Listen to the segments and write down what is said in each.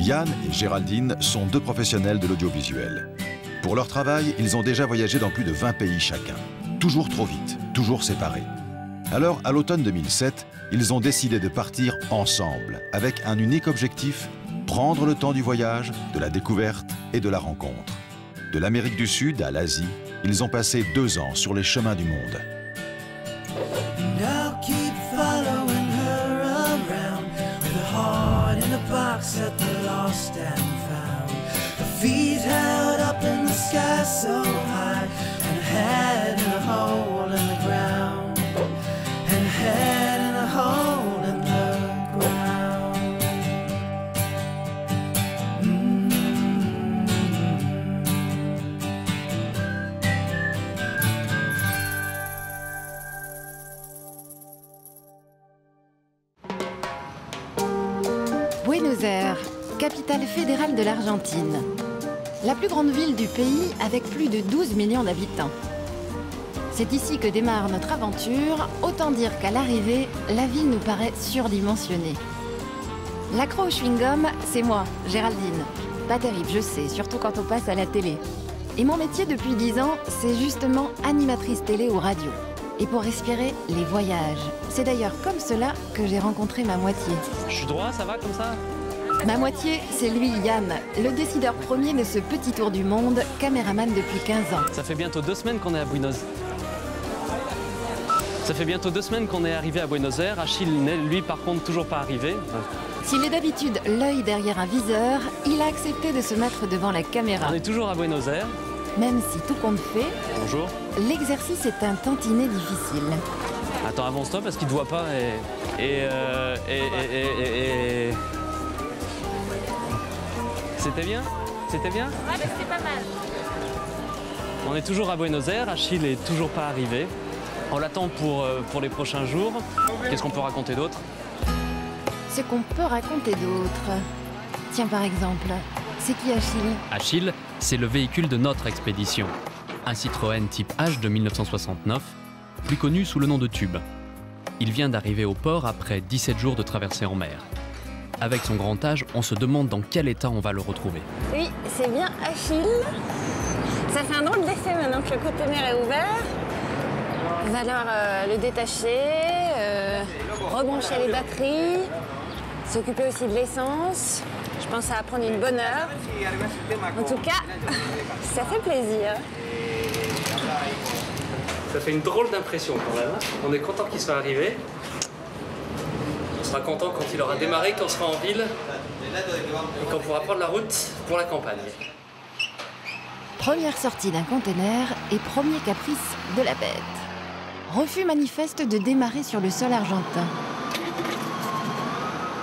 Yann et Géraldine sont deux professionnels de l'audiovisuel. Pour leur travail, ils ont déjà voyagé dans plus de 20 pays chacun. Toujours trop vite, toujours séparés. Alors, à l'automne 2007, ils ont décidé de partir ensemble, avec un unique objectif, prendre le temps du voyage, de la découverte et de la rencontre. De l'Amérique du Sud à l'Asie, ils ont passé 2 ans sur les chemins du monde. Buenos Aires, capitale fédérale de l'Argentine. La plus grande ville du pays avec plus de 12 millions d'habitants. C'est ici que démarre notre aventure, autant dire qu'à l'arrivée, la ville nous paraît surdimensionnée. L'accro au chewing-gum, c'est moi, Géraldine. Pas terrible, je sais, surtout quand on passe à la télé. Et mon métier depuis 10 ans, c'est justement animatrice télé ou radio. Et pour respirer, les voyages. C'est d'ailleurs comme cela que j'ai rencontré ma moitié. Je suis droit, ça va comme ça? Ma moitié, c'est lui, Yann, le décideur premier de ce petit tour du monde, caméraman depuis 15 ans. Ça fait bientôt 2 semaines qu'on est à Buenos Aires. Ça fait bientôt 2 semaines qu'on est arrivé à Buenos Aires. Achille, lui, par contre, toujours pas arrivé. S'il est d'habitude l'œil derrière un viseur, il a accepté de se mettre devant la caméra. On est toujours à Buenos Aires. Même si tout compte fait, bonjour. L'exercice est un tantinet difficile. Attends, avance-toi parce qu'il te voit pas C'était bien? C'était bien? Ouais, mais c'était pas mal. On est toujours à Buenos Aires, Achille est toujours pas arrivé. On l'attend pour les prochains jours. Qu'est-ce qu'on peut raconter d'autre? Ce qu'on peut raconter d'autre. Tiens, par exemple, c'est qui Achille? Achille, c'est le véhicule de notre expédition. Un Citroën type H de 1969, plus connu sous le nom de Tube. Il vient d'arriver au port après 17 jours de traversée en mer. Avec son grand âge, on se demande dans quel état on va le retrouver. Oui, c'est bien Achille. Ça fait un drôle d'essai maintenant que le conteneur est ouvert. Il va falloir le détacher, rebrancher les batteries, s'occuper aussi de l'essence. Je pense que ça va prendre une bonne heure. En tout cas, ça fait plaisir. Ça fait une drôle d'impression quand même. On est content qu'il soit arrivé. On sera content quand il aura démarré, qu'on sera en ville et qu'on pourra prendre la route pour la campagne. Première sortie d'un conteneur et premier caprice de la bête. Refus manifeste de démarrer sur le sol argentin.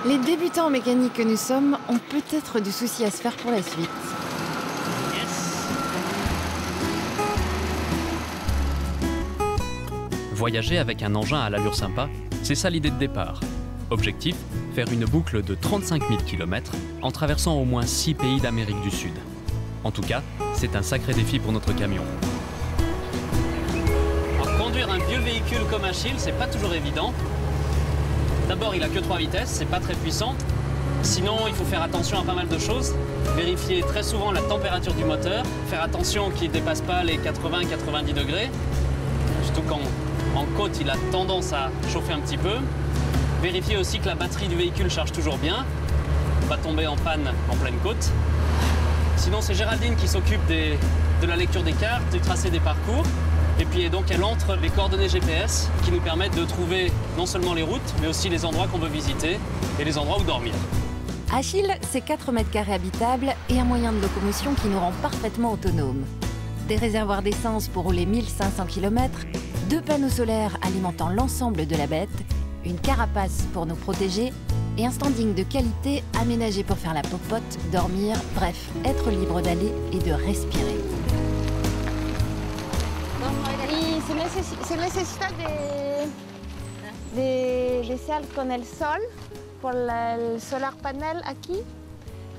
Les débutants en mécanique que nous sommes ont peut-être du souci à se faire pour la suite. Voyager avec un engin à l'allure sympa, c'est ça l'idée de départ. Objectif, faire une boucle de 35 000 km en traversant au moins 6 pays d'Amérique du Sud. En tout cas, c'est un sacré défi pour notre camion. Alors, conduire un vieux véhicule comme Achille, c'est pas toujours évident. D'abord, il a que 3 vitesses, c'est pas très puissant. Sinon, il faut faire attention à pas mal de choses. Vérifier très souvent la température du moteur, faire attention qu'il ne dépasse pas les 80-90 degrés. Surtout quand en côte, il a tendance à chauffer un petit peu. Vérifier aussi que la batterie du véhicule charge toujours bien. On va tomber en panne en pleine côte. Sinon, c'est Géraldine qui s'occupe de la lecture des cartes, du tracé des parcours. Et puis donc, elle entre les coordonnées GPS qui nous permettent de trouver non seulement les routes, mais aussi les endroits qu'on veut visiter et les endroits où dormir. Achille, c'est 4 mètres carrés habitables et un moyen de locomotion qui nous rend parfaitement autonomes. Des réservoirs d'essence pour rouler 1500 km, 2 panneaux solaires alimentant l'ensemble de la bête, une carapace pour nous protéger et un standing de qualité aménagé pour faire la popote, dormir, bref, être libre d'aller et de respirer. Y se necesita de sal con el sol por el solar panel aquí.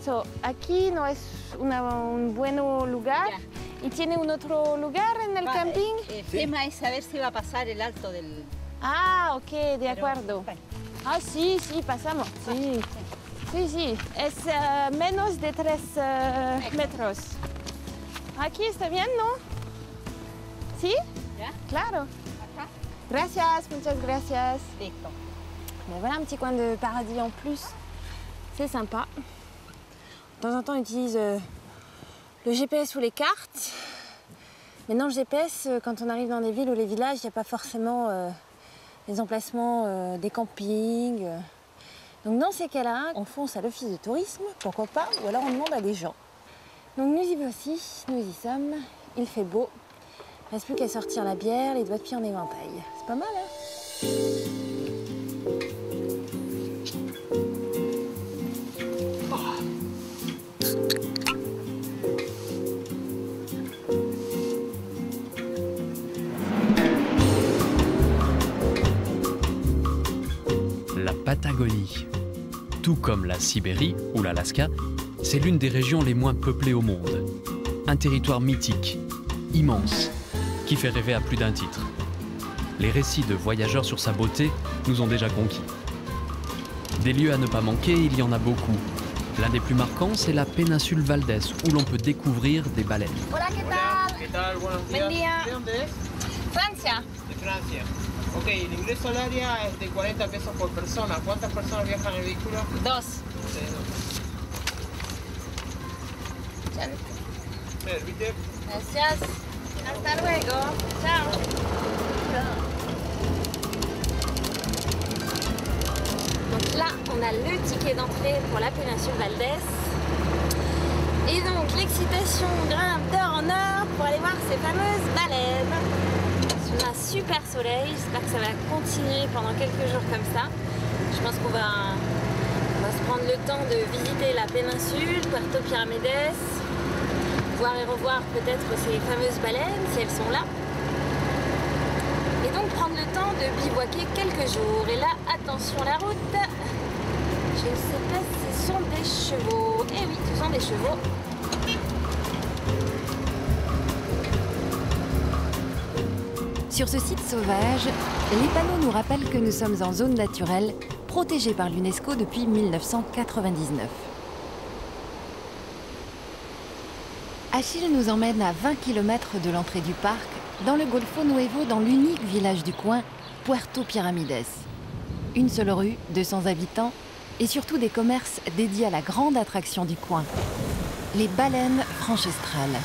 So, aquí no es un buen lugar. ¿Y tiene un otro lugar en el camping? El tema es saber si va a pasar el alto del... Ah, ok, de acuerdo. Ah, sí, sí, pasamos. Sí. Sí, sí, es menos de 3 metros. Aquí está bien, ¿no? ¿Sí? ¿Ya? Claro. Acá. Gracias, muchas gracias. Listo. Mais voilà un petit coin de paradis en plus. C'est sympa. De temps en temps, on utilise le GPS ou les cartes. Mais non, le GPS, quand on arrive dans des villes ou les villages, il n'y a pas forcément les emplacements des campings. Donc dans ces cas-là, on fonce à l'office de tourisme, pourquoi pas, ou alors on demande à des gens. Donc nous y voici, nous y sommes, il fait beau. Il ne reste plus qu'à sortir la bière, les doigts de pied en éventail. C'est pas mal, hein? La Patagonie. Tout comme la Sibérie ou l'Alaska, c'est l'une des régions les moins peuplées au monde. Un territoire mythique, immense, qui fait rêver à plus d'un titre. Les récits de voyageurs sur sa beauté nous ont déjà conquis. Des lieux à ne pas manquer, il y en a beaucoup. L'un des plus marquants, c'est la péninsule Valdés, où l'on peut découvrir des baleines. Hola, ¿qué tal? ¿Qué tal? Buenos Buen días. día. ¿De dónde es? Francia. De Francia. Ok, el ingreso al área es de 40 pesos por persona. ¿Cuántas personas viajan en el vehículo? 2. Ustedes dos. Servite. Gracias. Hasta luego. Ciao. Donc là, on a le ticket d'entrée pour la péninsule Valdés. Et donc, l'excitation grimpe d'heure en heure pour aller voir ces fameuses baleines. Sous un super soleil, j'espère que ça va continuer pendant quelques jours comme ça. Je pense qu'on va se prendre le temps de visiter la péninsule, Puerto Piramides, voir et revoir peut-être ces fameuses baleines, si elles sont là. Et donc prendre le temps de bivouaquer quelques jours. Et là, attention la route. Je ne sais pas si ce sont des chevaux. Eh oui, ce sont des chevaux. Sur ce site sauvage, les panneaux nous rappellent que nous sommes en zone naturelle, protégée par l'UNESCO depuis 1999. Achille nous emmène à 20 km de l'entrée du parc, dans le Golfo Nuevo, dans l'unique village du coin, Puerto Piramides. Une seule rue, 200 habitants, et surtout des commerces dédiés à la grande attraction du coin, les baleines franchestrales.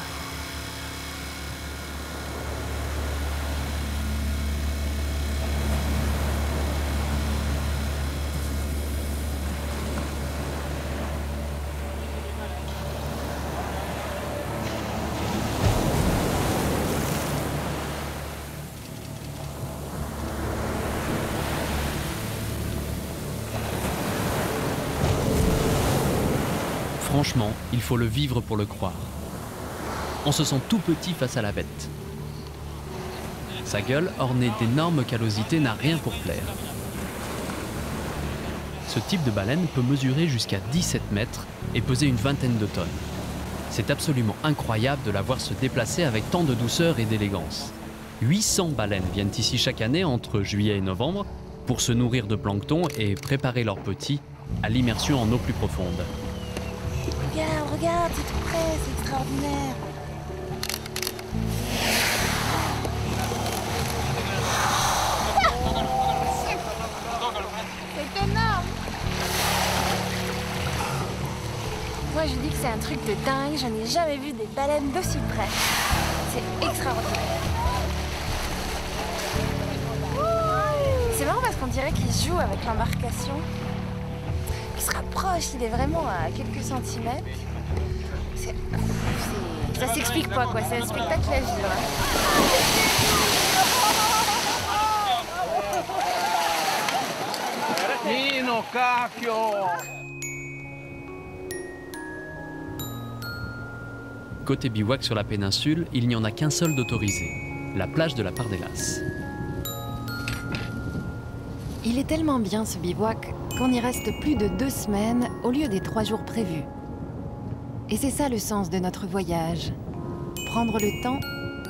Franchement, il faut le vivre pour le croire. On se sent tout petit face à la bête. Sa gueule, ornée d'énormes callosités, n'a rien pour plaire. Ce type de baleine peut mesurer jusqu'à 17 mètres et peser une vingtaine de tonnes. C'est absolument incroyable de la voir se déplacer avec tant de douceur et d'élégance. 800 baleines viennent ici chaque année entre juillet et novembre pour se nourrir de plancton et préparer leurs petits à l'immersion en eau plus profonde. Regarde, regarde, c'est tout près, c'est extraordinaire. C'est énorme. Moi, je dis que c'est un truc de dingue. Je n'ai jamais vu des baleines d'aussi près. C'est extraordinaire. C'est marrant parce qu'on dirait qu'ils jouent avec l'embarcation. Il se rapproche, il est vraiment à quelques centimètres. Ça s'explique pas, quoi. C'est un spectacle à vivre. Nino, cacchio! Côté bivouac sur la péninsule, il n'y en a qu'un seul d'autorisé, la plage de la Pardelas. Il est tellement bien ce bivouac qu'on y reste plus de 2 semaines au lieu des 3 jours prévus. Et c'est ça le sens de notre voyage. Prendre le temps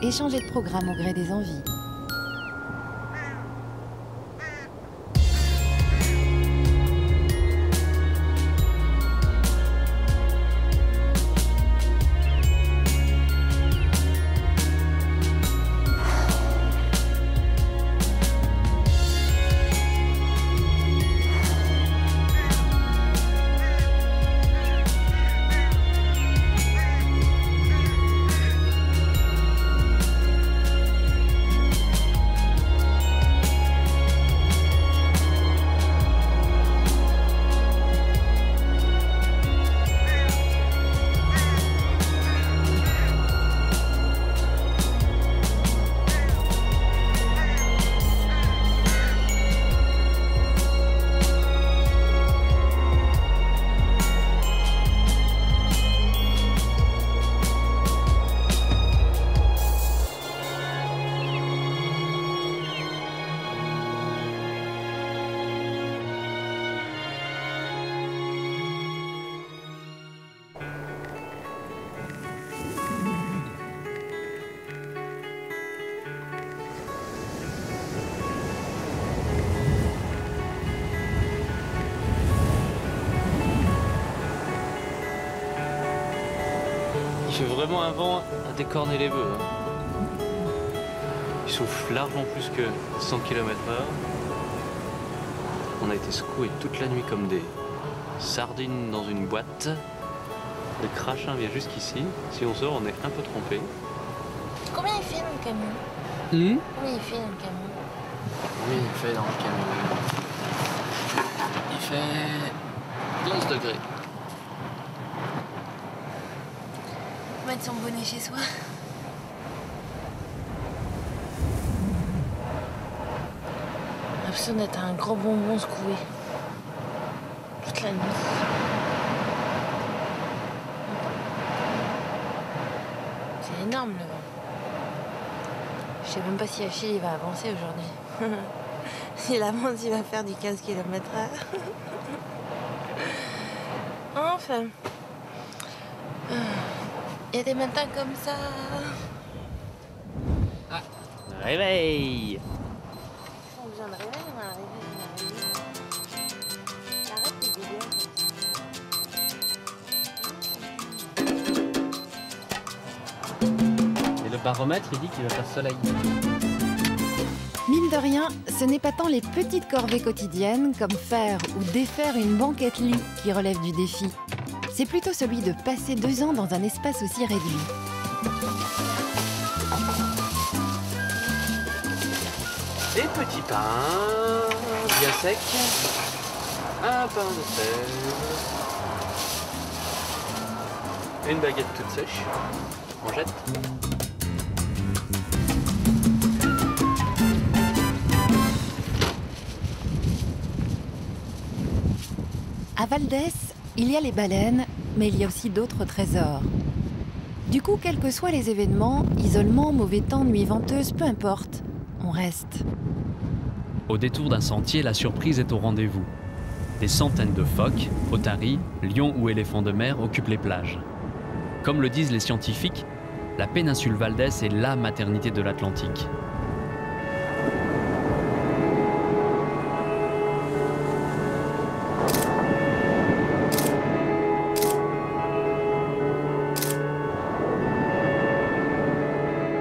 et changer de programme au gré des envies. J'ai vraiment un vent à décorner les bœufs. Il souffle largement plus que 100 km/h. On a été secoués toute la nuit comme des sardines dans une boîte. Le crachin vient jusqu'ici. Si on sort, on est un peu trompé. Combien il fait dans le camion? Combien il fait dans le camion? Combien il fait dans le camion? Il fait 11 degrés. Mettre son bonnet chez soi. L'impression d'être un gros bonbon secoué. Toute la nuit. C'est énorme le vent. Je sais même pas si Achille il va avancer aujourd'hui. S'il avance, il va faire du 15 km/h. Enfin. Il y a des matins comme ça. Ah, réveil! On a besoin de réveil, on a un réveil. Arrête tes délires. Et le baromètre, il dit qu'il va faire soleil. Mine de rien, ce n'est pas tant les petites corvées quotidiennes, comme faire ou défaire une banquette lit, qui relèvent du défi. C'est plutôt celui de passer 2 ans dans un espace aussi réduit. Des petits pains, bien secs. Un pain de sel. Une baguette toute sèche. On jette. À Valdès, il y a les baleines, mais il y a aussi d'autres trésors. Du coup, quels que soient les événements, isolement, mauvais temps, nuit venteuse, peu importe, on reste. Au détour d'un sentier, la surprise est au rendez-vous. Des centaines de phoques, otaries, lions ou éléphants de mer occupent les plages. Comme le disent les scientifiques, la péninsule Valdès est la maternité de l'Atlantique.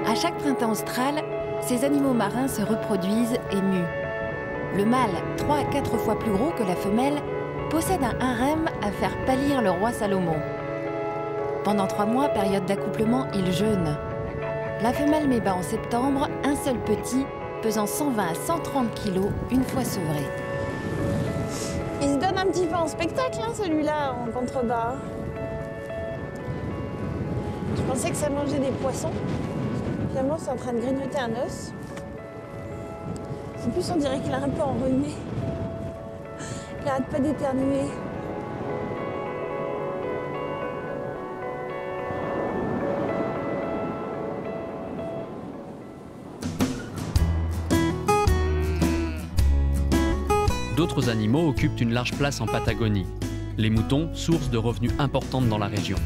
À chaque printemps austral, ces animaux marins se reproduisent et muent. Le mâle, 3 à 4 fois plus gros que la femelle, possède un harem à faire pâlir le roi Salomon. Pendant 3 mois, période d'accouplement, il jeûne. La femelle met bas en septembre un seul petit, pesant 120 à 130 kilos, une fois sevré. Il se donne un petit peu en spectacle, hein, celui-là, en contrebas. Je pensais que ça mangeait des poissons. Finalement, c'est en train de grignoter un os. En plus, on dirait qu'il est un peu enrhumé. Il n'arrête pas d'éternuer. D'autres animaux occupent une large place en Patagonie. Les moutons, source de revenus importante dans la région.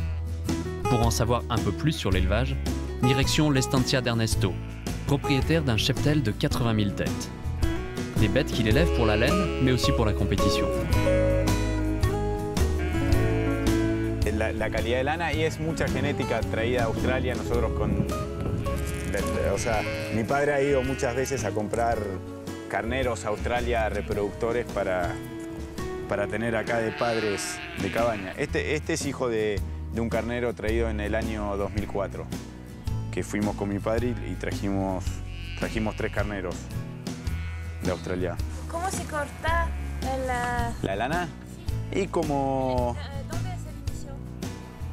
Pour en savoir un peu plus sur l'élevage, direction l'Estancia d'Ernesto, propriétaire d'un cheptel de 80 000 têtes. Des bêtes qu'il élève pour la laine, mais aussi pour la compétition. La calidad de lana y es mucha genética traída a Australia. Nosotros o sea, mi padre ha ido muchas veces a comprar carneros a Australia, reproductores para tener acá de padres de cabaña. Este es hijo de un carnero traído en el año 2004, que fuimos con mi padre y trajimos 3 carneros de Australia. ¿Cómo se corta la lana? Y como... ¿Dónde es el inicio?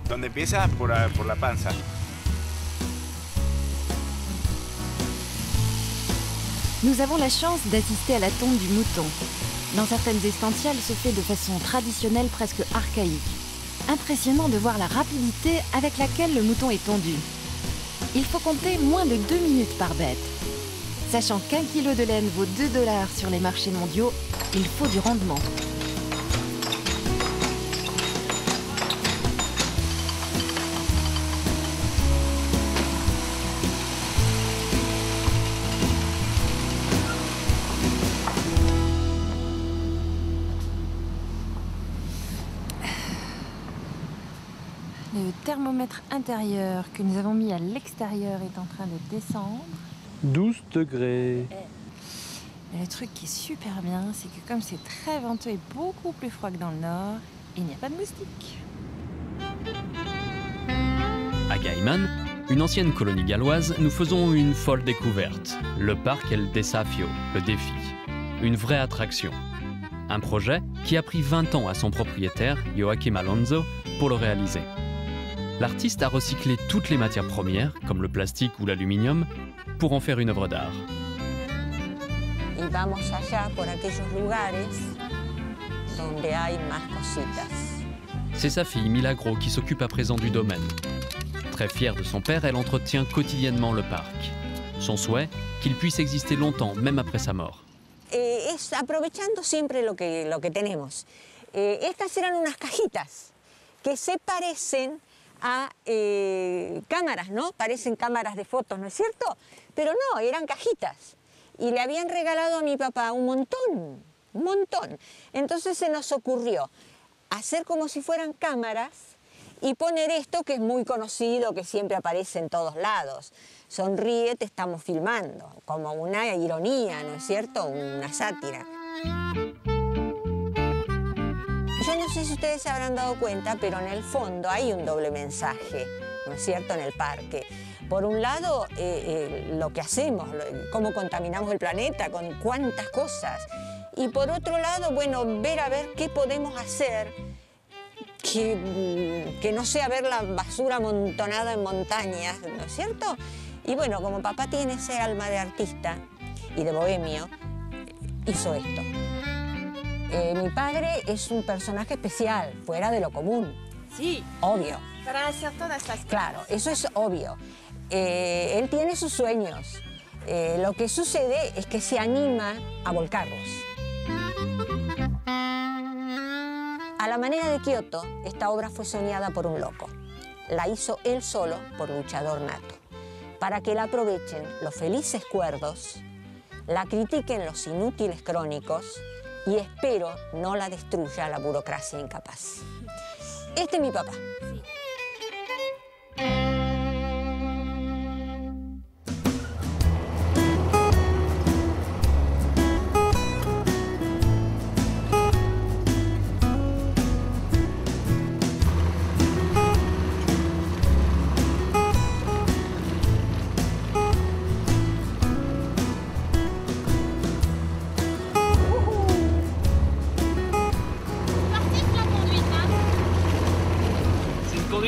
¿Dónde empieza? Por la panza. Nous avons la chance d'assister à la tonte du mouton. Dans certaines estancias, elle se fait de façon traditionnelle, presque archaïque. Impressionnant de voir la rapidité avec laquelle le mouton est tondu. Il faut compter moins de 2 minutes par bête. Sachant qu'1 kilo de laine vaut 2 $ sur les marchés mondiaux, il faut du rendement. Le thermomètre intérieur que nous avons mis à l'extérieur est en train de descendre. 12 degrés. Mais le truc qui est super bien, c'est que comme c'est très venteux et beaucoup plus froid que dans le nord, il n'y a pas de moustiques. À Gaiman, une ancienne colonie galloise, nous faisons une folle découverte. Le parc El Desafio, le défi. Une vraie attraction. Un projet qui a pris 20 ans à son propriétaire, Joaquim Alonso, pour le réaliser. L'artiste a recyclé toutes les matières premières, comme le plastique ou l'aluminium, pour en faire une œuvre d'art. Y vamos allá por aquellos lugares donde hay más cositas. C'est sa fille Milagro qui s'occupe à présent du domaine. Très fière de son père, elle entretient quotidiennement le parc. Son souhait, qu'il puisse exister longtemps, même après sa mort. Es aprovechando siempre lo que tenemos. Estas eran unas cajitas que se parecen a cámaras, ¿no? Parecen cámaras de fotos, ¿no es cierto? Pero no, eran cajitas. Y le habían regalado a mi papá un montón. Entonces se nos ocurrió hacer como si fueran cámaras y poner esto que es muy conocido, que siempre aparece en todos lados. Sonríe, te estamos filmando, como una ironía, ¿no es cierto? Una sátira. Yo no sé si ustedes se habrán dado cuenta, pero en el fondo hay un doble mensaje, ¿no es cierto?, en el parque. Por un lado, lo que hacemos, cómo contaminamos el planeta, con cuántas cosas. Y por otro lado, bueno, ver a ver qué podemos hacer que no sea ver la basura amontonada en montañas, ¿no es cierto? Y bueno, como papá tiene ese alma de artista y de bohemio, hizo esto. Mi padre es un personaje especial, fuera de lo común. Sí. Obvio. Para hacer todas las Claro, eso es obvio. Él tiene sus sueños. Lo que sucede es que se anima a volcarlos. A la manera de Kioto, esta obra fue soñada por un loco. La hizo él solo por luchador nato, para que la aprovechen los felices cuerdos, la critiquen los inútiles crónicos y espero no la destruya la burocracia incapaz. Este es mi papá.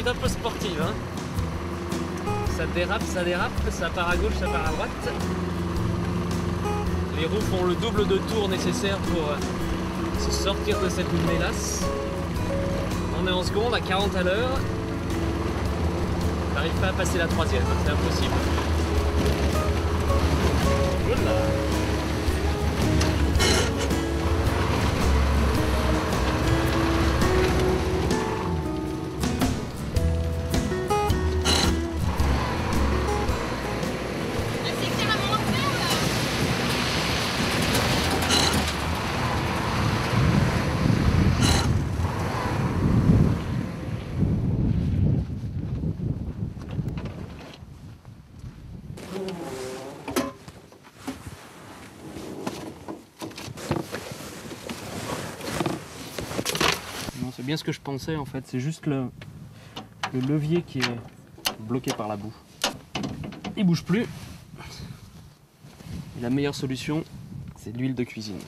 Un peu sportive, hein. Ça dérape, ça part à gauche, ça part à droite. Les roues font le double de tour nécessaire pour se sortir de cette mélasse. On est en seconde à 40 à l'heure. On n'arrive pas à passer la troisième, c'est impossible. Oula. C'est bien ce que je pensais en fait, c'est juste le levier qui est bloqué par la boue. Il bouge plus. Et la meilleure solution, c'est de l'huile de cuisine.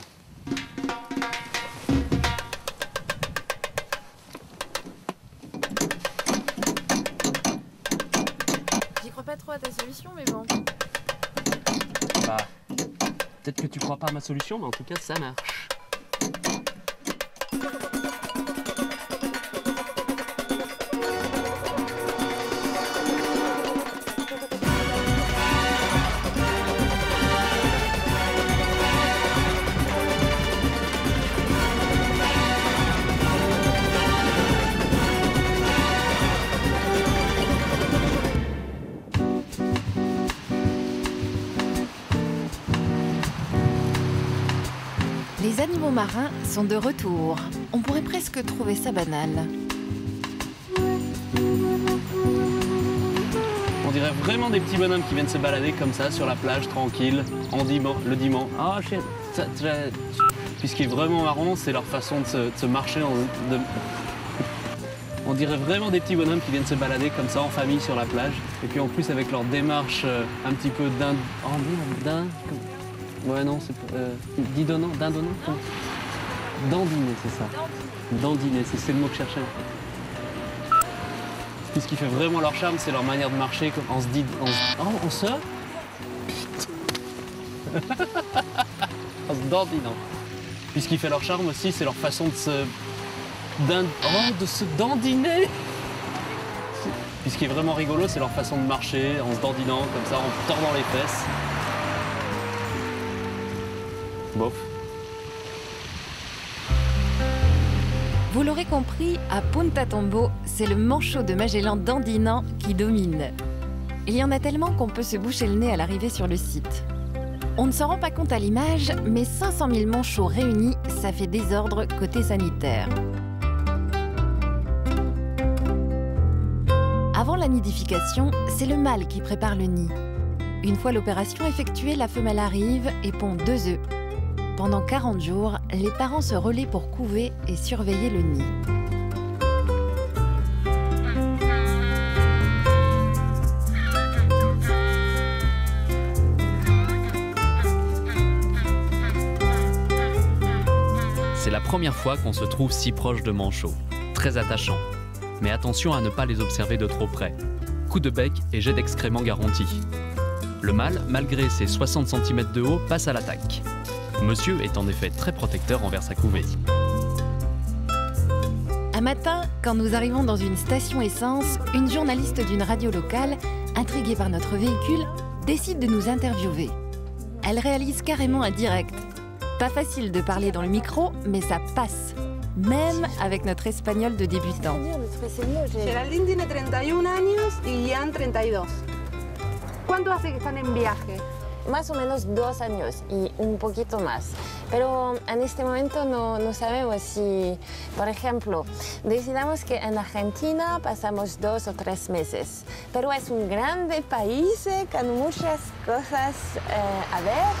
J'y crois pas trop à ta solution, mais bon. Bah, peut-être que tu crois pas à ma solution, mais en tout cas, ça marche. Les animaux marins sont de retour. On pourrait presque trouver ça banal. On dirait vraiment des petits bonhommes qui viennent se balader comme ça sur la plage, tranquille, le dimanche. Ah, puis ce qui est vraiment marrant, c'est leur façon de se marcher. On dirait vraiment des petits bonhommes qui viennent se balader comme ça en famille sur la plage. Et puis en plus avec leur démarche un petit peu ouais non, c'est dindonnant. Dandiné, c'est ça. Dandiné, c'est le mot que je cherchais. Puis ce qui fait vraiment leur charme, c'est leur manière de marcher en se dandinant. Puis ce qui fait leur charme aussi, c'est leur façon de se dandiner. Puis ce qui est vraiment rigolo, c'est leur façon de marcher en se dandinant comme ça, en tordant les fesses. Bof. Vous l'aurez compris, à Punta Tombo, c'est le manchot de Magellan dandinant qui domine. Il y en a tellement qu'on peut se boucher le nez à l'arrivée sur le site. On ne s'en rend pas compte à l'image, mais 500 000 manchots réunis, ça fait désordre côté sanitaire. Avant la nidification, c'est le mâle qui prépare le nid. Une fois l'opération effectuée, la femelle arrive et pond 2 œufs. Pendant 40 jours, les parents se relaient pour couver et surveiller le nid. C'est la première fois qu'on se trouve si proche de manchots. Très attachants. Mais attention à ne pas les observer de trop près. Coup de bec et jet d'excréments garanti. Le mâle, malgré ses 60 cm de haut, passe à l'attaque. Monsieur est en effet très protecteur envers sa couvée. Un matin, quand nous arrivons dans une station essence, une journaliste d'une radio locale, intriguée par notre véhicule, décide de nous interviewer. Elle réalise carrément un direct. Pas facile de parler dans le micro, mais ça passe. Même avec notre espagnol de débutant. Geraldine tiene 31 años y Ian 32. ¿Cuánto hace que están en viaje? Más o menos 2 años y un poquito más. Pero en este momento no sabemos si, por ejemplo, decidamos que en Argentina pasamos 2 o 3 meses. Pero es un grande país con muchas cosas a ver.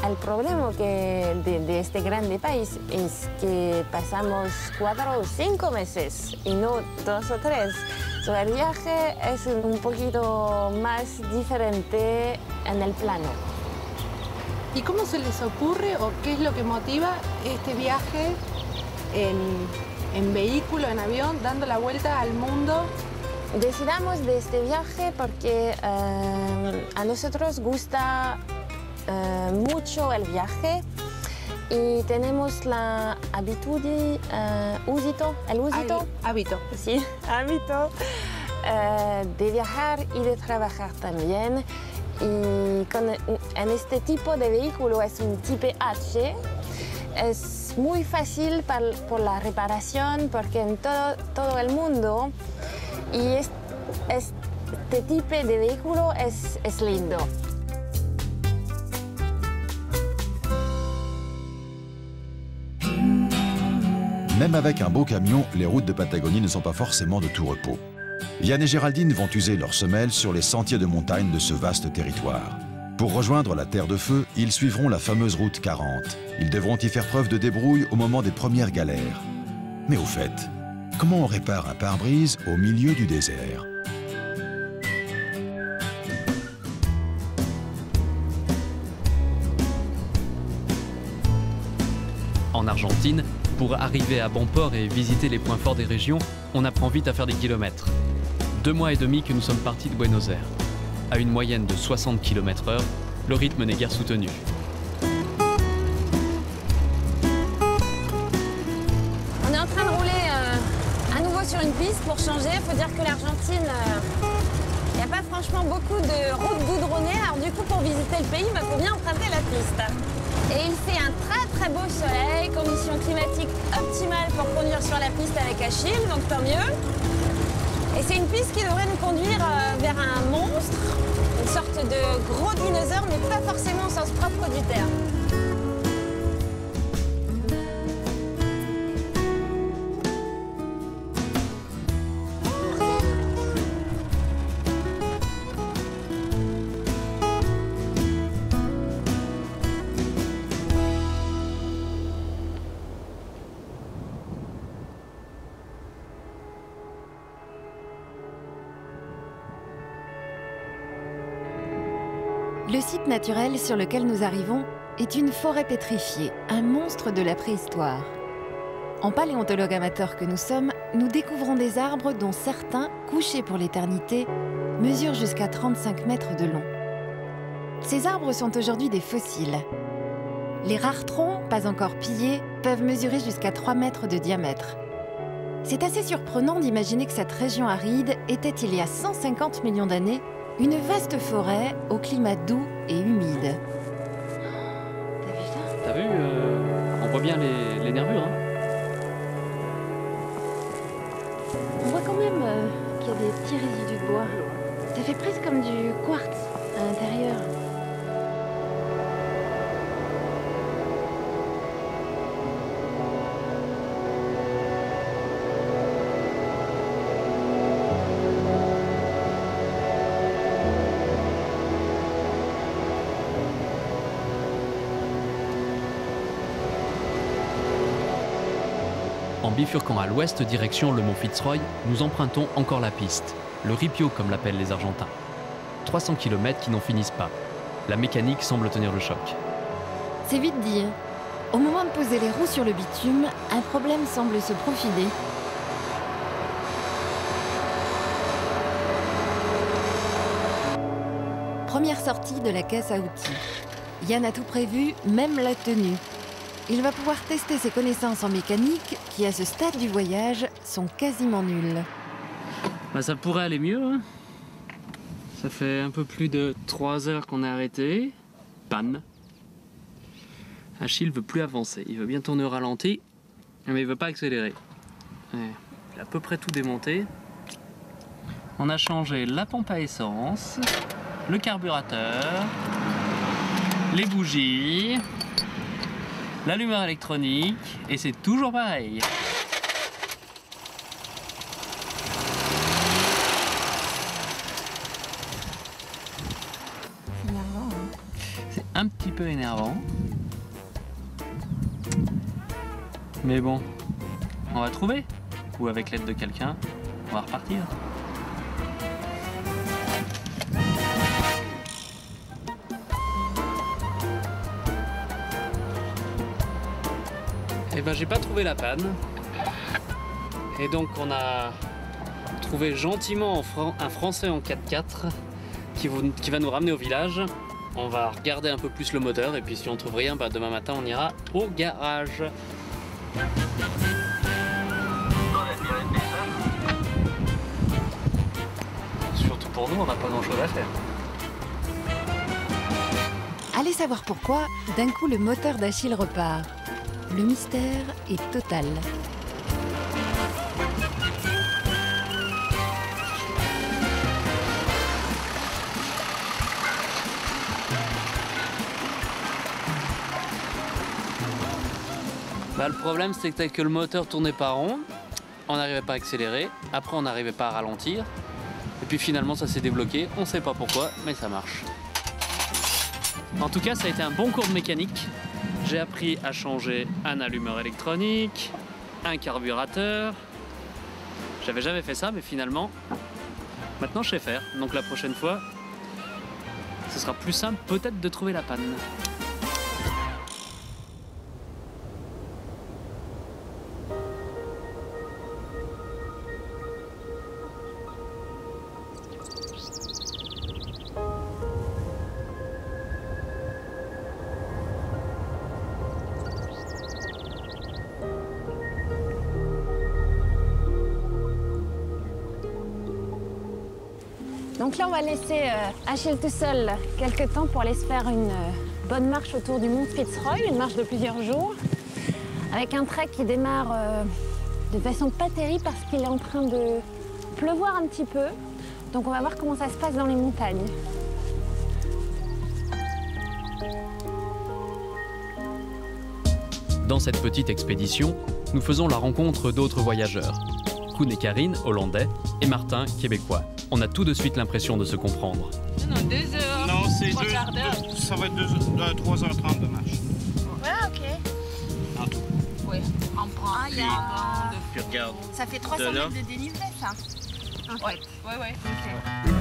El problema de este grande país es que pasamos 4 o 5 meses y no 2 o 3. El viaje es un poquito más diferente en el plano. ¿Y cómo se les ocurre o qué es lo que motiva este viaje en vehículo, en avión, dando la vuelta al mundo? Decidamos de este viaje porque a nosotros gusta mucho el viaje y tenemos la hábito de viajar y de trabajar también. Y en este tipo de vehículo es un tipo H, es muy fácil por la reparación porque en todo el mundo y este tipo de vehículo es lindo. Même avec un beau camion, les routes de Patagonie ne sont pas forcément de tout repos. Yann et Géraldine vont user leurs semelles sur les sentiers de montagne de ce vaste territoire. Pour rejoindre la Terre de Feu, ils suivront la fameuse route 40. Ils devront y faire preuve de débrouille au moment des premières galères. Mais au fait, comment on répare un pare-brise au milieu du désert ? En Argentine, pour arriver à bon port et visiter les points forts des régions, on apprend vite à faire des kilomètres. 2 mois et demi que nous sommes partis de Buenos Aires. À une moyenne de 60 km/h, le rythme n'est guère soutenu. On est en train de rouler à nouveau sur une piste pour changer. Il faut dire que l'Argentine, il n'y a pas franchement beaucoup de routes goudronnées. Alors du coup, pour visiter le pays, il faut bien emprunter la piste. Et il fait un très beau soleil, conditions climatiques optimales pour conduire sur la piste avec Achille, donc tant mieux. Et c'est une piste qui devrait nous conduire vers un monstre, une sorte de gros dinosaure, mais pas forcément au sens propre du terme. Le site naturel sur lequel nous arrivons est une forêt pétrifiée, un monstre de la préhistoire. En paléontologue amateur que nous sommes, nous découvrons des arbres dont certains, couchés pour l'éternité, mesurent jusqu'à 35 mètres de long. Ces arbres sont aujourd'hui des fossiles. Les rares troncs, pas encore pillés, peuvent mesurer jusqu'à 3 mètres de diamètre. C'est assez surprenant d'imaginer que cette région aride était, il y a 150 millions d'années, une vaste forêt au climat doux et humide. T'as vu ça? T'as vu, on voit bien les nervures. Hein. On voit quand même qu'il y a des petits résidus de bois. Ça fait presque comme du quartz à l'intérieur. En bifurquant à l'ouest direction le mont Fitzroy, nous empruntons encore la piste, le ripio comme l'appellent les Argentins. 300 km qui n'en finissent pas. La mécanique semble tenir le choc. C'est vite dit. Au moment de poser les roues sur le bitume, un problème semble se profiler. Première sortie de la caisse à outils. Yann a tout prévu, même la tenue. Il va pouvoir tester ses connaissances en mécanique qui, à ce stade du voyage, sont quasiment nulles. Bah, ça pourrait aller mieux. Hein. Ça fait un peu plus de 3 heures qu'on est arrêté. Panne. Achille veut plus avancer. Il veut bien tourner au ralenti, mais il veut pas accélérer. Ouais. Il a à peu près tout démonté. On a changé la pompe à essence, le carburateur, les bougies, l'allumeur électronique, et c'est toujours pareil. C'est un petit peu énervant. Mais bon, on va trouver. Ou avec l'aide de quelqu'un, on va repartir. Eh ben j'ai pas trouvé la panne. Et donc on a trouvé gentiment un Français en 4x4 qui va nous ramener au village. On va regarder un peu plus le moteur et puis si on trouve rien, bah, demain matin on ira au garage. Surtout pour nous, on n'a pas grand chose à faire. Allez savoir pourquoi, d'un coup le moteur d'Achille repart. Le mystère est total. Bah, le problème c'était que le moteur tournait pas rond, on n'arrivait pas à accélérer, après on n'arrivait pas à ralentir, et puis finalement ça s'est débloqué, on sait pas pourquoi, mais ça marche. En tout cas ça a été un bon cours de mécanique. J'ai appris à changer un allumeur électronique, un carburateur. J'avais jamais fait ça, mais finalement, maintenant je sais faire. Donc la prochaine fois, ce sera plus simple peut-être de trouver la panne. Donc là, on va laisser Achille tout seul quelques temps pour aller se faire une bonne marche autour du mont Fitzroy, une marche de plusieurs jours, avec un trek qui démarre de façon pas terrible parce qu'il est en train de pleuvoir un petit peu. Donc on va voir comment ça se passe dans les montagnes. Dans cette petite expédition, nous faisons la rencontre d'autres voyageurs. Koen et Karine, hollandais, et Martin, québécois. On a tout de suite l'impression de se comprendre. Non, 2 heures. Non, c'est Trois quarts d'heure. ça va être 3h30 de marche. Ouais, ok. En tout. Oui, on prend un bord de... Puis regarde. Ça fait 300 De là. mètres de dénivelé, ça. Ouais, ok.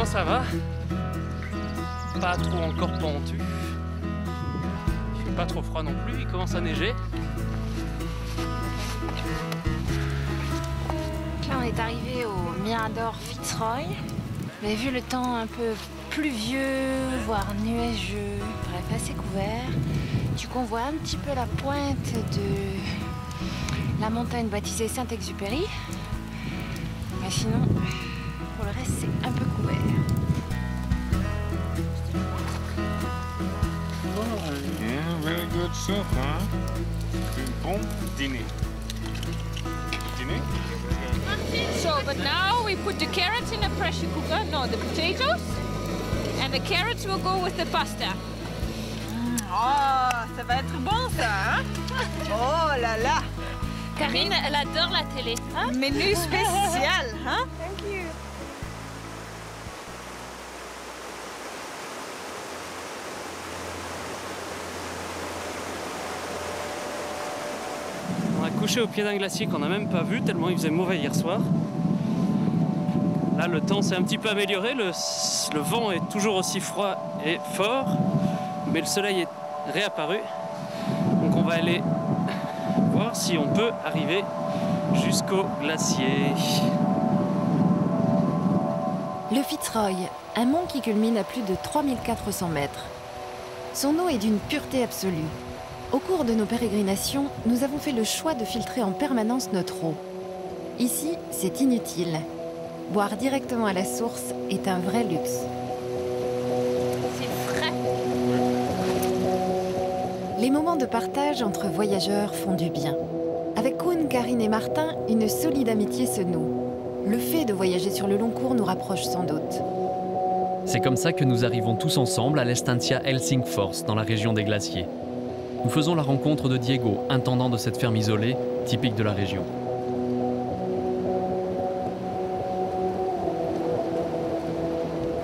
comment ça va? Pas trop encore pentu. Il fait pas trop froid non plus, il commence à neiger. Là, on est arrivé au Mirador Fitzroy. Mais vu le temps un peu pluvieux, voire nuageux, bref, assez couvert, tu convois un petit peu la pointe de la montagne baptisée Saint-Exupéry. Mais sinon, pour le reste, c'est un peu couvert. Yeah, very good soup, huh? Bon dîner. Dîner? So, but now we put the carrots in a pressure cooker. No, the potatoes. And the carrots will go with the pasta. Oh, ça va être bon ça, hein? Oh là là! Karine, elle adore la télé. Hein? Menu spécial, hein? Thank you. On a couché au pied d'un glacier qu'on n'a même pas vu tellement il faisait mauvais hier soir. Là, le temps s'est un petit peu amélioré, le vent est toujours aussi froid et fort, mais le soleil est réapparu. Donc on va aller voir si on peut arriver jusqu'au glacier. Le Fitzroy, un mont qui culmine à plus de 3400 mètres. Son eau est d'une pureté absolue. Au cours de nos pérégrinations, nous avons fait le choix de filtrer en permanence notre eau. Ici, c'est inutile. Boire directement à la source est un vrai luxe. C'est frais. Les moments de partage entre voyageurs font du bien. Avec Koen, Karine et Martin, une solide amitié se noue. Le fait de voyager sur le long cours nous rapproche sans doute. C'est comme ça que nous arrivons tous ensemble à l'Estancia Helsingfors, dans la région des glaciers. Nous faisons la rencontre de Diego, intendant de cette ferme isolée, typique de la région.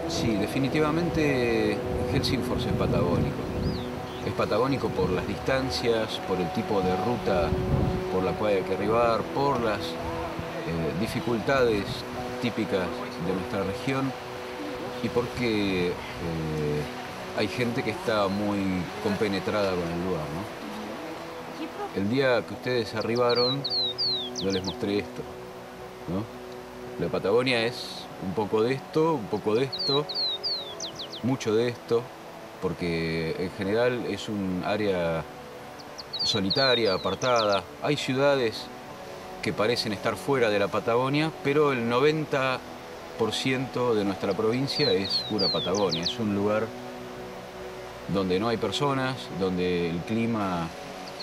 Sí, definitivamente Helsingfors es patagónico. Es patagónico por las distancias, por el tipo de ruta por la cual hay que arribar, por las dificultades típicas de nuestra región y porque hay gente que está muy compenetrada con el lugar, ¿no? El día que ustedes arribaron, yo les mostré esto, ¿no? La Patagonia es un poco de esto, mucho de esto, porque en general es un área solitaria, apartada. Hay ciudades que parecen estar fuera de la Patagonia, pero el 90% de nuestra provincia es pura Patagonia. Es un lugar donde no hay personas, donde el clima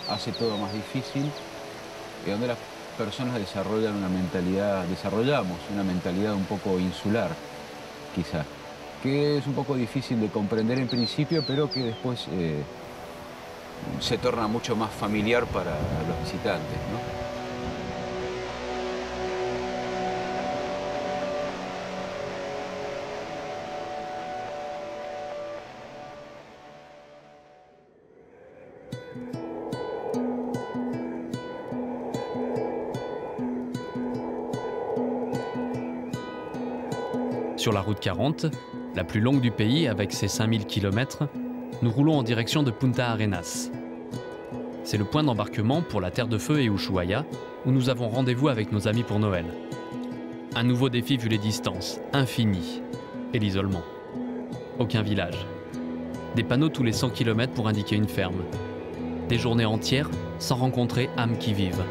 hace todo más difícil y donde las personas desarrollamos una mentalidad un poco insular, quizá, que es un poco difícil de comprender en principio, pero que después se torna mucho más familiar para los visitantes, ¿no? Sur la route 40, la plus longue du pays avec ses 5000 km, nous roulons en direction de Punta Arenas. C'est le point d'embarquement pour la Terre de Feu et Ushuaia, où nous avons rendez-vous avec nos amis pour Noël. Un nouveau défi vu les distances, infinies, et l'isolement. Aucun village. Des panneaux tous les 100 km pour indiquer une ferme. Des journées entières sans rencontrer âmes qui vivent.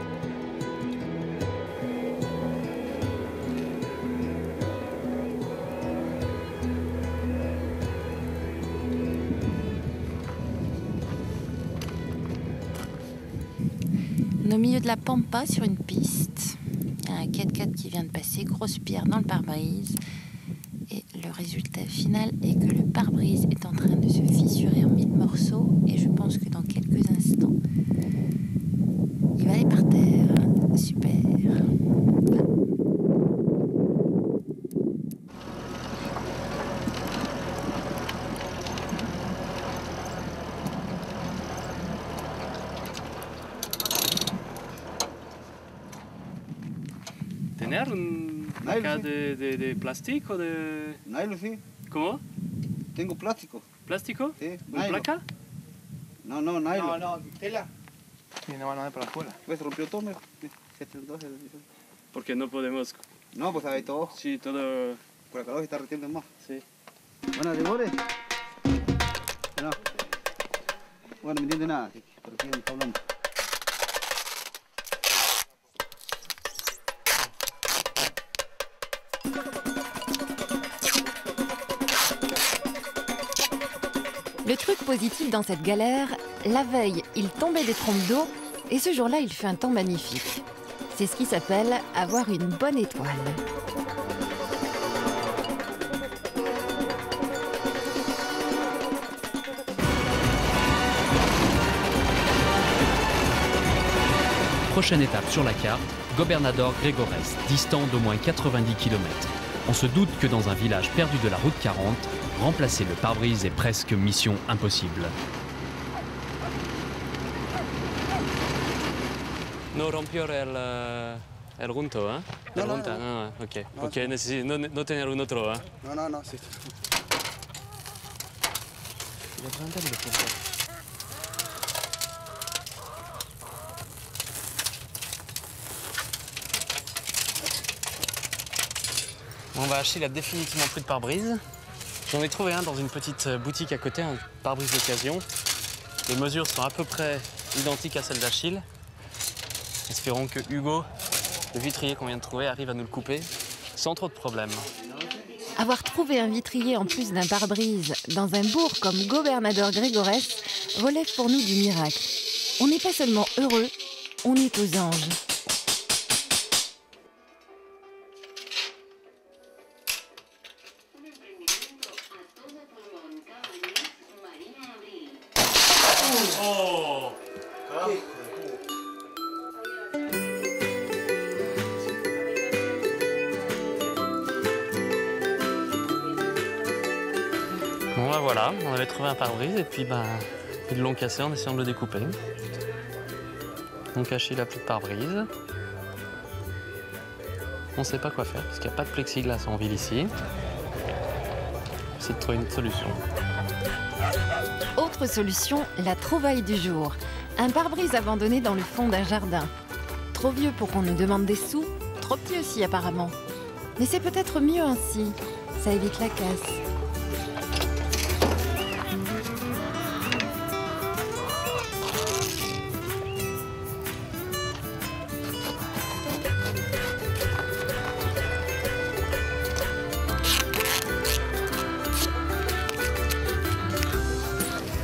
Au milieu de la pampa, sur une piste, il y a un 4x4 qui vient de passer, grosse pierre dans le pare-brise. Et le résultat final est que le pare-brise est en train de se fissurer en 1000 morceaux. Et je pense que dans quelques instants, il va aller par terre. Super. Tener un ¿Placa de plástico o de...? Nylon, sí. ¿Cómo? Tengo plástico. ¿Plástico? Sí. ¿Una placa? No, nylon. No, tela. Sí, no van a dar para la escuela. Pues rompió todo, mira. Porque no podemos... No, pues hay todo. Sí, todo... Por acá se está retiendo más. Sí. Bueno, ¿de no. Bueno, no me entiende nada, pero ¿qué está hablando? Le truc positif dans cette galère, la veille, il tombait des trompes d'eau et ce jour-là, il fait un temps magnifique. C'est ce qui s'appelle avoir une bonne étoile. Prochaine étape sur la carte, Gobernador Gregores, distant d'au moins 90 km. On se doute que dans un village perdu de la route 40, remplacer le pare-brise est presque mission impossible. No rompió el junto, ¿eh? No, no, junta, no. Ok. No, Porque necesito no tener un otro, ¿eh? No, sí. On va acheter, il a définitivement plus de pare-brise. J'en ai trouvé un dans une petite boutique à côté, un pare-brise d'occasion. Les mesures sont à peu près identiques à celles d'Achille. Espérons que Hugo, le vitrier qu'on vient de trouver, arrive à nous le couper sans trop de problèmes. Avoir trouvé un vitrier en plus d'un pare-brise dans un bourg comme Gobernador Gregores relève pour nous du miracle. On n'est pas seulement heureux, on est aux anges. Bon bah voilà, on avait trouvé un pare-brise et puis ils l'ont cassé en essayant de le découper. Donc Achille a plus de pare-brise. On ne sait pas quoi faire parce qu'il n'y a pas de plexiglas en ville ici. C'est de trouver une solution. Autre solution, la trouvaille du jour. Un pare-brise abandonné dans le fond d'un jardin. Trop vieux pour qu'on nous demande des sous, trop petit aussi apparemment. Mais c'est peut-être mieux ainsi, ça évite la casse.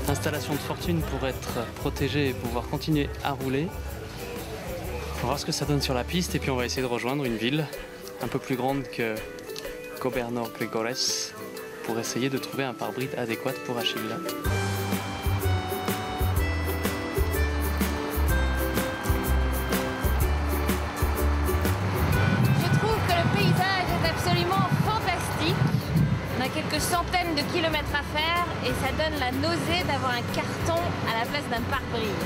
Installation de fortune pour être protégé et pouvoir continuer à rouler. On va voir ce que ça donne sur la piste et puis on va essayer de rejoindre une ville un peu plus grande que Gobernador Gregores pour essayer de trouver un pare-brise adéquat pour Achille. Je trouve que le paysage est absolument fantastique. On a quelques centaines de kilomètres à faire et ça donne la nausée d'avoir un carton à la place d'un pare-brise.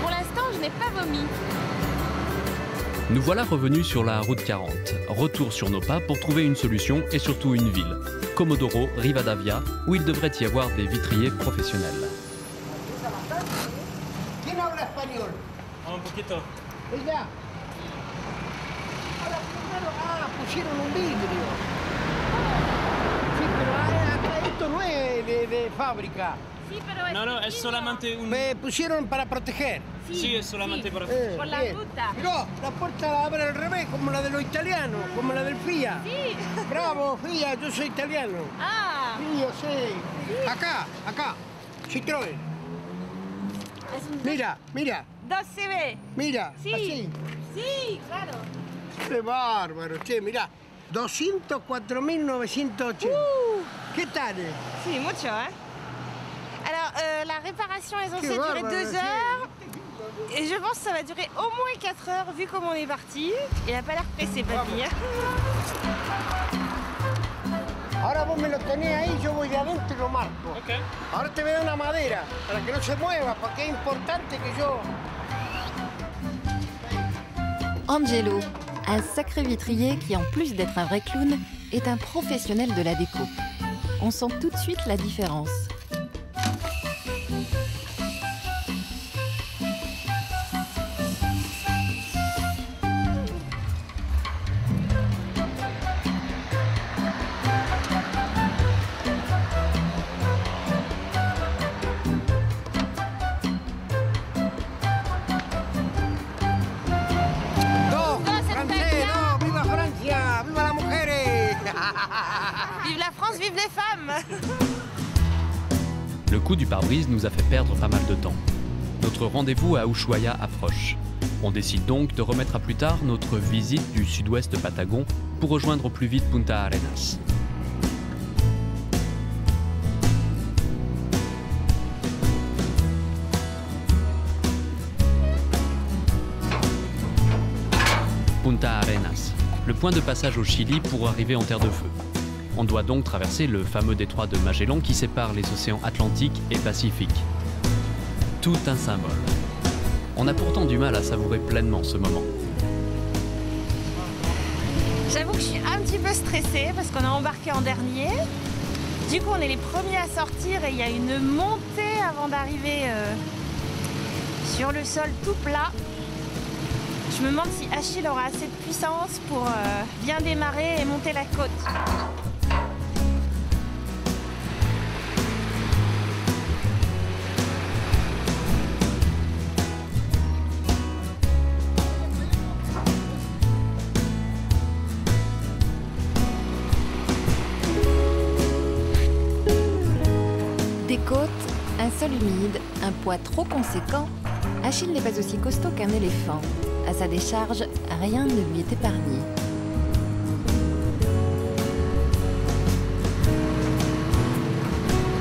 Pour l'instant, je n'ai pas vomi. Nous voilà revenus sur la route 40. Retour sur nos pas pour trouver une solution et surtout une ville. Comodoro Rivadavia, où il devrait y avoir des vitriers professionnels. ¿Quién habla español? Un poquito. Ella. Pusieron un vidrio. Sí, pero esto no es de fábrica. Sí, pero No, es solamente un... Me pusieron para proteger. Sí, es solamente sí. para... Por la Bien. ruta. Mirá, la puerta la abre al revés, como la de los italianos, como la del FIA. Sí. Bravo, FIA, yo soy italiano. Ah. Sí, yo sé. Acá, Citroën. Mira, 2CB. mira, Sí. así. Sí, claro. Qué bárbaro, che, mirá. 204.980. ¿Qué tal? Si, mucho, hein. Alors, la réparation est censée Qué durer bárbaro, 2 heures. Et je pense que ça va durer au moins 4 heures, vu comment on est parti. Il n'a pas l'air pressé, papy. Ahora vos me lo tenés ahí, yo voy de adentro y lo marco. Ok. Ahora te voy a dar una madera, para que no se mueva, porque es importante que yo... Angelo, Un sacré vitrier qui, en plus d'être un vrai clown, est un professionnel de la découpe. On sent tout de suite la différence. Vive la France, vive les femmes! Le coup du pare-brise nous a fait perdre pas mal de temps. Notre rendez-vous à Ushuaia approche. On décide donc de remettre à plus tard notre visite du sud-ouest patagon pour rejoindre au plus vite Punta Arenas. Punta Arenas, le point de passage au Chili pour arriver en terre de feu. On doit donc traverser le fameux détroit de Magellan qui sépare les océans Atlantique et Pacifique. Tout un symbole. On a pourtant du mal à savourer pleinement ce moment. J'avoue que je suis un petit peu stressée parce qu'on a embarqué en dernier. Du coup, on est les premiers à sortir et il y a une montée avant d'arriver sur le sol tout plat. Je me demande si Achille aura assez de puissance pour bien démarrer et monter la côte. Des côtes, un sol humide, un poids trop conséquent, Achille n'est pas aussi costaud qu'un éléphant. À sa décharge, rien ne lui est épargné.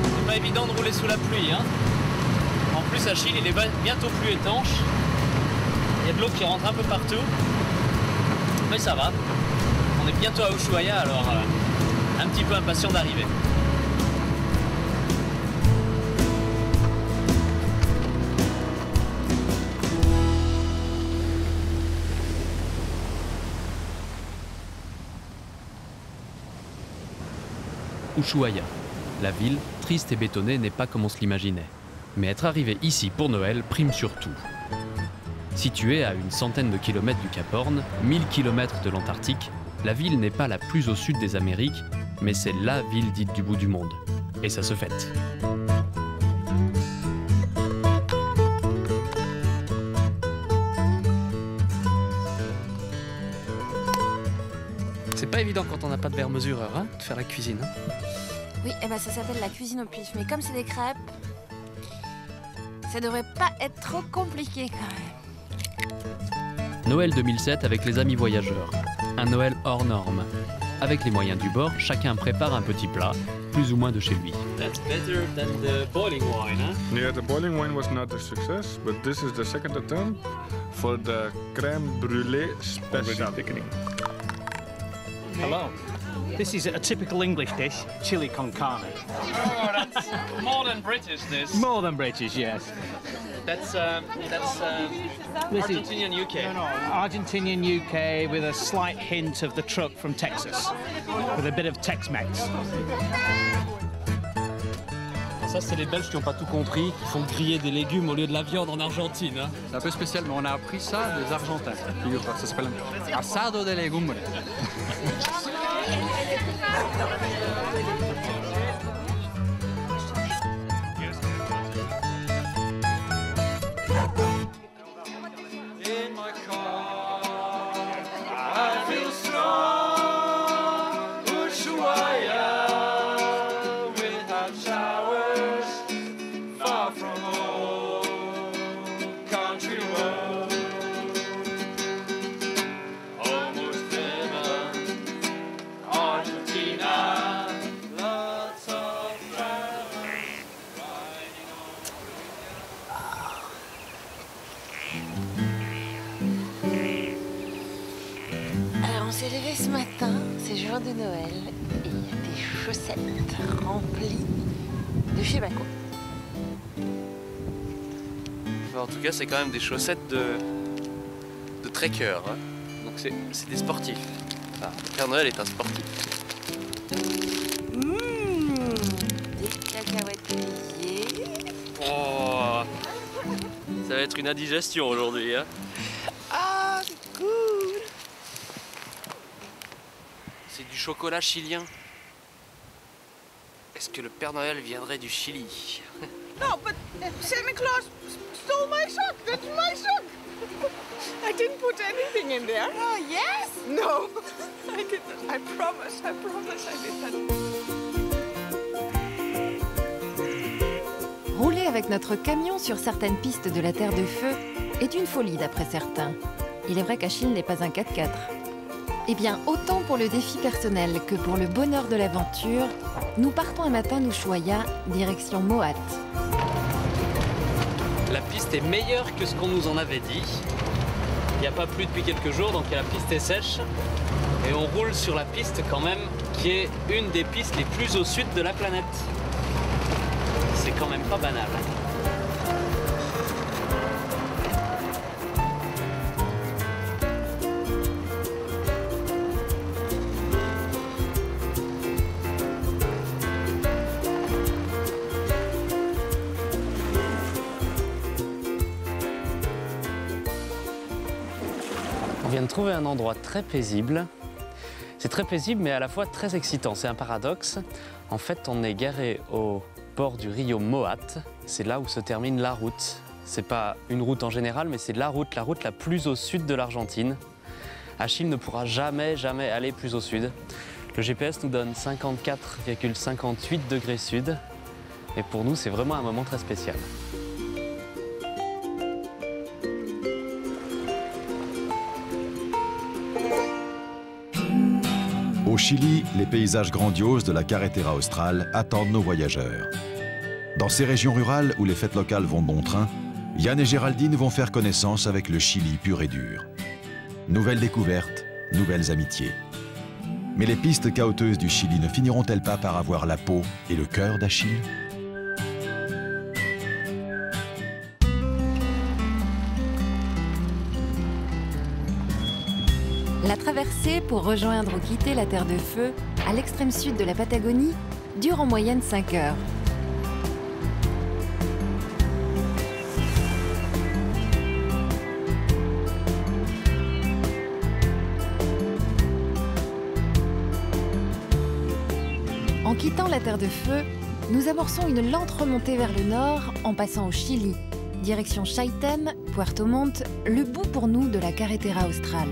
C'est pas évident de rouler sous la pluie, hein. En plus, Achille, il est bientôt plus étanche. Il y a de l'eau qui rentre un peu partout. Mais ça va. On est bientôt à Ushuaia, alors un petit peu impatient d'arriver. Ushuaia. La ville, triste et bétonnée, n'est pas comme on se l'imaginait. Mais être arrivé ici pour Noël prime sur tout. Située à une centaine de kilomètres du Cap Horn, 1000 kilomètres de l'Antarctique, la ville n'est pas la plus au sud des Amériques, mais c'est la ville dite du bout du monde. Et ça se fête. C'est pas évident quand on n'a pas de verre mesureur, hein, de faire la cuisine. Hein. Oui, eh ben ça s'appelle la cuisine au pif. Mais comme c'est des crêpes, ça devrait pas être trop compliqué quand même. Noël 2007 avec les amis voyageurs. Un Noël hors norme. Avec les moyens du bord, chacun prépare un petit plat, plus ou moins de chez lui. That's better than the boiling wine, huh? Yeah, the boiling wine was not a success, but this is the second attempt for the crème brûlée special. Hello. This is a typical English dish, chili con carne. Oh, that's more than British, this. More than British, yes. That's This is- Argentinian UK. No, Argentinian UK with a slight hint of the truck from Texas, with a bit of Tex-Mex. Ça, c'est les Belges qui n'ont pas tout compris, qui font griller des légumes au lieu de la viande en Argentine. Hein. C'est un peu spécial, mais on a appris ça des Argentins. Ça s'appelle asado de legumbres. In my car, I feel strong. Ushuaia, without showers, far from home, country road, almost heaven, Argentina, lots of friends riding Alors on s'est levé ce matin, c'est jour de Noël, et il y a des chaussettes remplies de chez Baco. En tout cas, c'est quand même des chaussettes de trekker. Hein. Donc c'est des sportifs. Enfin, le Père Noël est un sportif. Des cacahuètes grillées. Oh, ça va être une indigestion aujourd'hui. Hein. Ah, c'est cool. C'est du chocolat chilien. Est-ce que le Père Noël viendrait du Chili? No, but Santa Claus stole my sock. That's my sock. I didn't put anything in there. Oh, yes? No, I didn't. I promise I didn't. Rouler avec notre camion sur certaines pistes de la Terre de Feu est une folie d'après certains. Il est vrai qu'Achille n'est pas un 4x4. Eh bien, autant pour le défi personnel que pour le bonheur de l'aventure, nous partons un matin d'Ushuaïa, direction Moat. La piste est meilleure que ce qu'on nous en avait dit. Il n'y a pas plu depuis quelques jours, donc la piste est sèche. Et on roule sur la piste quand même, qui est une des pistes les plus au sud de la planète. C'est quand même pas banal. On vient de trouver un endroit très paisible. C'est très paisible mais à la fois très excitant. C'est un paradoxe. En fait, on est garé au bord du rio Moat. C'est là où se termine la route. C'est pas une route en général, mais c'est la route la plus au sud de l'Argentine. Achille ne pourra jamais aller plus au sud. Le GPS nous donne 54,58 degrés sud. Et pour nous, c'est vraiment un moment très spécial. Au Chili, les paysages grandioses de la Carretera Austral attendent nos voyageurs. Dans ces régions rurales où les fêtes locales vont bon train, Yann et Géraldine vont faire connaissance avec le Chili pur et dur. Nouvelles découvertes, nouvelles amitiés. Mais les pistes caouteuses du Chili ne finiront-elles pas par avoir la peau et le cœur d'Achille ? La traversée pour rejoindre ou quitter la Terre de Feu, à l'extrême sud de la Patagonie, dure en moyenne 5 heures. En quittant la Terre de Feu, nous amorçons une lente remontée vers le nord en passant au Chili, direction Chaiten, Puerto Montt, le bout pour nous de la Carretera Austral.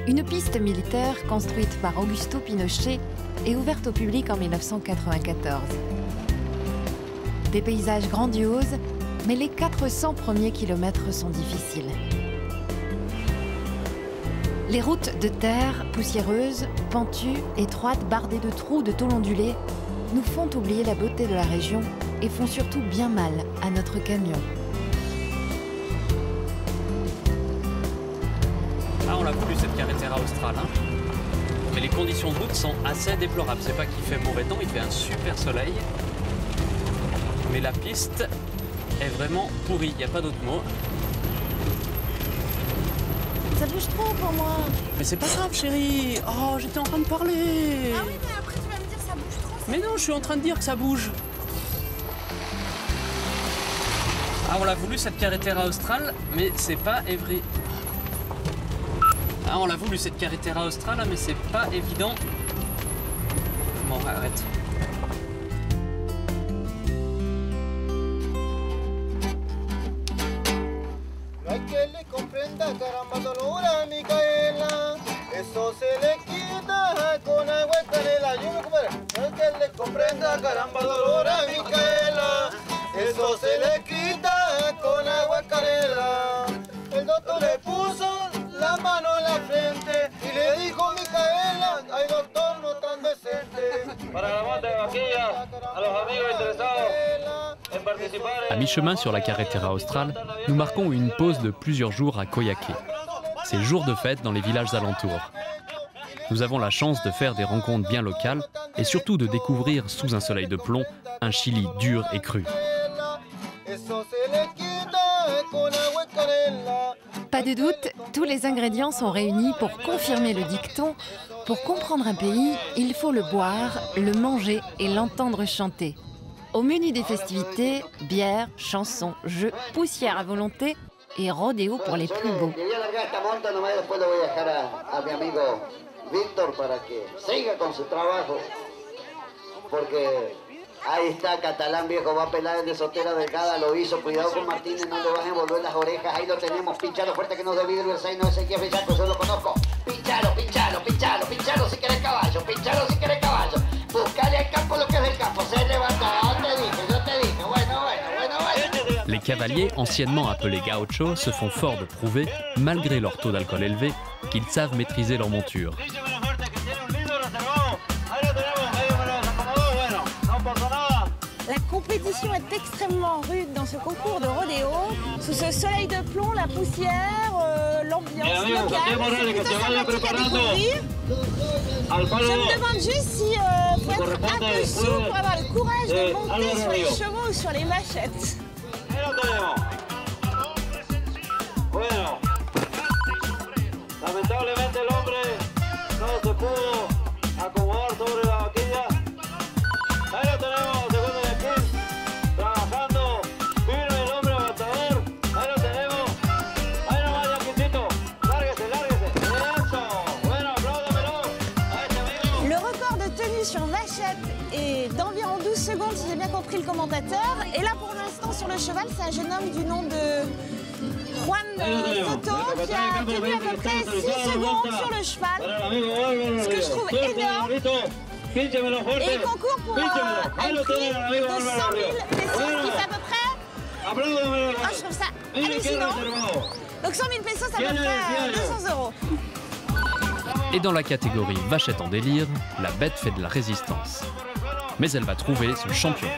Une piste militaire construite par Augusto Pinochet et ouverte au public en 1994. Des paysages grandioses, mais les 400 premiers kilomètres sont difficiles. Les routes de terre, poussiéreuses, pentues, étroites, bardées de trous de tôle ondulée, nous font oublier la beauté de la région et font surtout bien mal à notre camion. Ah, on l'a voulu cette Carretera Austral, hein. Mais les conditions de route sont assez déplorables. C'est pas qu'il fait mauvais temps, il fait un super soleil. Mais la piste est vraiment pourrie, il n'y a pas d'autre mot. Ça bouge trop pour moi. Mais c'est pas grave, chérie. Oh, j'étais en train de parler. Ah oui, mais après tu vas me dire ça bouge trop. Mais non, je suis en train de dire que ça bouge. Ah, on l'a voulu cette Carretera Austral, mais c'est pas Évry. Ah, on l'a voulu cette Carretera Austral, mais c'est pas évident. Bon, arrête. No hay que le comprenda, caramba, dolor a Micaela. Eso se le quita con agua y canela. Yo me compadre. No hay que le comprenda, caramba, dolor a Micaela. Eso se le quita con agua y canela. El doctor le puso la mano en la frente y le dijo, Micaela, ay doctor, no tan decente. Para la monte de vaquilla, a los amigos interesados en participar. À mi-chemin sur la Carretera Austral, nous marquons une pause de plusieurs jours à Coyhaique. C'est le jour de fête dans les villages alentours. Nous avons la chance de faire des rencontres bien locales et surtout de découvrir sous un soleil de plomb un Chili dur et cru. Pas de doute, tous les ingrédients sont réunis pour confirmer le dicton « Pour comprendre un pays, il faut le boire, le manger et l'entendre chanter ». Au menu des festivités, bière, chansons, jeux, poussière à volonté et rodéo pour les plus beaux. Ahí está, Catalán viejo, va a pelar el de Sotera Delgada, lo hizo, cuidado con Martínez, no le vas a envolver las orejas, ahí lo tenemos, pinchalo fuerte que no es de vidrio, el 6 no es el que es bellaco, yo lo conozco, pinchalo, pinchalo, pinchalo, pinchalo si querés caballo, pinchalo si querés caballo, buscale al campo lo que es del campo, se levanta, yo te dije, bueno. Les cavaliers, anciennement appelés gauchos, se font fort de prouver, malgré leur taux d'alcool élevé, qu'ils savent maîtriser leur monture. La compétition est extrêmement rude dans ce concours de rodéo. Sous ce soleil de plomb, la poussière, l'ambiance locale, c'est plutôt sympathique à découvrir. Je me demande juste si faut être un peu souple pour avoir le courage de monter sur les chevaux ou sur les machettes. Bueno, lamentablemente el hombre no se pudo acomodar sobre la vaquilla. Ahí lo tenemos, segundo de aquí, trabajando firme el hombre aguantador. Ahí lo tenemos. Ahí no vaya, Quintito. Lárguese, lárguese. Eso. Bueno, apláudamelo a este amigo. Le record de tenue sur vachette est d'environ 12 secondes, si j'ai bien compris le commentateur. Et là, pour l'instant, sur le cheval, c'est un jeune homme du nom de Juan Soto qui a tenu à peu près 6 secondes sur le cheval. Ce que je trouve énorme. Et il concourt pour un prix de 100 000 pesos, qui fait à peu près... Oh, je trouve ça hallucinant. Donc 100 000 pesos, c'est à peu près 200 €. Et dans la catégorie vachette en délire, la bête fait de la résistance. Mais elle va trouver son champion.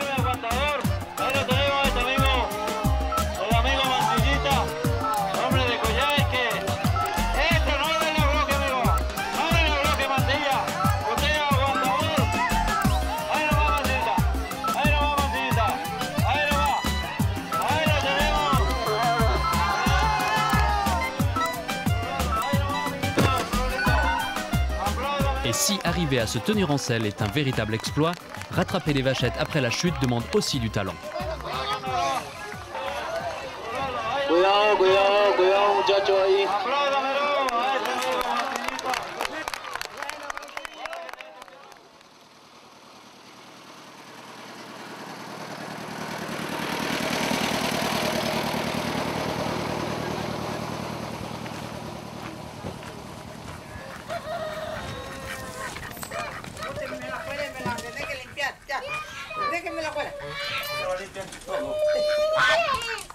Et si arriver à se tenir en selle est un véritable exploit, rattraper les vachettes après la chute demande aussi du talent. Cuidado, cuidado, cuidado muchachos ahí.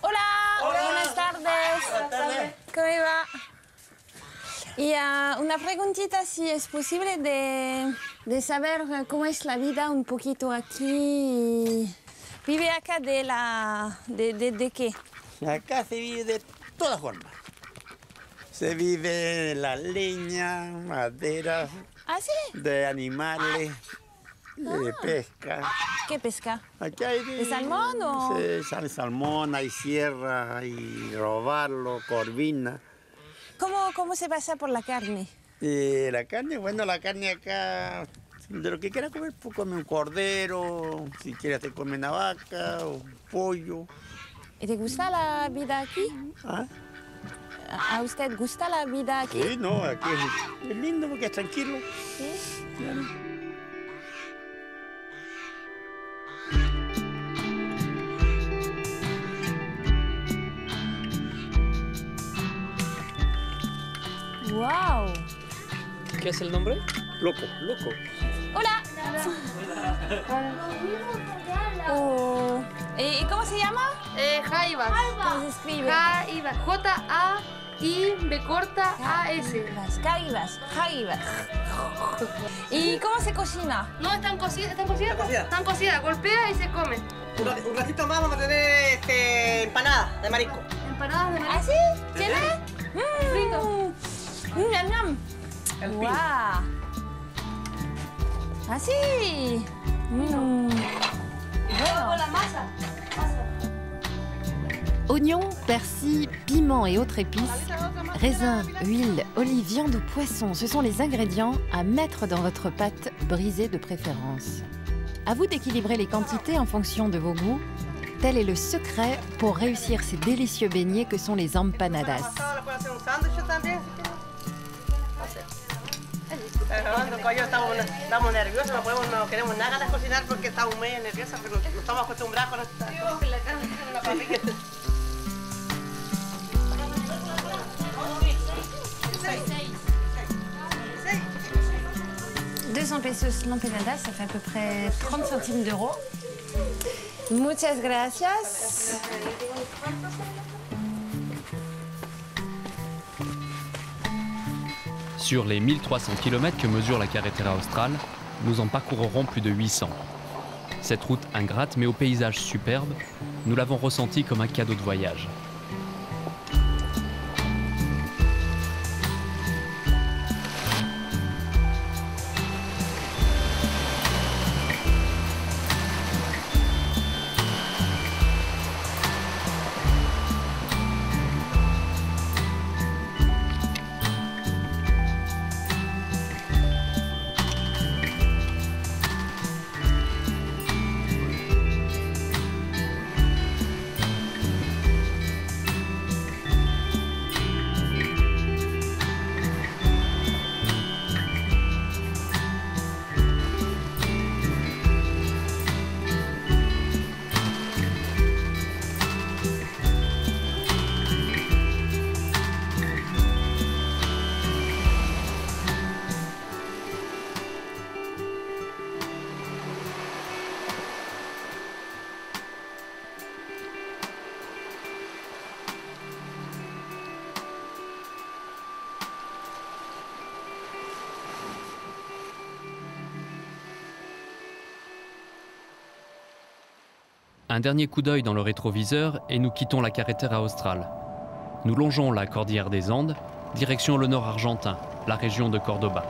Hola, buenas tardes. ¿Cómo va? Y una preguntita, si es posible de saber cómo es la vida un poquito aquí. ¿Vive acá de qué? Acá se vive de todas formas. Se vive de la leña, madera, de animales, de pesca. ¿Qué pesca? Aquí hay ¿De salmón o...? Sí, sale salmón, hay sierra, hay robarlo, corvina. ¿Cómo se pasa por la carne? La carne, bueno, la carne acá, de lo que quiera comer, pues come un cordero, si quieres te come una vaca o pollo. ¿Y te gusta la vida aquí? ¿Ah? ¿A usted gusta la vida aquí? Sí, no, aquí es lindo porque es tranquilo. Sí. Claro. ¡Wow! ¿Qué es el nombre? Loco, loco. ¡Hola! Oh. ¿Y cómo se llama? Jaivas. ¿Cómo se escribe? Jaivas. J-A-I-B-A-S. Jaivas. Jaivas. ¿Y cómo se cocina? No, están cocidas. Están cocidas. Golpea y se comen. Un ratito más vamos a tener empanadas de marisco. ¿Empanadas de marisco? ¿Ah, sí? ¿Tiene? Frito. ¡Ñam, ñam! ¡Guau! ¡Así! Luego la masa. Oignons, persil, piments et autres épices, raisins, huile, olive, viande ou poisson, ce sont les ingrédients à mettre dans votre pâte brisée de préférence. À vous d'équilibrer les quantités en fonction de vos goûts. Tel est le secret pour réussir ces délicieux beignets que sont les empanadas. Estamos nerviosos, no queremos nada de cocinar porque estamos muy nerviosos, pero no estamos acostumbrados con esta parrilla. 200 pesos l'empanada, ça fait à peu près 30 centimes d'euros. Muchas gracias. Sur les 1300 km que mesure la Carretera Austral, nous en parcourrons plus de 800. Cette route ingrate mais au paysage superbe, nous l'avons ressentie comme un cadeau de voyage. Un dernier coup d'œil dans le rétroviseur et nous quittons la Carretera Austral. Nous longeons la cordillère des Andes, direction le nord argentin, la région de Cordoba.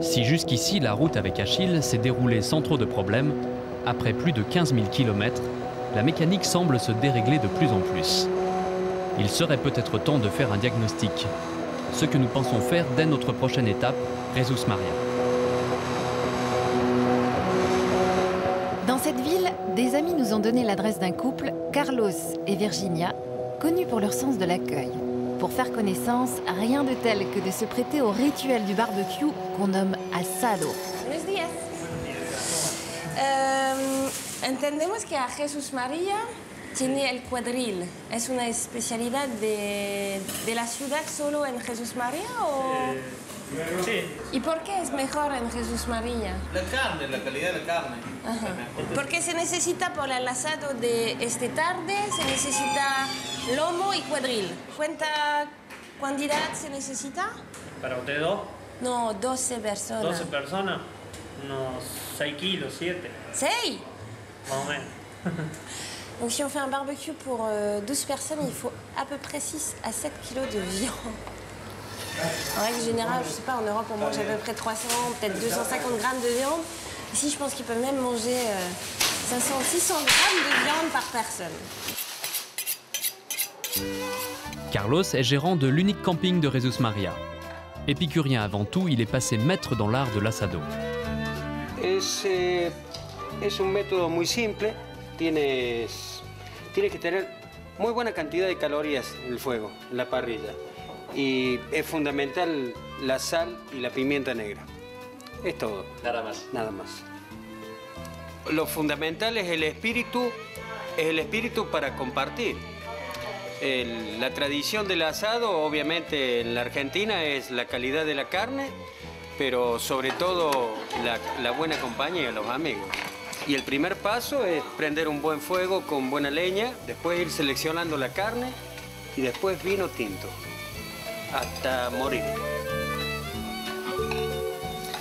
Si jusqu'ici la route avec Achille s'est déroulée sans trop de problèmes, après plus de 15 000 km, la mécanique semble se dérégler de plus en plus. Il serait peut-être temps de faire un diagnostic, ce que nous pensons faire dès notre prochaine étape, Jesús María. Dans cette ville, des amis nous ont donné l'adresse d'un couple, Carlos et Virginia, connus pour leur sens de l'accueil. Pour faire connaissance, rien de tel que de se prêter au rituel du barbecue qu'on nomme asado. Buenos días. Entendemos que a Jesús María tiene el cuadril. ¿Es una especialidad de la ciudad solo en Jesús María o...? Sí. ¿Y por qué es mejor en Jesús María? La carne, la calidad de la carne. Ajá. Porque se necesita para el asado de esta tarde, se necesita lomo y cuadril. ¿Cuánta cantidad se necesita? ¿Para ustedes dos? No, 12 personas. 12 personas, unos 6 kilos, 7. ¿6? Más o menos. Donc si on fait un barbecue pour 12 personnes, il faut à peu près 6 à 7 kilos de viande. En règle générale, je sais pas, en Europe, on mange à peu près 300, peut-être 250 grammes de viande. Ici, je pense qu'ils peuvent même manger 500, 600 grammes de viande par personne. Carlos est gérant de l'unique camping de Jesús María. Épicurien avant tout, il est passé maître dans l'art de l'asado. Es un método muy simple. Tienes que tener muy buena cantidad de calorías en el fuego, en la parrilla. Y es fundamental la sal y la pimienta negra. Es todo. Nada más. Nada más. Lo fundamental es el espíritu para compartir. La tradición del asado, obviamente en la Argentina, es la calidad de la carne, pero sobre todo la buena compañía de los amigos. Y el primer paso es prender un buen fuego con buena leña, después ir seleccionando la carne y después vino tinto, hasta morir.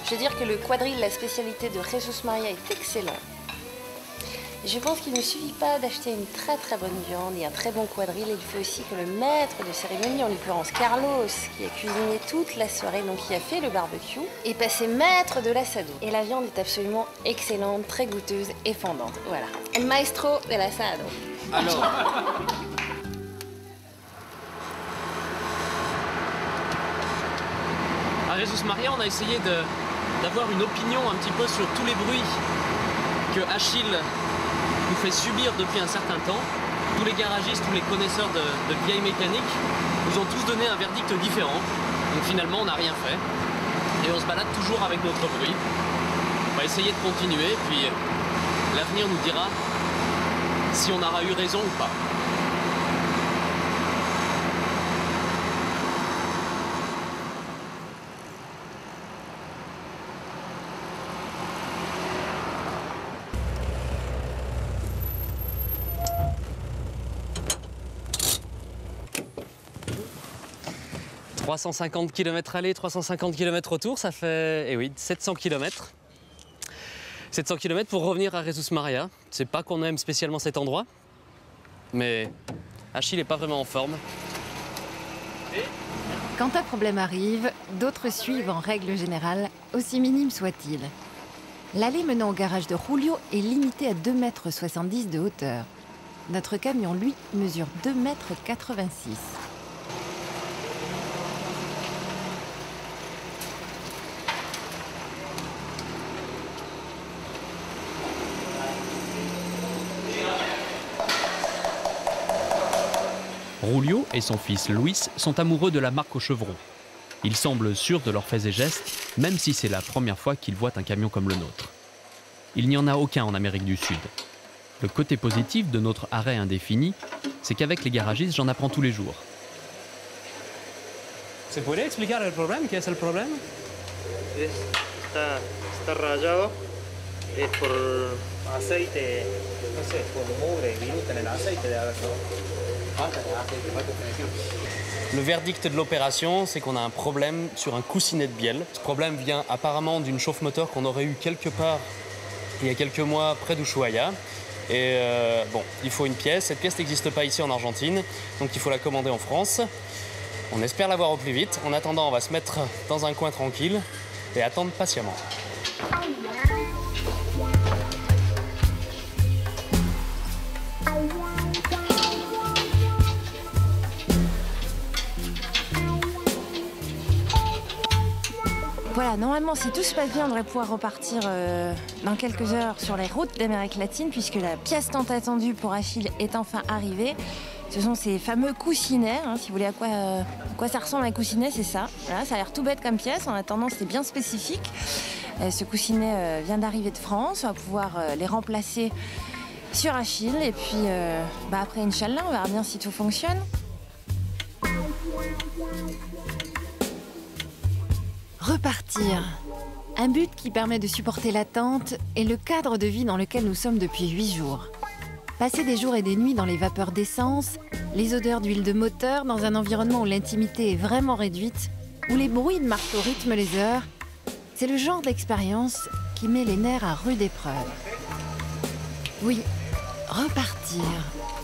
Je veux dire que le quadrille, la spécialité de Jesús María, est excellent. Je pense qu'il ne suffit pas d'acheter une très très bonne viande et un très bon quadrille. Il faut aussi que le maître de cérémonie, en l'occurrence Carlos, qui a cuisiné toute la soirée, donc qui a fait le barbecue, est passé maître de l'asado. Et la viande est absolument excellente, très goûteuse et fondante. Voilà. El maestro del asado. Alors, à Jesús María, on a essayé d'avoir une opinion un petit peu sur tous les bruits que Achille nous fait subir depuis un certain temps. Tous les garagistes, tous les connaisseurs de vieilles mécaniques nous ont tous donné un verdict différent. Donc finalement, on n'a rien fait. Et on se balade toujours avec notre bruit. On va essayer de continuer, puis l'avenir nous dira si on aura eu raison ou pas. « 350 km aller, 350 km retour, ça fait, eh oui, 700 km. 700 km pour revenir à Jesús María. C'est pas qu'on aime spécialement cet endroit, mais Achille n'est pas vraiment en forme. Quand un problème arrive, d'autres suivent en règle générale, aussi minime soit-il. L'allée menant au garage de Julio est limitée à 2,70 m de hauteur. Notre camion, lui, mesure 2,86 m. Julio et son fils Luis sont amoureux de la marque aux chevrons. Ils semblent sûrs de leurs faits et gestes, même si c'est la première fois qu'ils voient un camion comme le nôtre. Il n'y en a aucun en Amérique du Sud. Le côté positif de notre arrêt indéfini, c'est qu'avec les garagistes, j'en apprends tous les jours. ¿Se podría explicar el problema? ¿Qué es el problema? Está rayado, es por aceite, no sé, por mugre, viruta en el aceite de haber. Le verdict de l'opération, c'est qu'on a un problème sur un coussinet de bielle. Ce problème vient apparemment d'une chauffe-moteur qu'on aurait eu quelque part il y a quelques mois près d'Ushuaia. Et bon, il faut une pièce. Cette pièce n'existe pas ici en Argentine, donc il faut la commander en France. On espère l'avoir au plus vite. En attendant, on va se mettre dans un coin tranquille et attendre patiemment. Voilà, normalement, si tout se passe bien, on devrait pouvoir repartir dans quelques heures sur les routes d'Amérique latine, puisque la pièce tant attendue pour Achille est enfin arrivée. Ce sont ces fameux coussinets, hein, si vous voulez à quoi ça ressemble un coussinet, c'est ça. Voilà, ça a l'air tout bête comme pièce, en attendant c'est bien spécifique. Ce coussinet vient d'arriver de France, on va pouvoir les remplacer sur Achille, et puis après Inch'Allah, on verra bien si tout fonctionne. Repartir. Un but qui permet de supporter l'attente et le cadre de vie dans lequel nous sommes depuis 8 jours. Passer des jours et des nuits dans les vapeurs d'essence, les odeurs d'huile de moteur dans un environnement où l'intimité est vraiment réduite, où les bruits de marteau rythment les heures, c'est le genre d'expérience qui met les nerfs à rude épreuve. Oui, repartir.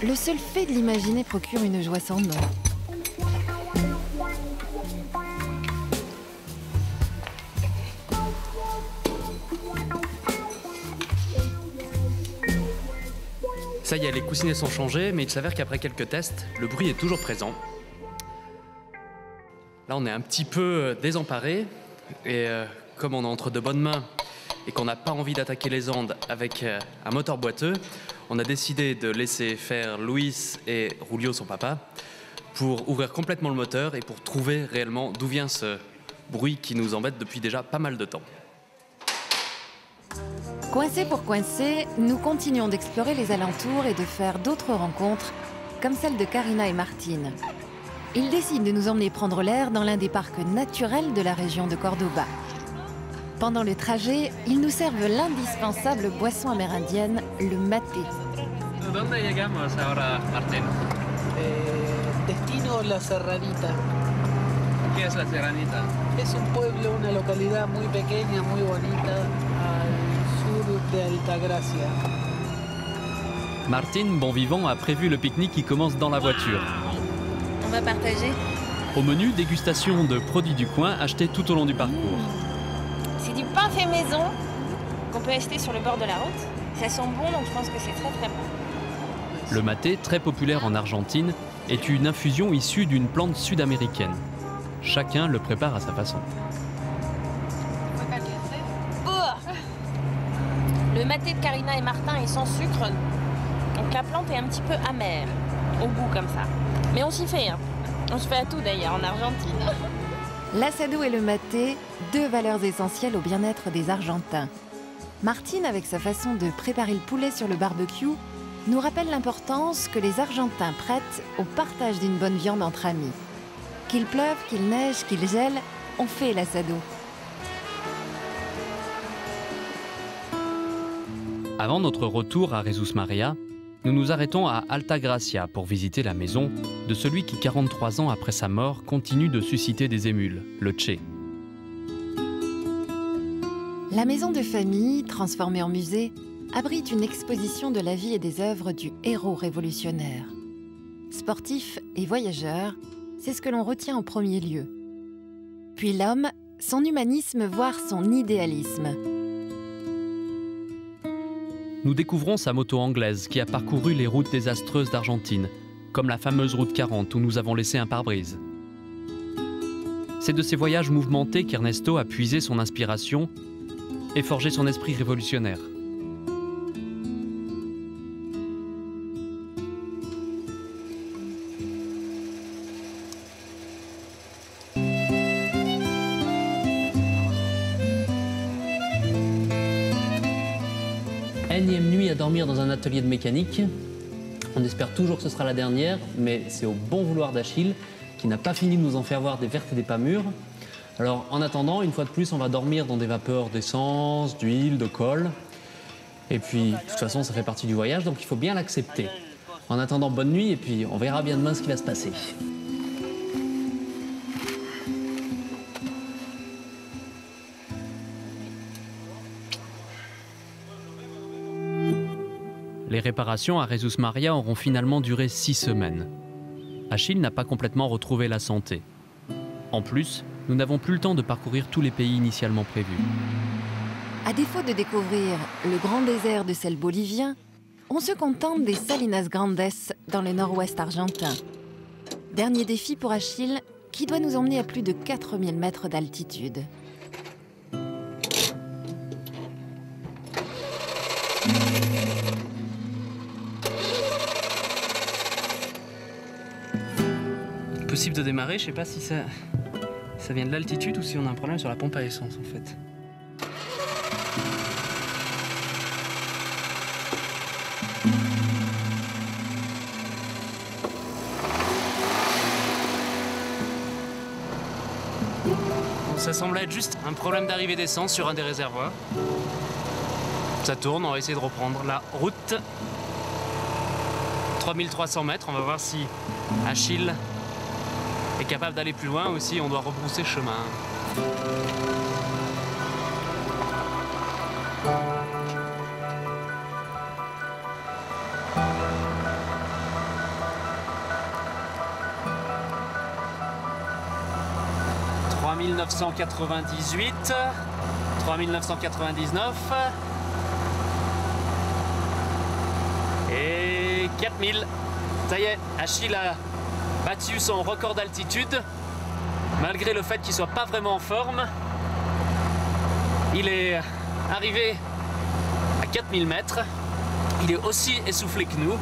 Le seul fait de l'imaginer procure une joie sans nom. Ça y est, les coussinets sont changés, mais il s'avère qu'après quelques tests, le bruit est toujours présent. Là, on est un petit peu désemparé, et comme on est entre de bonnes mains et qu'on n'a pas envie d'attaquer les Andes avec un moteur boiteux, on a décidé de laisser faire Luis et Julio, son papa, pour ouvrir complètement le moteur et pour trouver réellement d'où vient ce bruit qui nous embête depuis déjà pas mal de temps. Coincés pour coincer, nous continuons d'explorer les alentours et de faire d'autres rencontres comme celle de Karina et Martine. Ils décident de nous emmener prendre l'air dans l'un des parcs naturels de la région de Cordoba. Pendant le trajet, ils nous servent l'indispensable boisson amérindienne, le maté. ¿Dónde llegamos ahora, Martín? Destino La Serranita. ¿Qué es La Serranita? Es un pueblo, una localidad muy pequeña, muy bonita, al sur de Altagracia. Martine, bon vivant, a prévu le pique-nique qui commence dans la voiture. On va partager. Au menu, dégustation de produits du coin achetés tout au long du parcours. C'est du pain fait maison qu'on peut acheter sur le bord de la route. Ça sent bon, donc je pense que c'est très très bon. Le maté, très populaire en Argentine, est une infusion issue d'une plante sud-américaine. Chacun le prépare à sa façon. Le maté de Karina et Martin est sans sucre, donc la plante est un petit peu amère, au goût comme ça. Mais on s'y fait, hein. On se fait à tout d'ailleurs en Argentine. L'assado et le maté, deux valeurs essentielles au bien-être des Argentins. Martine, avec sa façon de préparer le poulet sur le barbecue, nous rappelle l'importance que les Argentins prêtent au partage d'une bonne viande entre amis. Qu'il pleuve, qu'il neige, qu'il gèle, on fait l'assado. Avant notre retour à Jesús María, nous nous arrêtons à Altagracia pour visiter la maison de celui qui, 43 ans après sa mort, continue de susciter des émules, le Che. La maison de famille, transformée en musée, abrite une exposition de la vie et des œuvres du héros révolutionnaire. Sportif et voyageur, c'est ce que l'on retient en premier lieu. Puis l'homme, son humanisme, voire son idéalisme. Nous découvrons sa moto anglaise qui a parcouru les routes désastreuses d'Argentine, comme la fameuse route 40 où nous avons laissé un pare-brise. C'est de ces voyages mouvementés qu'Ernesto a puisé son inspiration et forgé son esprit révolutionnaire. Énième nuit à dormir dans un atelier de mécanique. On espère toujours que ce sera la dernière, mais c'est au bon vouloir d'Achille qui n'a pas fini de nous en faire voir des vertes et des pas mûres. Alors en attendant, une fois de plus, on va dormir dans des vapeurs d'essence, d'huile, de colle. Et puis, de toute façon, ça fait partie du voyage, donc il faut bien l'accepter. En attendant, bonne nuit, et puis on verra bien demain ce qui va se passer. Les réparations à Jesús María auront finalement duré 6 semaines. Achille n'a pas complètement retrouvé la santé. En plus, nous n'avons plus le temps de parcourir tous les pays initialement prévus. À défaut de découvrir le grand désert de sel bolivien, on se contente des Salinas Grandes dans le nord-ouest argentin. Dernier défi pour Achille, qui doit nous emmener à plus de 4000 mètres d'altitude. Possible de démarrer, je sais pas si ça vient de l'altitude ou si on a un problème sur la pompe à essence en fait. Bon, ça semble être juste un problème d'arrivée d'essence sur un des réservoirs. Ça tourne, on va essayer de reprendre la route. 3300 mètres, on va voir si Achille est capable d'aller plus loin ou si on doit rebrousser chemin. « 3998, 3999 et 4000. Ça y est, Achille a battu son record d'altitude, malgré le fait qu'il ne soit pas vraiment en forme. Il est arrivé à 4000 mètres. Il est aussi essoufflé que nous.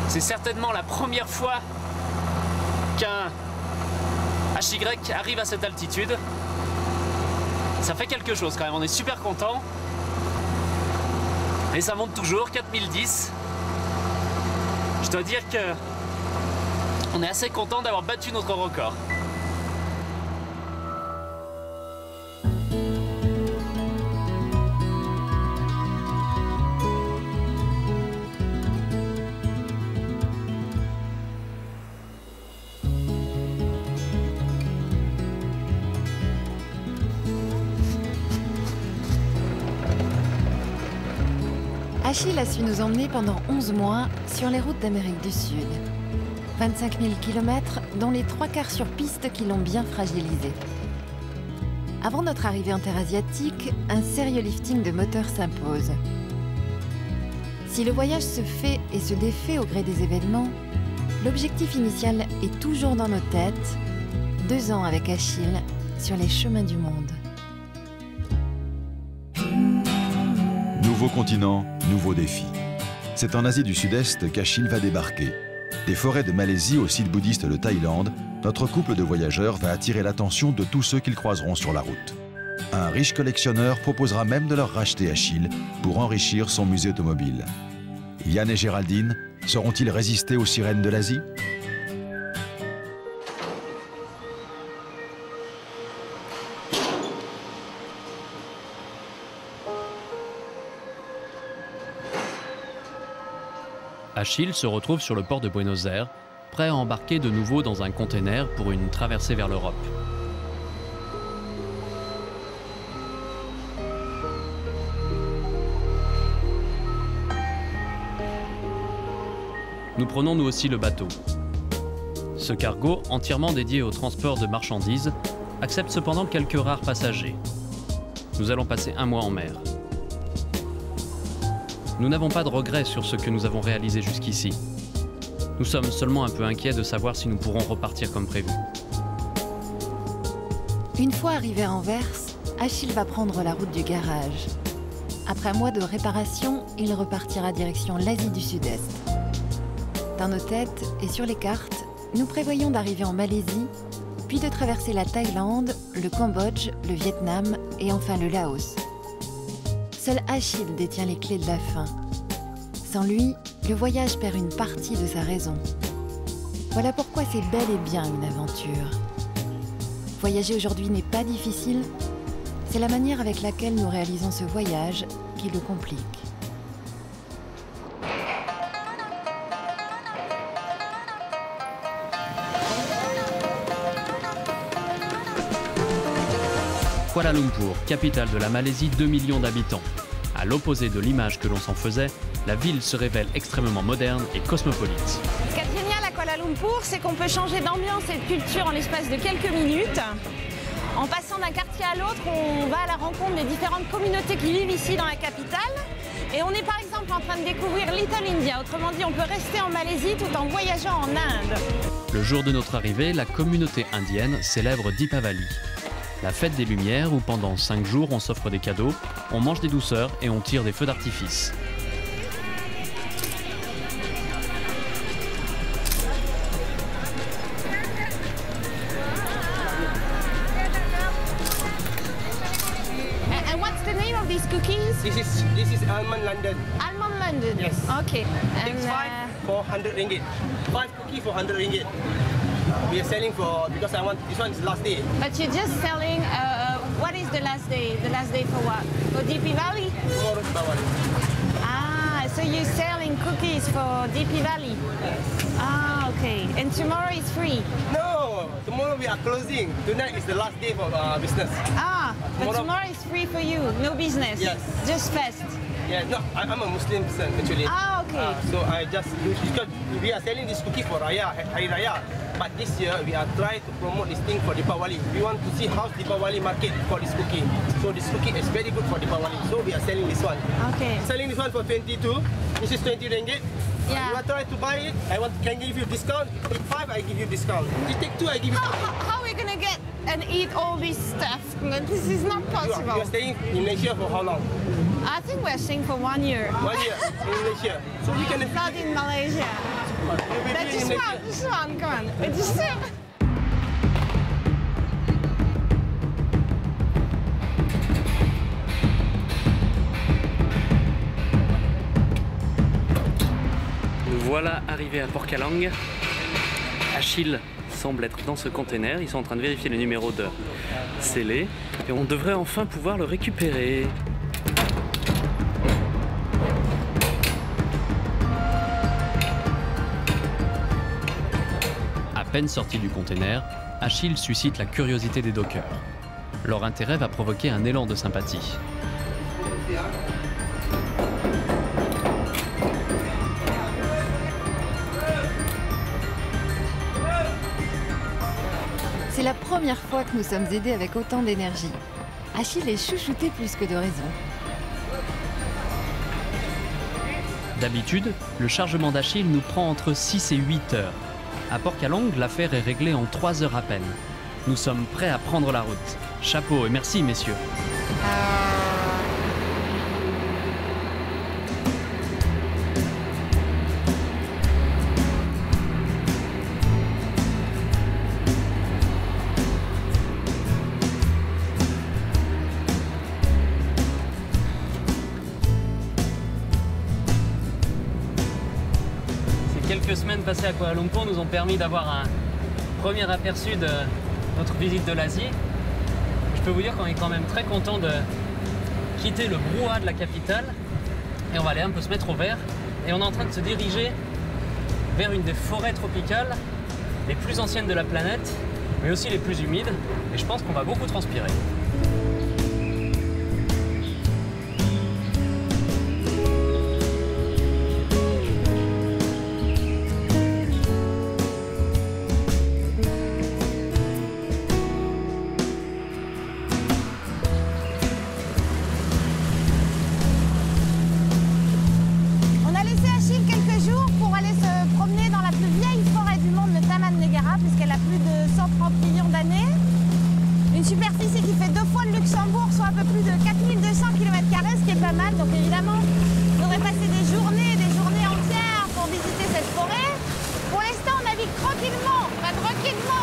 C'est certainement la première fois qu'un HY arrive à cette altitude. Ça fait quelque chose quand même, on est super content. Et ça monte toujours, 4010. dois dire que on est assez content d'avoir battu notre record. Achille a su nous emmener pendant 11 mois sur les routes d'Amérique du Sud. 25 000 km, dont les 3/4 sur piste qui l'ont bien fragilisé. Avant notre arrivée en terre asiatique, un sérieux lifting de moteur s'impose. Si le voyage se fait et se défait au gré des événements, l'objectif initial est toujours dans nos têtes. 2 ans avec Achille sur les chemins du monde. Nouveau continent, nouveau défi. C'est en Asie du Sud-Est qu'Achille va débarquer. Des forêts de Malaisie au site bouddhiste de Thaïlande, notre couple de voyageurs va attirer l'attention de tous ceux qu'ils croiseront sur la route. Un riche collectionneur proposera même de leur racheter Achille pour enrichir son musée automobile. Yann et Géraldine sauront-ils résister aux sirènes de l'Asie ? Achille se retrouve sur le port de Buenos Aires, prêt à embarquer de nouveau dans un container pour une traversée vers l'Europe. Nous prenons nous aussi le bateau. Ce cargo, entièrement dédié au transport de marchandises, accepte cependant quelques rares passagers. Nous allons passer 1 mois en mer. Nous n'avons pas de regrets sur ce que nous avons réalisé jusqu'ici. Nous sommes seulement un peu inquiets de savoir si nous pourrons repartir comme prévu. Une fois arrivé à Anvers, Achille va prendre la route du garage. Après 1 mois de réparation, il repartira direction l'Asie du Sud-Est. Dans nos têtes et sur les cartes, nous prévoyons d'arriver en Malaisie, puis de traverser la Thaïlande, le Cambodge, le Vietnam et enfin le Laos. Seul Achille détient les clés de la fin. Sans lui, le voyage perd une partie de sa raison. Voilà pourquoi c'est bel et bien une aventure. Voyager aujourd'hui n'est pas difficile, c'est la manière avec laquelle nous réalisons ce voyage qui le complique. Kuala Lumpur, capitale de la Malaisie, 2 millions d'habitants. À l'opposé de l'image que l'on s'en faisait, la ville se révèle extrêmement moderne et cosmopolite. Ce qui est génial à Kuala Lumpur, c'est qu'on peut changer d'ambiance et de culture en l'espace de quelques minutes. En passant d'un quartier à l'autre, on va à la rencontre des différentes communautés qui vivent ici dans la capitale. Et on est par exemple en train de découvrir Little India. Autrement dit, on peut rester en Malaisie tout en voyageant en Inde. Le jour de notre arrivée, la communauté indienne célèbre Deepavali. La fête des Lumières où pendant 5 jours on s'offre des cadeaux, on mange des douceurs et on tire des feux d'artifice. And what's the name of these cookies? This is Almond London. Almond London? Yes. Okay. And 5 for 100 ringgit. 5 cookies for 100 ringgit. We are selling for, because I want, this one is last day. But you're just selling, what is the last day? The last day for what? For Deepavali? Tomorrow is Diwali. Ah, so you're selling cookies for Deepavali? Ah, okay. And tomorrow is free? No, tomorrow we are closing. Tonight is the last day for business. Ah, but tomorrow is free for you, no business? Yes. Just fest? Yeah, no, I'm a Muslim person actually. Ah, okay. So I just do, because we are selling this cookie for Raya, Hari Raya. But this year we are trying to promote this thing for Deepavali. We want to see how Deepavali market for this cookie. So this cookie is very good for Deepavali. So we are selling this one. Okay. Selling this one for 22. This is 20 ringgit. Yeah. You are trying to buy it. Can give you discount. Take 5, I give you discount. You take 2, I give you. How are we gonna get and eat all this stuff? This is not possible. You are staying in Malaysia for how long? I think we're staying for 1 year. 1 year in Malaysia. So we can. Not in Malaysia. But just one, come on. Just Voilà, arrivé à Port Calang. Achille semble être dans ce container. Ils sont en train de vérifier le numéro de scellé. Et on devrait enfin pouvoir le récupérer. À peine sorti du container, Achille suscite la curiosité des dockers. Leur intérêt va provoquer un élan de sympathie. C'est la première fois que nous sommes aidés avec autant d'énergie. Achille est chouchouté plus que de raison. D'habitude, le chargement d'Achille nous prend entre 6 et 8 heures. À Port Calang, l'affaire est réglée en 3 heures à peine. Nous sommes prêts à prendre la route. Chapeau et merci, messieurs. Quelques semaines passées à Kuala Lumpur nous ont permis d'avoir un premier aperçu de notre visite de l'Asie. Je peux vous dire qu'on est quand même très content de quitter le brouhaha de la capitale et on va aller un peu se mettre au vert. Et on est en train de se diriger vers une des forêts tropicales les plus anciennes de la planète, mais aussi les plus humides. Et je pense qu'on va beaucoup transpirer. Puisqu'elle a plus de 130 millions d'années. Une superficie qui fait 2 fois le Luxembourg, soit un peu plus de 4200 km², ce qui est pas mal. Donc évidemment, il faudrait passer des journées entières pour visiter cette forêt. Pour l'instant, on navigue tranquillement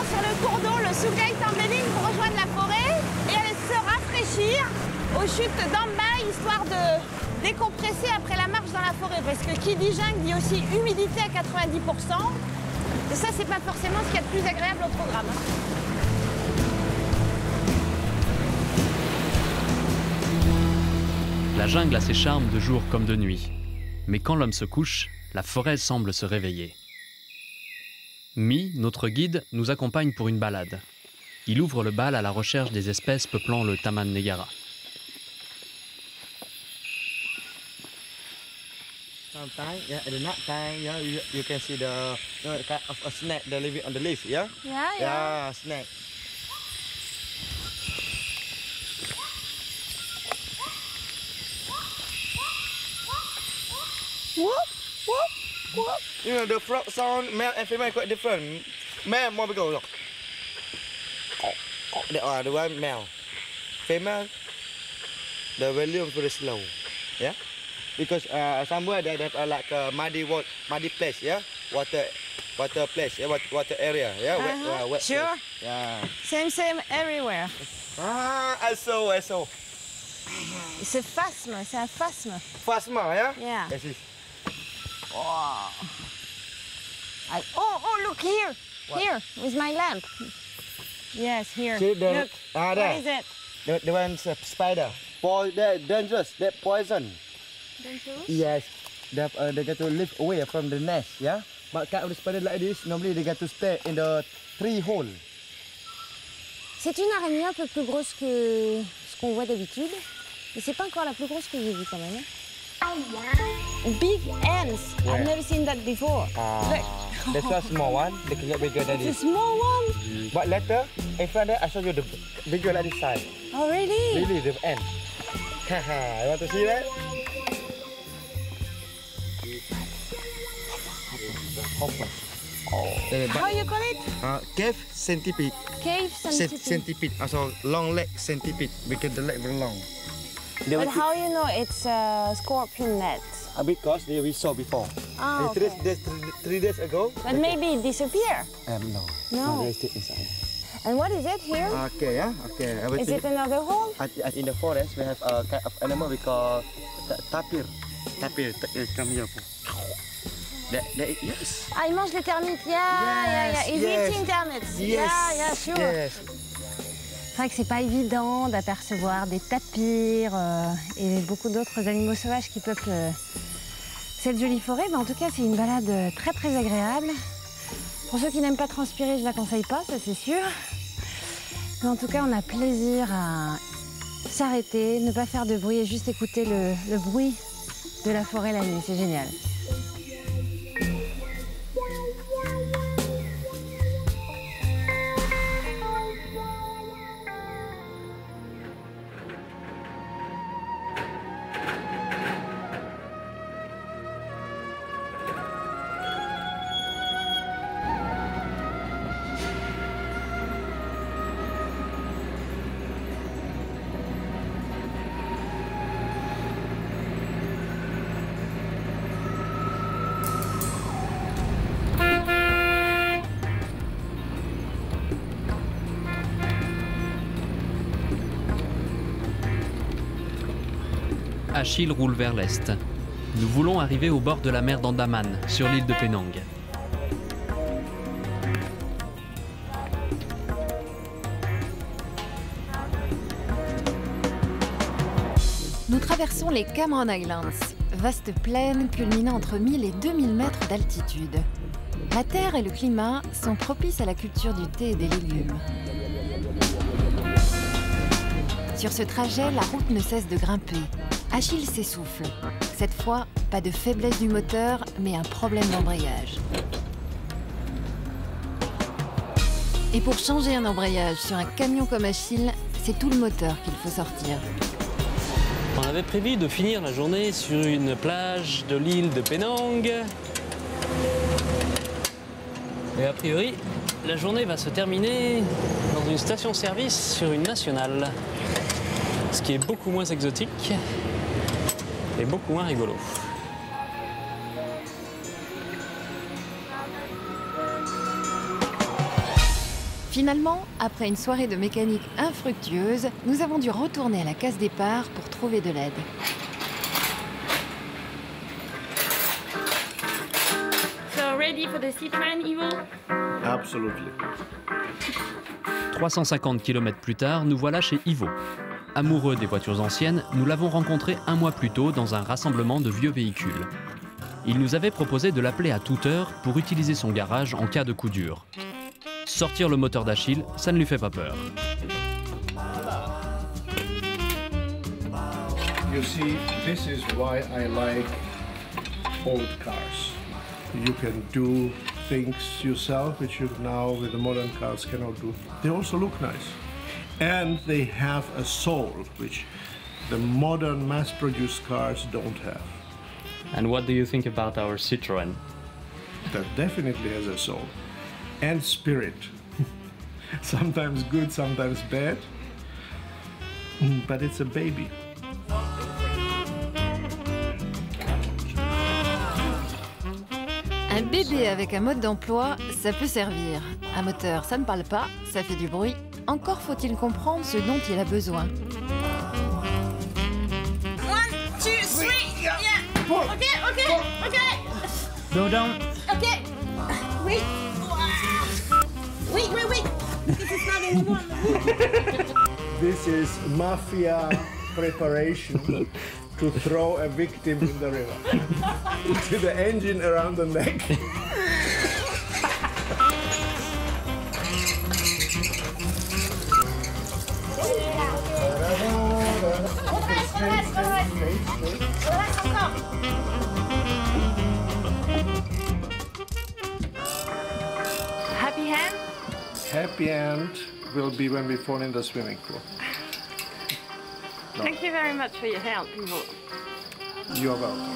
sur le cours d'eau, le Sungai Tambelling, pour rejoindre la forêt et aller se rafraîchir aux chutes d'Ambay, histoire de décompresser après la marche dans la forêt. Parce que qui dit jungle dit aussi humidité à 90%. Et ça, c'est pas forcément ce qu'il y a de plus agréable au programme. La jungle a ses charmes de jour comme de nuit. Mais quand l'homme se couche, la forêt semble se réveiller. Mi, notre guide, nous accompagne pour une balade. Il ouvre le bal à la recherche des espèces peuplant le Taman Negara. Sometimes, yeah, at the night time, yeah, you can see the kind of a snake that living on the leaf, yeah? Yeah, snake. Whoop, whoop, whoop. You know, the frog sound, male and female quite different. Male more bigger, look. They are the one male. Female, the volume very slow, yeah? Because somewhere they have like a muddy place, yeah, water place, yeah, water area, yeah, wet sure. Place. Yeah. Same everywhere. Ah, I saw. C'est phasme, c'est un phasme. Phasme, yeah. Yeah. Yes, yes. Oh, look here, What? Here with my lamp. Yes, here. See the, look. What there. is it? The one's a spider. They're dangerous. They're poison. Dangerous? Yes. They get to live away from the nest, yeah. But kind of the spider like this, normally they get to stay in the tree hole. C'est une araignée un peu plus grosse que ce qu'on voit d'habitude, mais c'est pas encore la plus grosse que j'ai vue quand même. Big ants. Yeah. I've never seen that before. Look. There's a small one. They can get bigger than It's this. a small one. But later, in front there, I show you the bigger like this size. Oh really? Really, the ant. Haha, you want to see that? How you call it? Cave centipede. Cave centipede. Centipede. Also long leg centipede because the leg very long. But how you know it's a scorpion net? Because we saw before. Ah, okay. 3 days ago. But maybe it disappeared. No. No. They still inside. And what is it here? Okay, yeah. Okay. Is it another hole? In the forest, we have a kind of animal we call tapir. Tapir, come here. Yes. Ah, il mange les termites. Yeah. He's eating termites. Yes. Yeah, sure. Yes. C'est vrai que c'est pas évident d'apercevoir des tapirs et beaucoup d'autres animaux sauvages qui peuplent cette jolie forêt. Mais en tout cas, c'est une balade très très agréable. Pour ceux qui n'aiment pas transpirer, je la conseille pas, ça c'est sûr. Mais en tout cas, on a plaisir à s'arrêter, ne pas faire de bruit et juste écouter le bruit de la forêt la nuit. C'est génial. Achille roule vers l'est. Nous voulons arriver au bord de la mer d'Andaman, sur l'île de Penang. Nous traversons les Cameron Islands, vaste plaine culminant entre 1000 et 2000 mètres d'altitude. La terre et le climat sont propices à la culture du thé et des légumes. Sur ce trajet, la route ne cesse de grimper. Achille s'essouffle. Cette fois, pas de faiblesse du moteur, mais un problème d'embrayage. Et pour changer un embrayage sur un camion comme Achille, c'est tout le moteur qu'il faut sortir. On avait prévu de finir la journée sur une plage de l'île de Penang. Et a priori, la journée va se terminer dans une station-service sur une nationale. Ce qui est beaucoup moins exotique et beaucoup moins rigolo. Finalement, après une soirée de mécanique infructueuse, nous avons dû retourner à la case départ pour trouver de l'aide. So ready for the Citroën, Ivo? Absolutely. 350 km plus tard, nous voilà chez Ivo. Amoureux des voitures anciennes, nous l'avons rencontré un mois plus tôt dans un rassemblement de vieux véhicules. Il nous avait proposé de l'appeler à toute heure pour utiliser son garage en cas de coup dur. Sortir le moteur d'Achille, ça ne lui fait pas peur. You see, this is why I like old cars. You can do things yourself which you now with the modern cars cannot do. They also look nice. And they have a soul, which the modern mass-produced cars don't have. And what do you think about our Citroën? That definitely has a soul. And spirit. Sometimes good, sometimes bad. But it's a baby. Un bébé avec un mode d'emploi, ça peut servir. Un moteur, ça ne parle pas, ça fait du bruit. Encore faut-il comprendre ce dont il a besoin. 1, 2, 3, yeah. Ok. Go down. Ok. Oui. Oui. This is not anymore. This is mafia preparation to throw a victim in the river. With the engine around the neck. Happy hand? Happy end will be when we fall in the swimming pool. No. Thank you very much for your help, Ivo. You're welcome.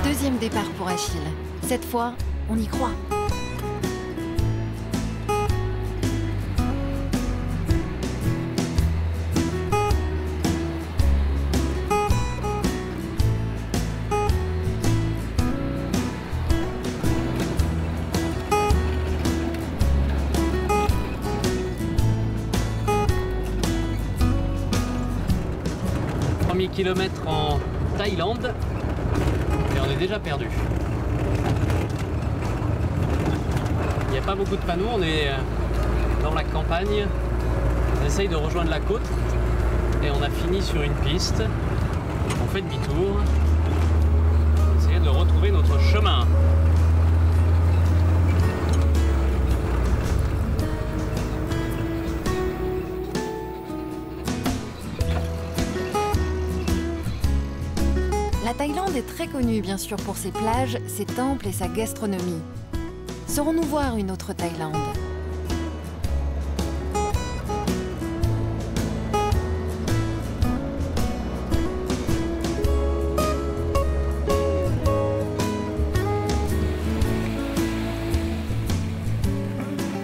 Deuxième départ pour Achille. Cette fois, on y croit. Kilomètres en Thaïlande et on est déjà perdu. Il n'y a pas beaucoup de panneaux, on est dans la campagne. On essaye de rejoindre la côte et on a fini sur une piste. On fait demi-tour. Essayer de retrouver notre chemin. La Thaïlande est très connue bien sûr pour ses plages, ses temples et sa gastronomie. Saurons-nous voir une autre Thaïlande ?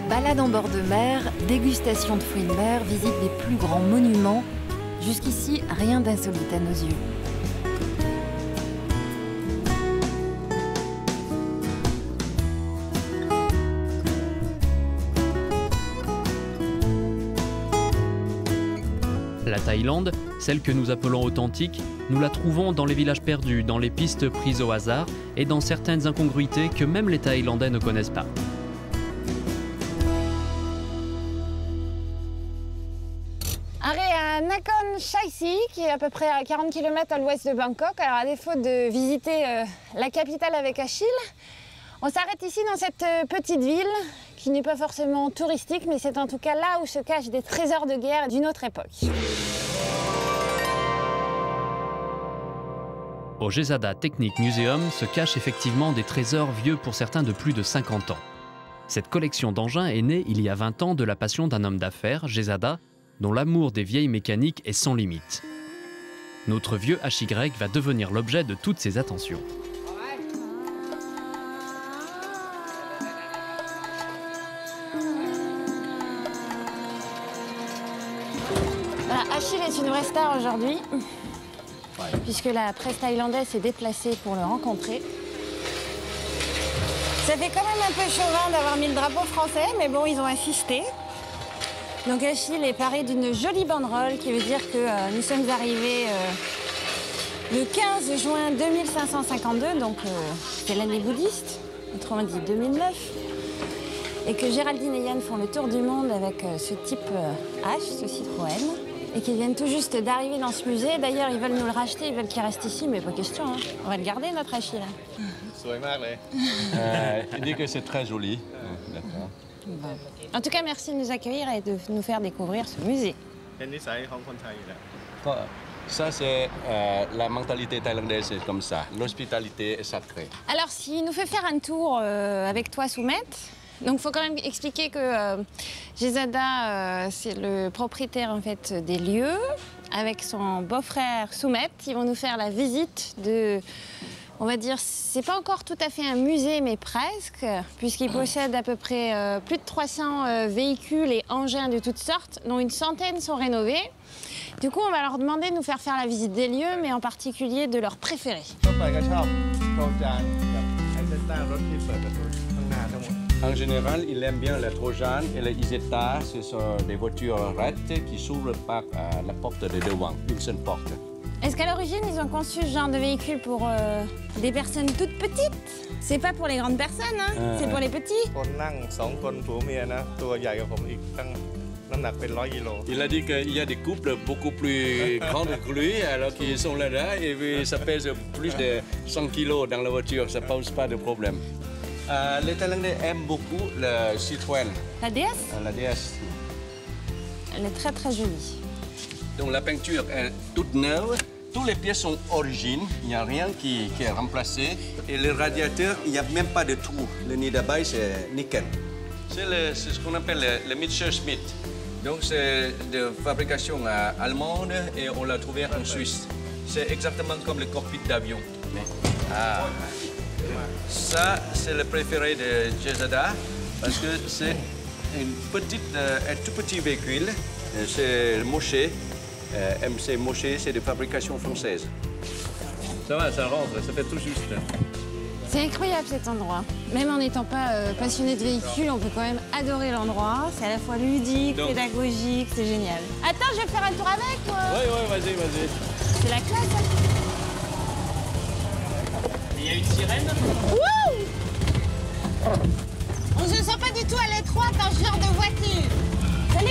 Balade en bord de mer, dégustation de fruits de mer, visite des plus grands monuments. Jusqu'ici, rien d'insolite à nos yeux. La Thaïlande, celle que nous appelons authentique, nous la trouvons dans les villages perdus, dans les pistes prises au hasard et dans certaines incongruités que même les Thaïlandais ne connaissent pas. Arrêt à Nakhon Chai, qui est à peu près à 40 km à l'ouest de Bangkok. Alors à défaut de visiter la capitale avec Achille, on s'arrête ici dans cette petite ville qui n'est pas forcément touristique, mais c'est en tout cas là où se cachent des trésors de guerre d'une autre époque. Au Jezada Technic Museum se cachent effectivement des trésors vieux pour certains de plus de 50 ans. Cette collection d'engins est née il y a 20 ans de la passion d'un homme d'affaires, Jezada, dont l'amour des vieilles mécaniques est sans limite. Notre vieux HY va devenir l'objet de toutes ses attentions. Voilà, Achille est une vraie star aujourd'hui, puisque la presse thaïlandaise s'est déplacée pour le rencontrer. Ça fait quand même un peu chauvin d'avoir mis le drapeau français, mais bon, ils ont insisté. Donc Achille est paré d'une jolie banderole qui veut dire que nous sommes arrivés le 15 juin 2552, donc c'est l'année bouddhiste, autrement dit 2009, et que Géraldine et Yann font le tour du monde avec ce type H, ce Citroën, et qu'ils viennent tout juste d'arriver dans ce musée. D'ailleurs, ils veulent nous le racheter, ils veulent qu'il reste ici, mais pas question, hein. On va le garder, notre Achille. Il dit que c'est très joli. D'accord. Bon. En tout cas, merci de nous accueillir et de nous faire découvrir ce musée. Ça, c'est la mentalité thaïlandaise, c'est comme ça. L'hospitalité est sacrée. Alors, s'il nous fait faire un tour avec toi, Soumet, donc il faut quand même expliquer que Jezada, c'est le propriétaire en fait des lieux, avec son beau-frère Soumet. Ils vont nous faire la visite de... On va dire, c'est pas encore tout à fait un musée, mais presque, puisqu'il possède à peu près plus de 300 véhicules et engins de toutes sortes, dont une centaine sont rénovés. Du coup, on va leur demander de nous faire la visite des lieux, mais en particulier de leurs préférés. En général, il aime bien les Trojan et les Isetta. Ce sont des voitures raides qui s'ouvrent par la porte de devant, une seule porte. Est-ce qu'à l'origine, ils ont conçu ce genre de véhicule pour des personnes toutes petites? C'est pas pour les grandes personnes, hein? C'est pour les petits. Il a dit qu'il y a des couples beaucoup plus grands que lui, alors qu'ils sont là et puis ça pèse plus de 100 kilos dans la voiture, ça ne pose pas de problème. Les Thaïlandais aiment beaucoup le Citroën. La DS? La DS. Elle est très très jolie. Donc la peinture est toute neuve, toutes les pièces sont origines, il n'y a rien qui est remplacé. Et le radiateur, il n'y a même pas de trou. Le nid d'abeille, c'est nickel. C'est ce qu'on appelle le Messerschmitt. Donc c'est de fabrication allemande et on l'a trouvé en Suisse. C'est exactement comme le cockpit d'avion. Ça, c'est le préféré de Jezada parce que c'est un tout petit véhicule. C'est le Moshe. MC Moshe, c'est de fabrication française. Ça va, ça rentre, ça fait tout juste. C'est incroyable cet endroit. Même en n'étant pas passionné de véhicules, on peut quand même adorer l'endroit. C'est à la fois ludique, pédagogique, c'est génial. Attends, je vais faire un tour avec toi. Oui, vas-y. C'est la classe. y a une sirène. Wouh! On se sent pas du tout à l'étroit dans ce genre de voiture. Salut!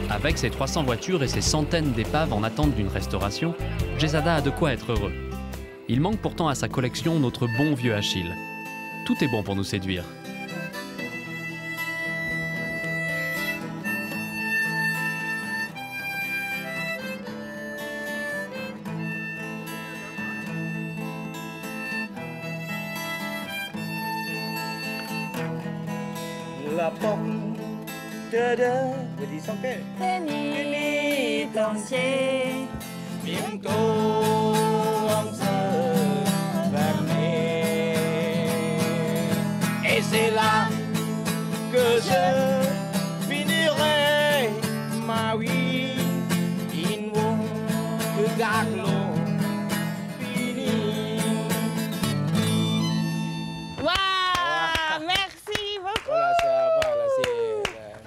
Avec ses 300 voitures et ses centaines d'épaves en attente d'une restauration, Jezada a de quoi être heureux. Il manque pourtant à sa collection notre bon vieux Achille. Tout est bon pour nous séduire. La pomme de pénitencier. Bientôt on se fermer. Et c'est là que je finirai ma vie. Il faut que Carlo finisse. Waouh! Merci beaucoup! Voilà, ça va, là,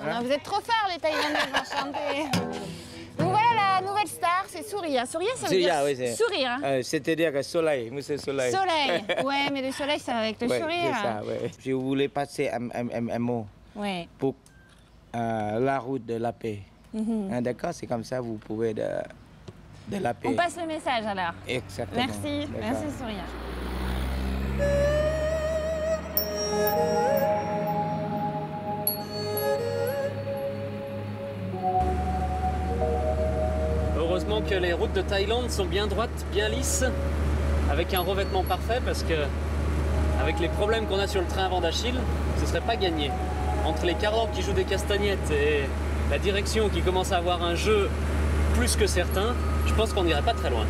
Non, vous êtes trop forts les Thaïlandais, enchantés. Donc voilà la nouvelle star, c'est Surya. Surya, ça veut dire sourire. Hein? C'est-à-dire que soleil, monsieur soleil. Soleil, ouais, mais le soleil, ça va avec le sourire. C'est ça, ouais. Je voulais passer un mot pour la route de la paix. D'accord, c'est comme ça, vous pouvez de la paix. On passe le message alors. Exactement. Merci, merci Surya. Heureusement que les routes de Thaïlande sont bien droites, bien lisses, avec un revêtement parfait, parce que avec les problèmes qu'on a sur le train avant d'Achille, ce serait pas gagné. Entre les carottes qui jouent des castagnettes et la direction qui commence à avoir un jeu plus que certain, je pense qu'on n'irait pas très loin.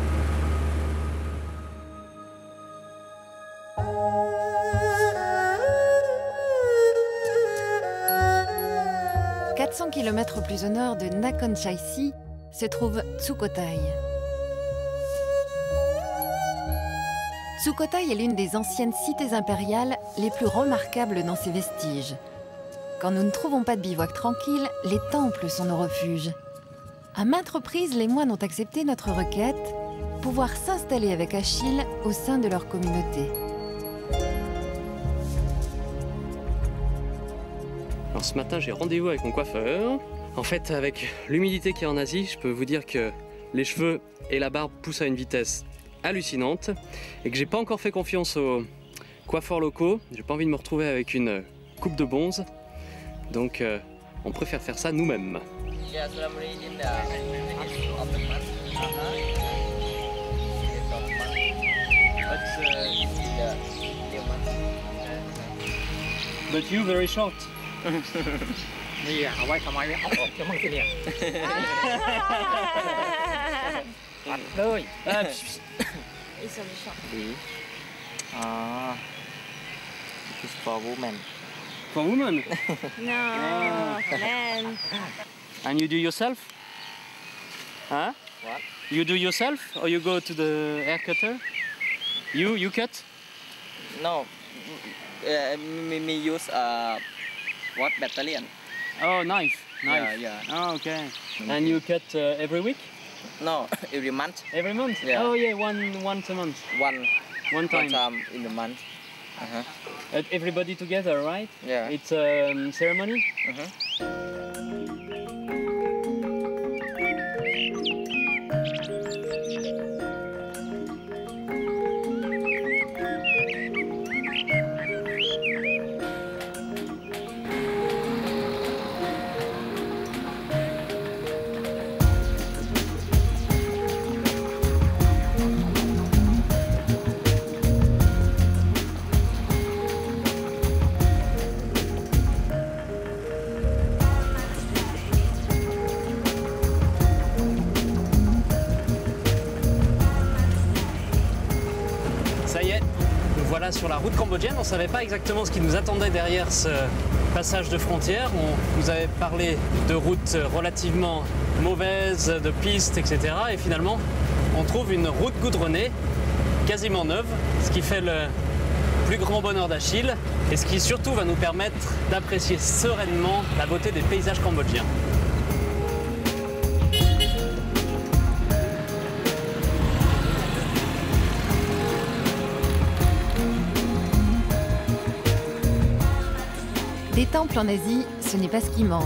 « 400 km plus au nord de Nakhon Chai-Si se trouve Sukhothai. Sukhothai est l'une des anciennes cités impériales les plus remarquables dans ses vestiges. Quand nous ne trouvons pas de bivouac tranquille, les temples sont nos refuges. À maintes reprises, les moines ont accepté notre requête, pouvoir s'installer avec Achille au sein de leur communauté. Alors ce matin, j'ai rendez-vous avec mon coiffeur. En fait, avec l'humidité qu'il y a en Asie, je peux vous dire que les cheveux et la barbe poussent à une vitesse hallucinante et que j'ai pas encore fait confiance aux coiffeurs locaux. J'ai pas envie de me retrouver avec une coupe de bonze. Donc, on préfère faire ça nous-mêmes. But you very short. Ils sont méchants. It's for women. For women? No, for men. And you do yourself? Huh? What? You do yourself or you go to the hair cutter? You cut? No, me use what battalion? Oh, knife. Yeah. Oh, okay. And you cut every week? No, every month. Every month? Yeah. Oh yeah, once a month. One time in the month. Everybody together, right? Yeah. It's a ceremony? Ça y est, nous voilà sur la route cambodgienne. On ne savait pas exactement ce qui nous attendait derrière ce passage de frontière. On nous avait parlé de routes relativement mauvaises, de pistes, etc. Et finalement, on trouve une route goudronnée, quasiment neuve, ce qui fait le plus grand bonheur d'Achille et ce qui surtout va nous permettre d'apprécier sereinement la beauté des paysages cambodgiens. Des temples en Asie, ce n'est pas ce qui manque.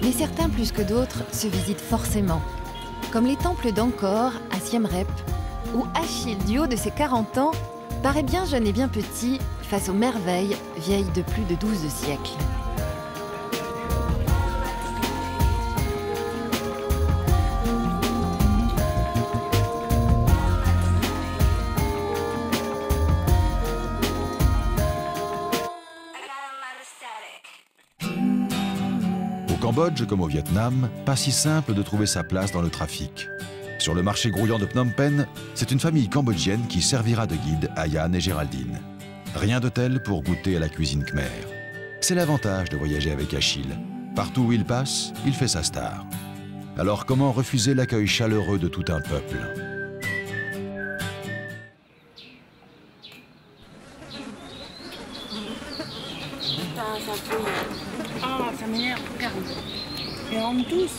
Mais certains, plus que d'autres, se visitent forcément. Comme les temples d'Angkor, à Siem Reap, où Achille, du haut de ses 40 ans, paraît bien jeune et bien petit face aux merveilles vieilles de plus de 12 siècles. Au Cambodge, comme au Vietnam, pas si simple de trouver sa place dans le trafic. Sur le marché grouillant de Phnom Penh, c'est une famille cambodgienne qui servira de guide à Yann et Géraldine. Rien de tel pour goûter à la cuisine khmer. C'est l'avantage de voyager avec Achille. Partout où il passe, il fait sa star. Alors comment refuser l'accueil chaleureux de tout un peuple ? Oh, ça m'énerve, regarde. Ils rentrent tous.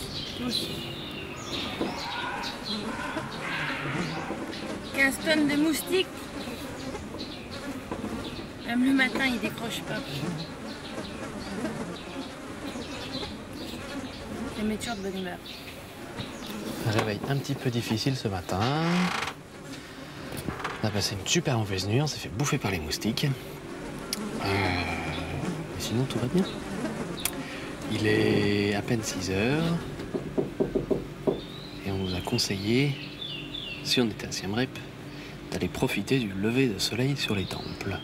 15 tonnes de moustiques. Même le matin, ils décrochent pas. Ça met toujours de bonne humeur. Un réveil un petit peu difficile ce matin. On a passé une super mauvaise nuit, on s'est fait bouffer par les moustiques. Mais sinon, tout va bien. Il est à peine 6 heures. Et on nous a conseillé, si on était à Siem Reap, d'aller profiter du lever de soleil sur les temples.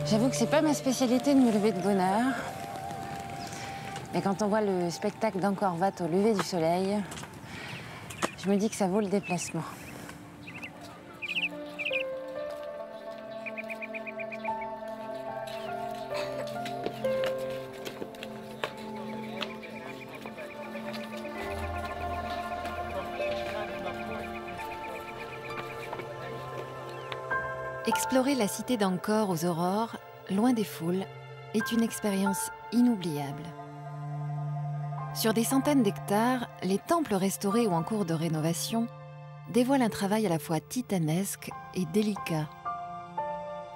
J'avoue que c'est pas ma spécialité de me lever de bonne heure. Mais quand on voit le spectacle d'Angkor Wat au lever du soleil, je me dis que ça vaut le déplacement. Explorer la cité d'Angkor aux aurores, loin des foules, est une expérience inoubliable. Sur des centaines d'hectares, les temples restaurés ou en cours de rénovation dévoilent un travail à la fois titanesque et délicat.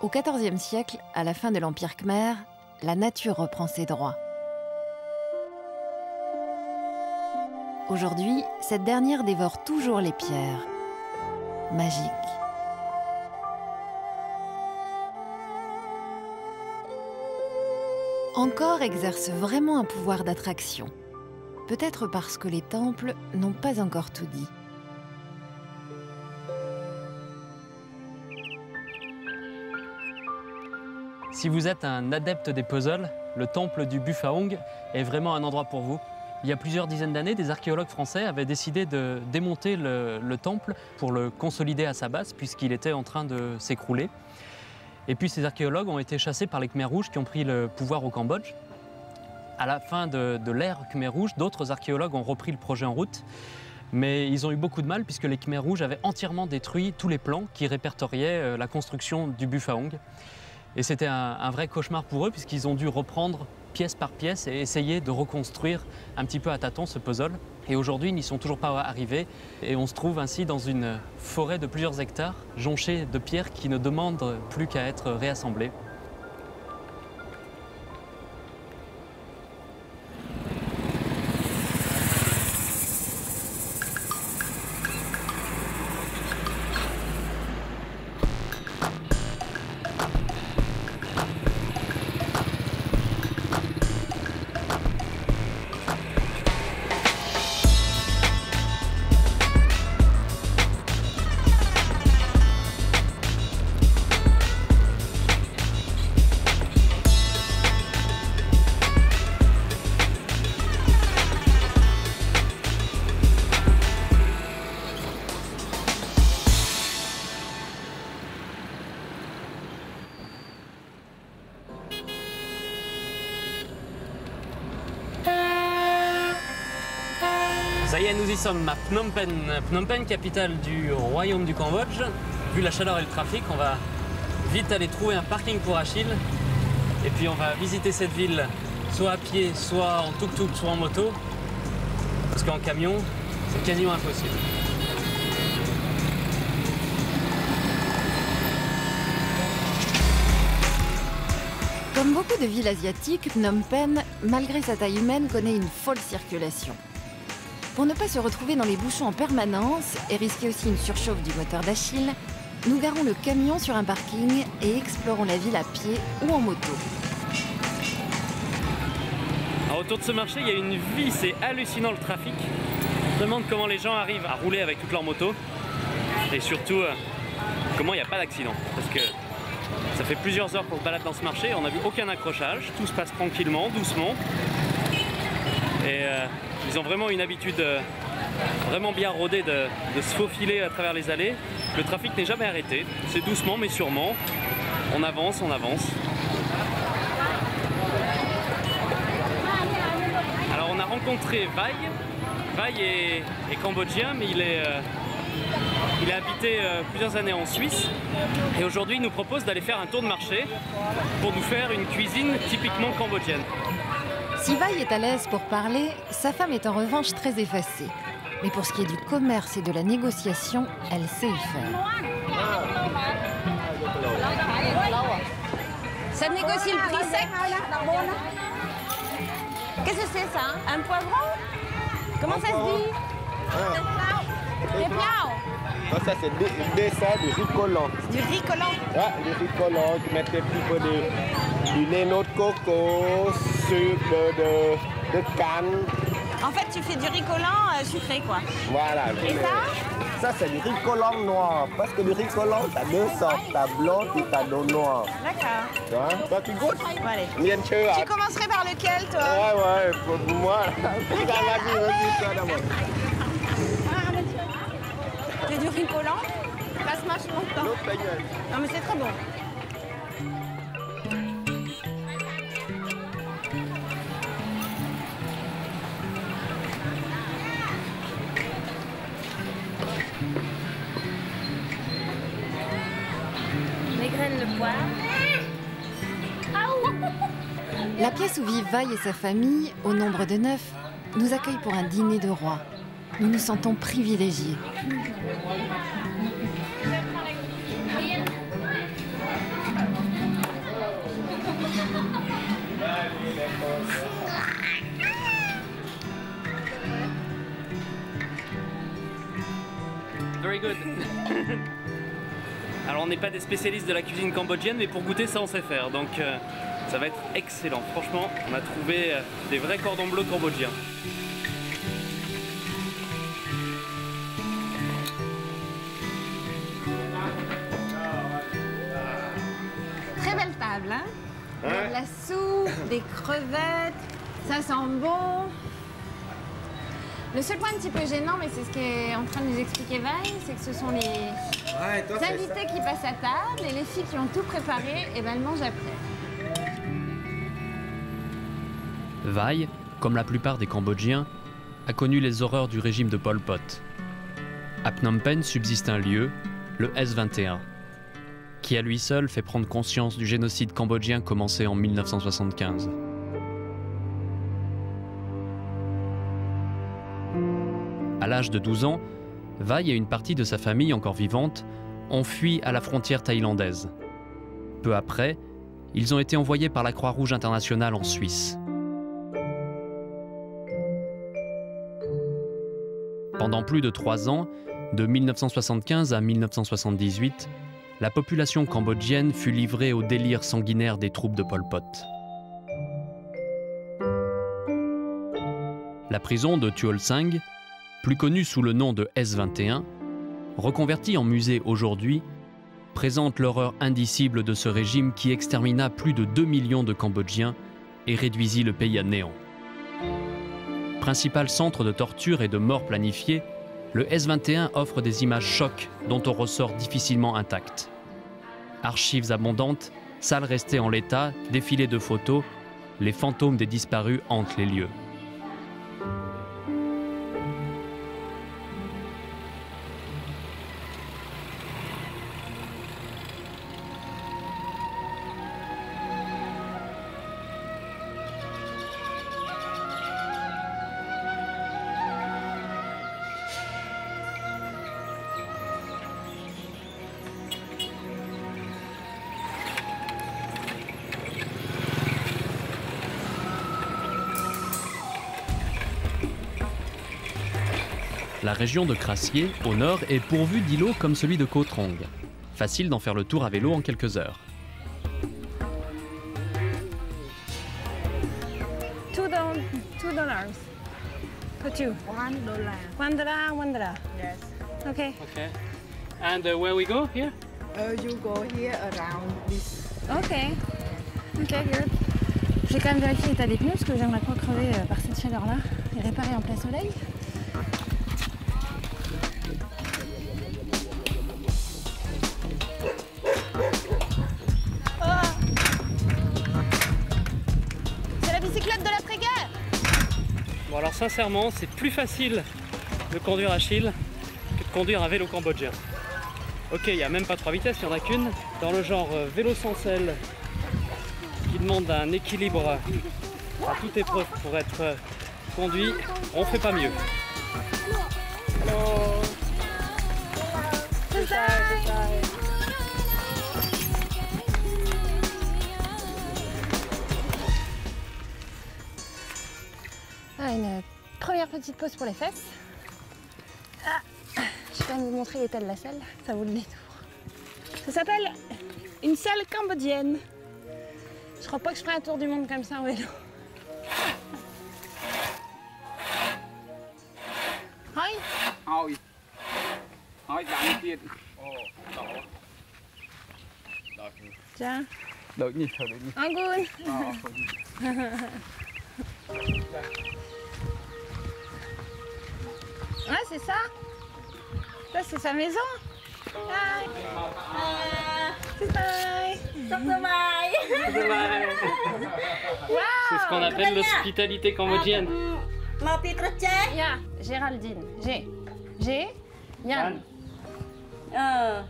Au XIVe siècle, à la fin de l'Empire khmer, la nature reprend ses droits. Aujourd'hui, cette dernière dévore toujours les pierres. Magique. Angkor exerce vraiment un pouvoir d'attraction. Peut-être parce que les temples n'ont pas encore tout dit. Si vous êtes un adepte des puzzles, le temple du Buphaong est vraiment un endroit pour vous. Il y a plusieurs dizaines d'années, des archéologues français avaient décidé de démonter le temple pour le consolider à sa base, puisqu'il était en train de s'écrouler. Et puis ces archéologues ont été chassés par les Khmers rouges qui ont pris le pouvoir au Cambodge. À la fin de l'ère Khmer rouge, d'autres archéologues ont repris le projet en route. Mais ils ont eu beaucoup de mal puisque les Khmers rouges avaient entièrement détruit tous les plans qui répertoriaient la construction du Buphaong. Et c'était un vrai cauchemar pour eux puisqu'ils ont dû reprendre pièce par pièce et essayer de reconstruire un petit peu à tâtons ce puzzle. Et aujourd'hui, ils n'y sont toujours pas arrivés et on se trouve ainsi dans une forêt de plusieurs hectares, jonchée de pierres qui ne demandent plus qu'à être réassemblées. Ça y est, nous y sommes à Phnom Penh. Phnom Penh, capitale du royaume du Cambodge. Vu la chaleur et le trafic, on va vite aller trouver un parking pour Achille. Et puis on va visiter cette ville soit à pied, soit en tuk-tuk, soit en moto. Parce qu'en camion, c'est quasiment impossible. Comme beaucoup de villes asiatiques, Phnom Penh, malgré sa taille humaine, connaît une folle circulation. Pour ne pas se retrouver dans les bouchons en permanence et risquer aussi une surchauffe du moteur d'Achille, nous garons le camion sur un parking et explorons la ville à pied ou en moto. Alors, autour de ce marché, il y a une vie, c'est hallucinant le trafic. Je me demande comment les gens arrivent à rouler avec toute leur moto et surtout comment il n'y a pas d'accident. Parce que ça fait plusieurs heures qu'on se balade dans ce marché, on n'a vu aucun accrochage, tout se passe tranquillement, doucement. Et ils ont vraiment une habitude vraiment bien rodée de se faufiler à travers les allées. Le trafic n'est jamais arrêté, c'est doucement mais sûrement. On avance, on avance. Alors on a rencontré Vai. Vai est cambodgien, mais il a habité plusieurs années en Suisse. Et aujourd'hui il nous propose d'aller faire un tour de marché pour nous faire une cuisine typiquement cambodgienne. Si Vai est à l'aise pour parler, sa femme est en revanche très effacée. Mais pour ce qui est du commerce et de la négociation, elle sait y faire. Ça négocie le prix sec. Qu'est-ce que c'est ça? Un poivron? Comment ça se dit? Des piao. Ça c'est des desserts du riz collant. Du riz collant? Ouais, du riz collant. Tu mets un petit peu du lait noix de coco, sucre de canne. En fait, tu fais du riz collant sucré, quoi. Voilà. Et ça, c'est du riz collant noir. Parce que du riz collant, t'as deux sortes. T'as blanc et t'as d'eau noire. D'accord. Tu vois? Toi, tu goûtes? Bon, allez. Bien sûr. Tu commencerais par lequel, toi? Ouais, pour moi. Vas-y, d'abord. C'est du riz collant. Ça se mâche longtemps. Non, mais c'est très bon. Le poire. La pièce où vivent Vai et sa famille, au nombre de 9, nous accueille pour un dîner de roi. Nous nous sentons privilégiés. Very good. Alors on n'est pas des spécialistes de la cuisine cambodgienne, mais pour goûter ça on sait faire, donc ça va être excellent. Franchement, on a trouvé des vrais cordons bleus cambodgiens. Très belle table, hein? Ouais. De la soupe, des crevettes, ça sent bon. Le seul point un petit peu gênant, mais c'est ce qu'est en train de nous expliquer Vai, c'est que ce sont les invités qui passent à table et les filles qui ont tout préparé, et ben elles mangent après. Vai, comme la plupart des Cambodgiens, a connu les horreurs du régime de Pol Pot. À Phnom Penh subsiste un lieu, le S21, qui à lui seul fait prendre conscience du génocide cambodgien commencé en 1975. À l'âge de 12 ans, Vai et une partie de sa famille encore vivante ont fui à la frontière thaïlandaise. Peu après, ils ont été envoyés par la Croix-Rouge internationale en Suisse. Pendant plus de 3 ans, de 1975 à 1978, la population cambodgienne fut livrée au délire sanguinaire des troupes de Pol Pot. La prison de Tuol Sang, plus connue sous le nom de S21, reconvertie en musée aujourd'hui, présente l'horreur indicible de ce régime qui extermina plus de 2 millions de Cambodgiens et réduisit le pays à néant. Principal centre de torture et de mort planifiée, le S21 offre des images chocs dont on ressort difficilement intact. Archives abondantes, salles restées en l'état, défilés de photos, les fantômes des disparus hantent les lieux. La région de Krassier, au nord, est pourvue d'îlots comme celui de Koh Trong. Facile d'en faire le tour à vélo en quelques heures. $2. For two. $1. $1. Yes. Okay. Okay. And where we go here? You go here around this. Ok. Ok, good. Je vais quand même vérifier l'état des pneus parce que j'aimerais pas crever par cette chaleur-là et réparer en plein soleil. C'est la bicyclette de l'après-guerre. Bon alors sincèrement, c'est plus facile de conduire à Chile que de conduire un vélo cambodgien. Ok, il n'y a même pas 3 vitesses, il n'y en a qu'une. Dans le genre vélo sans selle, qui demande un équilibre à toute épreuve pour être conduit, on fait pas mieux. Hello. Ah, une première petite pause pour les fesses. Ah, je vais quand même vous montrer l'état de la selle, ça vaut le détour. Ça s'appelle une selle cambodgienne. Je crois pas que je ferai un tour du monde comme ça en vélo. Hoi. Hoi. Hoi, daar niet. Tiens. Đợi nhỉ, đợi nhỉ. Angoon. Ouais, c'est ça. Ça, c'est sa maison. Hi. C'est ce qu'on appelle l'hospitalité cambodgienne. Yeah, Géraldine. G. Yann. Yann.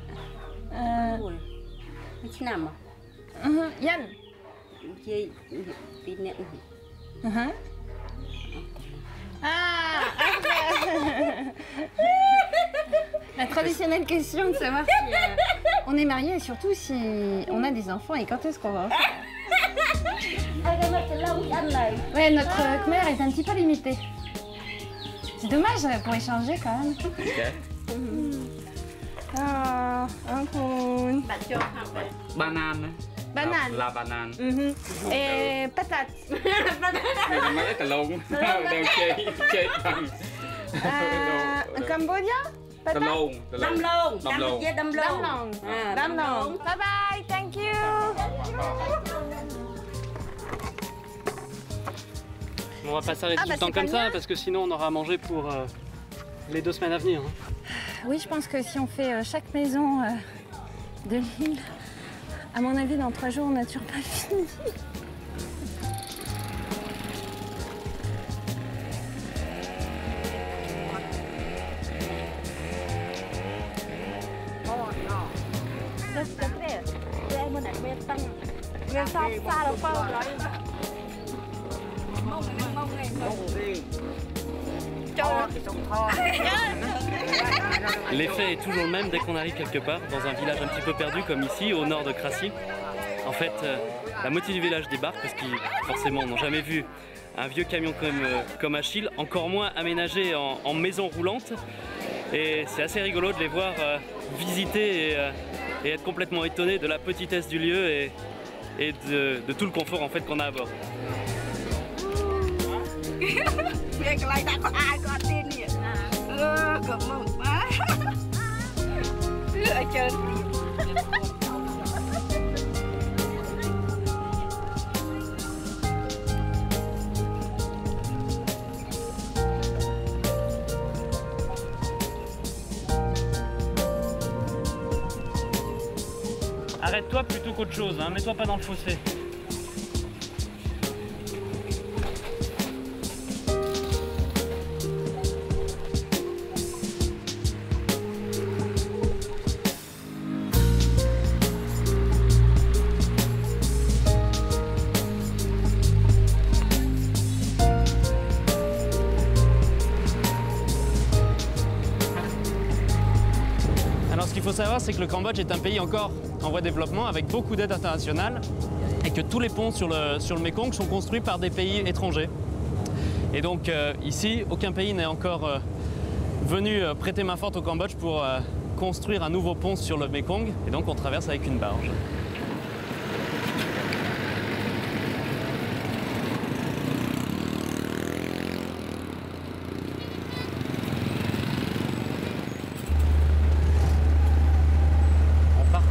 Ah. La traditionnelle question de savoir si on est marié et surtout si on a des enfants et quand est-ce qu'on va en faire. Ouais, notre Khmer est un petit peu limité. C'est dommage pour échanger quand même. Ah, un cool. Banane. Banane. La banane. Et patate. Cambodia? Patate? Đâm lông. Bye bye, thank you. On va pas s'arrêter tout le temps comme ça parce que sinon on aura à manger pour les 2 semaines à venir. Oui, je pense que si on fait chaque maison de l'île, à mon avis, dans 3 jours, on n'a toujours pas fini. L'effet est toujours le même dès qu'on arrive quelque part, dans un village un petit peu perdu comme ici, au nord de Krassier. En fait, la moitié du village débarque parce qu'ils, forcément, n'ont jamais vu un vieux camion comme Achille, encore moins aménagé en maison roulante. Et c'est assez rigolo de les voir visiter et être complètement étonnés de la petitesse du lieu et de tout le confort en fait qu'on a à bord. Arrête-toi plutôt qu'autre chose, hein. Mets-toi pas dans le fossé. Ce qu'il faut savoir, c'est que le Cambodge est un pays encore en voie de développement avec beaucoup d'aide internationale et que tous les ponts sur le Mekong sont construits par des pays étrangers. Et donc ici, aucun pays n'est encore venu prêter main forte au Cambodge pour construire un nouveau pont sur le Mekong. Et donc on traverse avec une barge.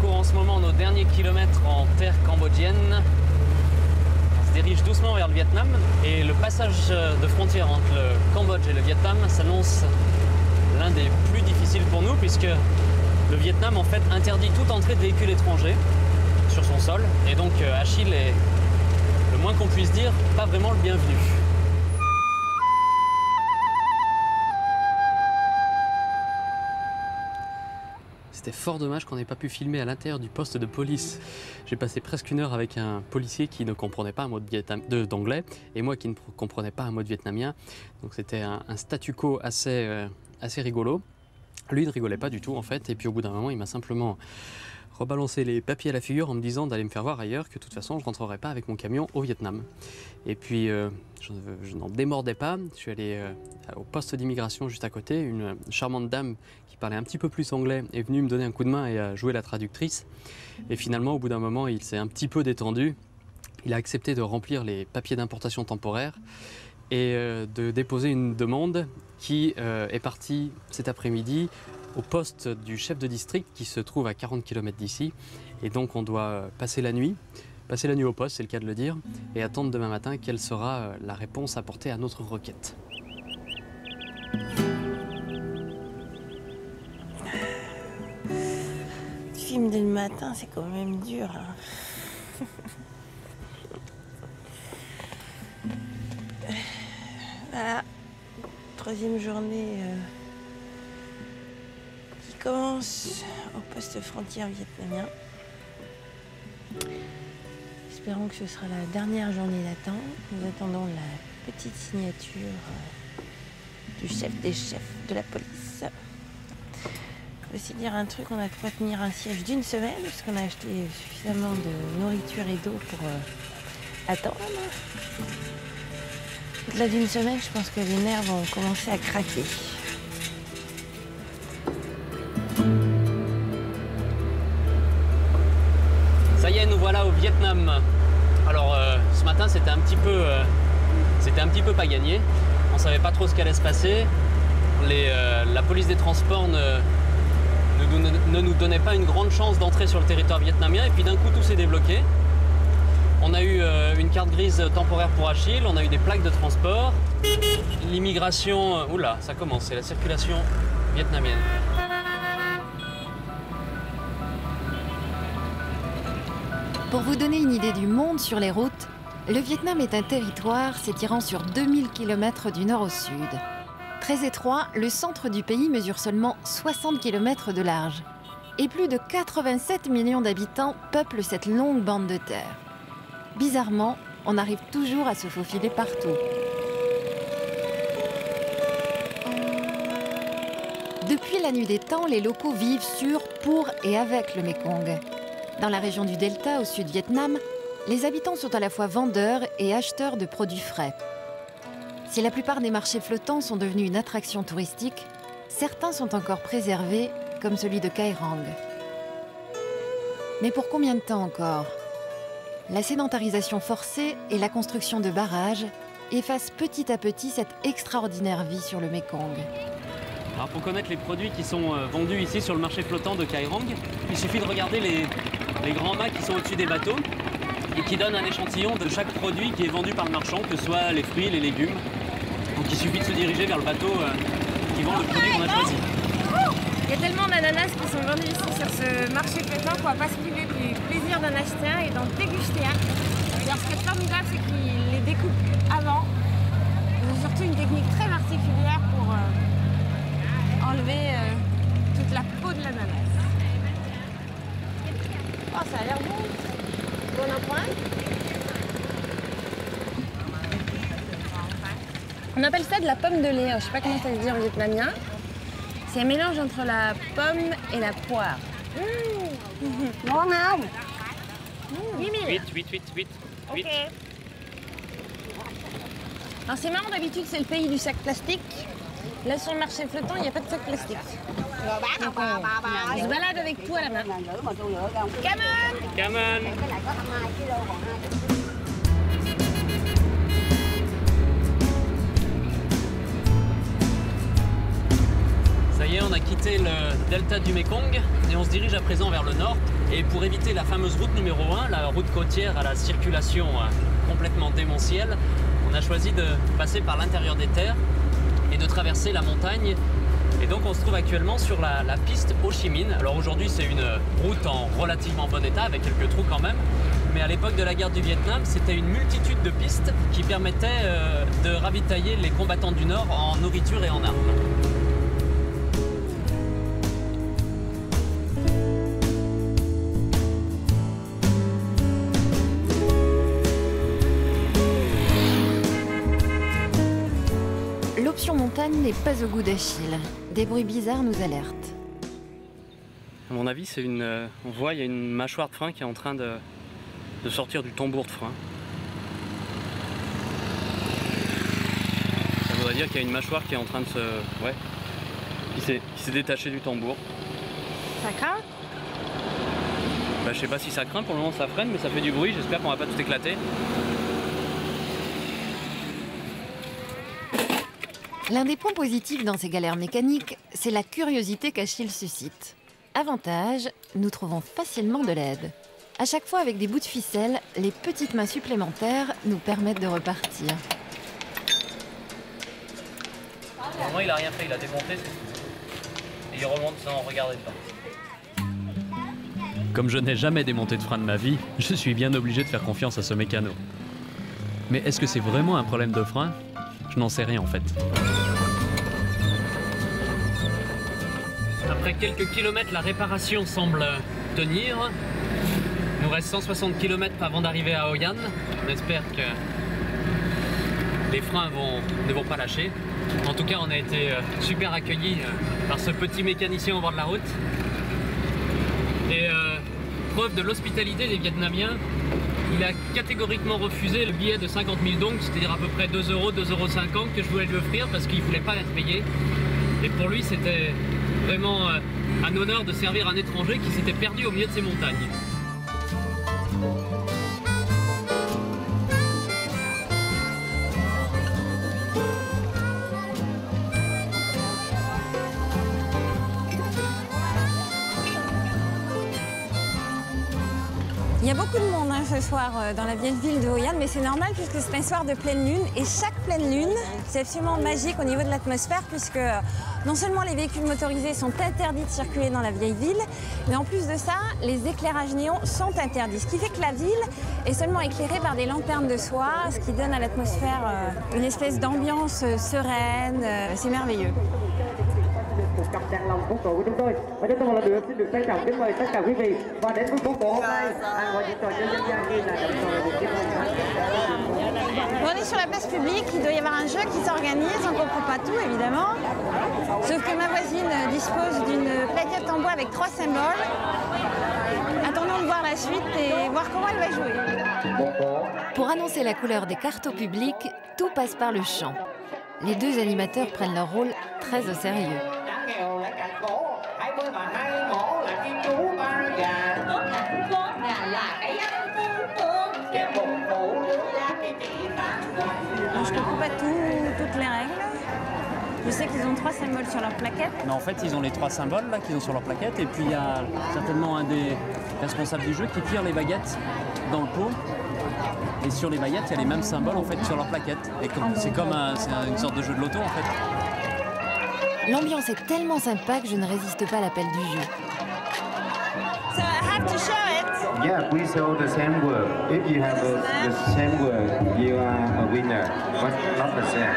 En ce moment nos derniers kilomètres en terre cambodgienne. On se dirige doucement vers le Vietnam et le passage de frontière entre le Cambodge et le Vietnam s'annonce l'un des plus difficiles pour nous puisque le Vietnam en fait interdit toute entrée de véhicules étrangers sur son sol et donc Achille est, le moins qu'on puisse dire, pas vraiment le bienvenu. C'était fort dommage qu'on n'ait pas pu filmer à l'intérieur du poste de police. J'ai passé presque une heure avec un policier qui ne comprenait pas un mot d'anglais et moi qui ne comprenais pas un mot de vietnamien. Donc c'était un statu quo assez rigolo. Lui ne rigolait pas du tout en fait et puis au bout d'un moment il m'a simplement rebalancé les papiers à la figure en me disant d'aller me faire voir ailleurs, que de toute façon je ne rentrerai pas avec mon camion au Vietnam. Et puis je n'en démordais pas, je suis allé au poste d'immigration juste à côté, une charmante dame qui parlait un petit peu plus anglais est venue me donner un coup de main et a joué la traductrice. Et finalement au bout d'un moment il s'est un petit peu détendu, il a accepté de remplir les papiers d'importation temporaire et de déposer une demande qui est partie cet après-midi au poste du chef de district qui se trouve à 40 km d'ici. Et donc on doit passer la nuit au poste, c'est le cas de le dire, et attendre demain matin quelle sera la réponse apportée à notre requête. Le film dès le matin, c'est quand même dur. Hein. Voilà, troisième journée qui commence au poste frontière vietnamien. Espérons que ce sera la dernière journée d'attente. Nous attendons la petite signature du chef des chefs de la police. Je vais aussi dire un truc, on a de quoi tenir un siège d'une semaine parce qu'on a acheté suffisamment de nourriture et d'eau pour attendre. Au-delà d'une semaine, je pense que les nerfs vont commencer à craquer. Ça y est, nous voilà au Vietnam. Alors ce matin c'était un petit peu pas gagné. On savait pas trop ce qu'allait se passer. La police des transports ne nous donnait pas une grande chance d'entrer sur le territoire vietnamien et puis d'un coup tout s'est débloqué. On a eu une carte grise temporaire pour Achille, on a eu des plaques de transport. L'immigration, oula, ça commence, c'est la circulation vietnamienne. Pour vous donner une idée du monde sur les routes, le Vietnam est un territoire s'étirant sur 2000 km du nord au sud. Très étroit, le centre du pays mesure seulement 60 km de large. Et plus de 87 millions d'habitants peuplent cette longue bande de terre. Bizarrement, on arrive toujours à se faufiler partout. Depuis la nuit des temps, les locaux vivent sur, pour et avec le Mekong. Dans la région du Delta, au sud Vietnam, les habitants sont à la fois vendeurs et acheteurs de produits frais. Si la plupart des marchés flottants sont devenus une attraction touristique, certains sont encore préservés, comme celui de Kai Rang. Mais pour combien de temps encore ? La sédentarisation forcée et la construction de barrages effacent petit à petit cette extraordinaire vie sur le Mekong. Alors pour connaître les produits qui sont vendus ici sur le marché flottant de Kai Rang, il suffit de regarder les grands mâts qui sont au-dessus des bateaux et qui donnent un échantillon de chaque produit qui est vendu par le marchand, que ce soit les fruits, les légumes. Donc il suffit de se diriger vers le bateau qui vend le produit qu'on a choisi. Il y a tellement d'ananas qui sont vendus ici sur ce marché flottant qu'on ne va pas se priver du plaisir d'en acheter un et d'en déguster un. Alors, ce qui est formidable, c'est qu'ils les découpent avant. Ils ont surtout une technique très particulière pour enlever toute la peau de l'ananas. Oh, ça a l'air bon. On en prend un ? On appelle ça de la pomme de lait. Je ne sais pas comment ça se dit en vietnamien. C'est un mélange entre la pomme et la poire. Ngon không? 8. Ok. Alors c'est marrant, d'habitude c'est le pays du sac plastique. Là, sur le marché flottant, il n'y a pas de sac plastique. Donc, on se balade avec tout à la main. Come on! Come on! Ça y est, on a quitté le delta du Mekong et on se dirige à présent vers le nord. Et pour éviter la fameuse route numéro 1, la route côtière à la circulation complètement démentielle, on a choisi de passer par l'intérieur des terres et de traverser la montagne. Et donc on se trouve actuellement sur la piste Ho Chi Minh. Alors aujourd'hui c'est une route en relativement bon état avec quelques trous quand même. Mais à l'époque de la guerre du Vietnam, c'était une multitude de pistes qui permettaient de ravitailler les combattants du Nord en nourriture et en armes. L'option montagne n'est pas au goût d'Achille. Des bruits bizarres nous alertent. À mon avis, c'est on voit, il y a une mâchoire de frein qui est en train de sortir du tambour de frein. Ça voudrait dire qu'il y a une mâchoire qui est en train de se... Ouais, qui s'est détachée du tambour. Ça craint? Bah, je sais pas si ça craint, pour le moment ça freine, mais ça fait du bruit, j'espère qu'on va pas tout éclater. L'un des points positifs dans ces galères mécaniques, c'est la curiosité qu'Achille suscite. Avantage, nous trouvons facilement de l'aide. À chaque fois avec des bouts de ficelle, les petites mains supplémentaires nous permettent de repartir. Normalement il a rien fait, il a démonté, c'est tout. Et il remonte sans regarder dedans. Comme je n'ai jamais démonté de frein de ma vie, je suis bien obligé de faire confiance à ce mécano. Mais est-ce que c'est vraiment un problème de frein? Je n'en sais rien en fait. Après quelques kilomètres, la réparation semble tenir. Il nous reste 160 km avant d'arriver à Hoi An. On espère que les freins ne vont pas lâcher. En tout cas, on a été super accueillis par ce petit mécanicien au bord de la route. Et preuve de l'hospitalité des Vietnamiens, il a catégoriquement refusé le billet de 50 000 dong, c'est-à-dire à peu près 2 €, 2,50 € que je voulais lui offrir parce qu'il ne voulait pas être payé. Et pour lui, c'était vraiment un honneur de servir un étranger qui s'était perdu au milieu de ces montagnes. Il y a beaucoup de monde ce soir dans la vieille ville de Hoi An, mais c'est normal puisque c'est un soir de pleine lune. Et chaque pleine lune, c'est absolument magique au niveau de l'atmosphère puisque non seulement les véhicules motorisés sont interdits de circuler dans la vieille ville, mais en plus de ça, les éclairages néons sont interdits. Ce qui fait que la ville est seulement éclairée par des lanternes de soie, ce qui donne à l'atmosphère une espèce d'ambiance sereine. C'est merveilleux. Cặp đàn lòng phố cổ của chúng tôi. Và chúng tôi một lần nữa xin được trân trọng kính mời tất cả quý vị và đến với phố cổ hôm nay ngoài những trò chơi dân gian như là đập trò của Kim Long. On est sur la place publique, il doit y avoir un jeu qui s'organise, on ne comprend pas tout évidemment. Sauf que ma voisine dispose d'une plaquette en bois avec 3 symboles. Attendons de voir la suite et voir comment elle va jouer. Pour annoncer la couleur des cartes au public, tout passe par le chant. Les deux animateurs prennent leur rôle très au sérieux. Je ne comprends pas toutes les règles. Je sais qu'ils ont 3 symboles sur leur plaquette. Mais en fait, ils ont les 3 symboles là qu'ils ont sur leur plaquette. Et puis il y a certainement un des responsables du jeu qui tire les baguettes dans le pot. Et sur les baguettes, il y a les mêmes symboles en fait sur leur plaquette. Et c'est comme une sorte de jeu de loto en fait. L'ambiance est tellement sympa que je ne résiste pas à l'appel du jeu. So I have to show it. Yeah, we show the same word. If you have the same word, you are a winner. But not the same.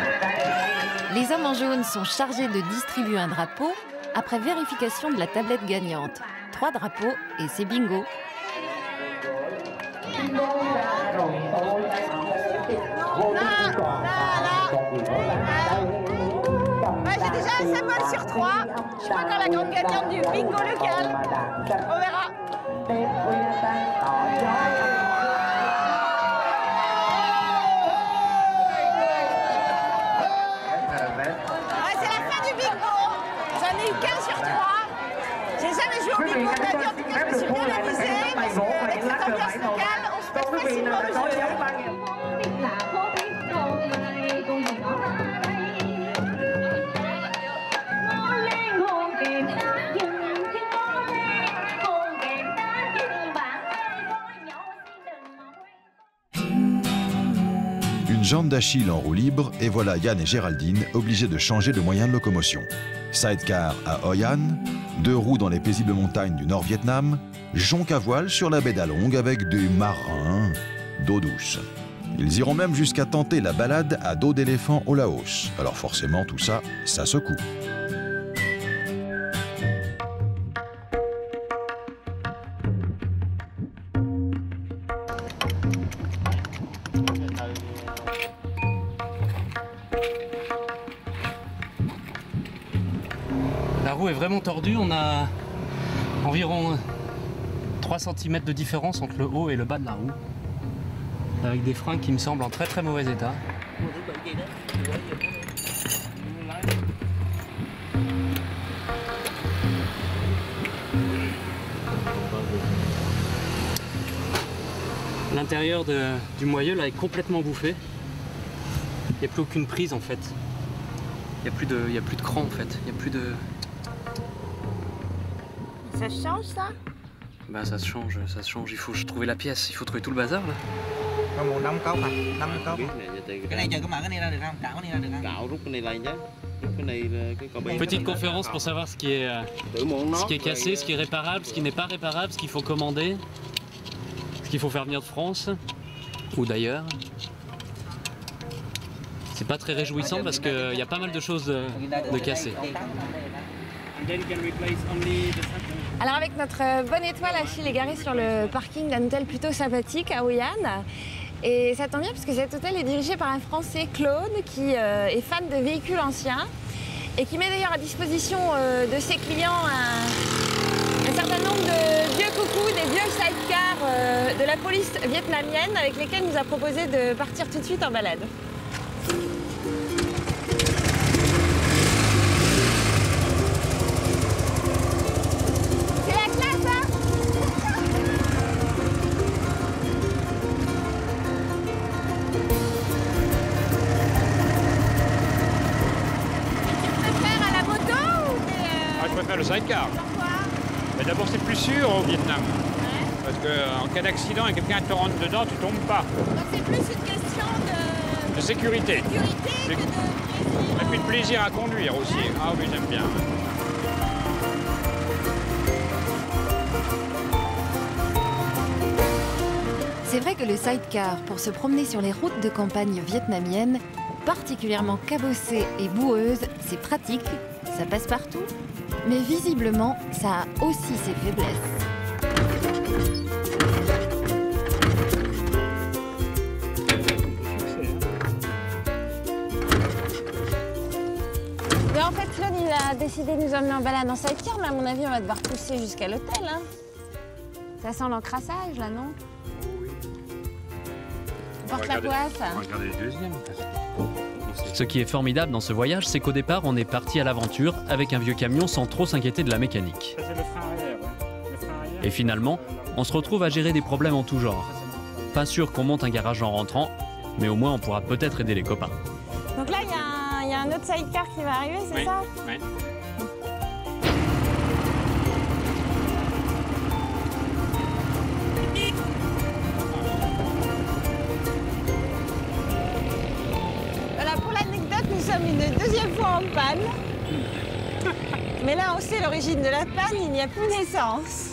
Les hommes en jaune sont chargés de distribuer un drapeau après vérification de la tablette gagnante. 3 drapeaux et c'est bingo. J'ai déjà un symbole sur 3. Je suis encore la grande gagnante du bingo local. On verra. Ouais, c'est la Une jambe d'Achille en roue libre et voilà Yann et Géraldine obligés de changer de moyen de locomotion. Sidecar à Hoi An, 2 roues dans les paisibles montagnes du Nord-Vietnam, jonc à voile sur la baie d'Along avec des marins d'eau douce. Ils iront même jusqu'à tenter la balade à dos d'éléphant au Laos. Alors forcément tout ça, ça secoue. La roue est vraiment tordue, on a environ 3 cm de différence entre le haut et le bas de la roue. Avec des freins qui me semblent en très très mauvais état. L'intérieur du moyeu là est complètement bouffé. Il n'y a plus aucune prise en fait. Il n'y a plus de cran en fait. Il n'y a plus de... Ça change ça? Bah ça se change. Il faut trouver la pièce, il faut trouver tout le bazar là. Petite conférence pour savoir ce qui est cassé, ce qui est réparable, ce qui n'est pas réparable, ce qu'il faut commander, ce qu'il faut faire venir de France ou d'ailleurs. C'est pas très réjouissant parce qu'il y a pas mal de choses de cassées. Alors avec notre bonne étoile, Achille est garé sur le parking d'un hôtel plutôt sympathique à Hoi An. Et ça tombe bien parce que cet hôtel est dirigé par un Français, Claude, qui est fan de véhicules anciens et qui met d'ailleurs à disposition de ses clients un certain nombre de vieux coucous, des vieux sidecars de la police vietnamienne avec lesquels il nous a proposé de partir tout de suite en balade. Le sidecar. Mais d'abord c'est plus sûr au Vietnam. Parce qu'en cas d'accident et quelqu'un te rentre dedans, tu tombes pas. Donc c'est plus une question de sécurité. Et puis de plaisir à conduire aussi. Ah oui, j'aime bien. C'est vrai que le sidecar, pour se promener sur les routes de campagne vietnamiennes, particulièrement cabossées et boueuses, c'est pratique, ça passe partout. Mais visiblement, ça a aussi ses faiblesses. Mais en fait, Claude, il a décidé de nous emmener en balade en sidecar, mais à mon avis, on va devoir pousser jusqu'à l'hôtel. Hein. Ça sent l'encrassage, là, non? Oui. On porte la poisse. On va regarder le deuxième. Ce qui est formidable dans ce voyage, c'est qu'au départ, on est parti à l'aventure avec un vieux camion sans trop s'inquiéter de la mécanique. Ça, c'est le frein arrière, ouais. Le frein arrière, et finalement, on se retrouve à gérer des problèmes en tout genre. Pas sûr qu'on monte un garage en rentrant, mais au moins on pourra peut-être aider les copains. Donc là, il y a un autre sidecar qui va arriver, c'est ça? Oui. Nous sommes une deuxième fois en panne. Mais là, on sait l'origine de la panne, il n'y a plus d'essence.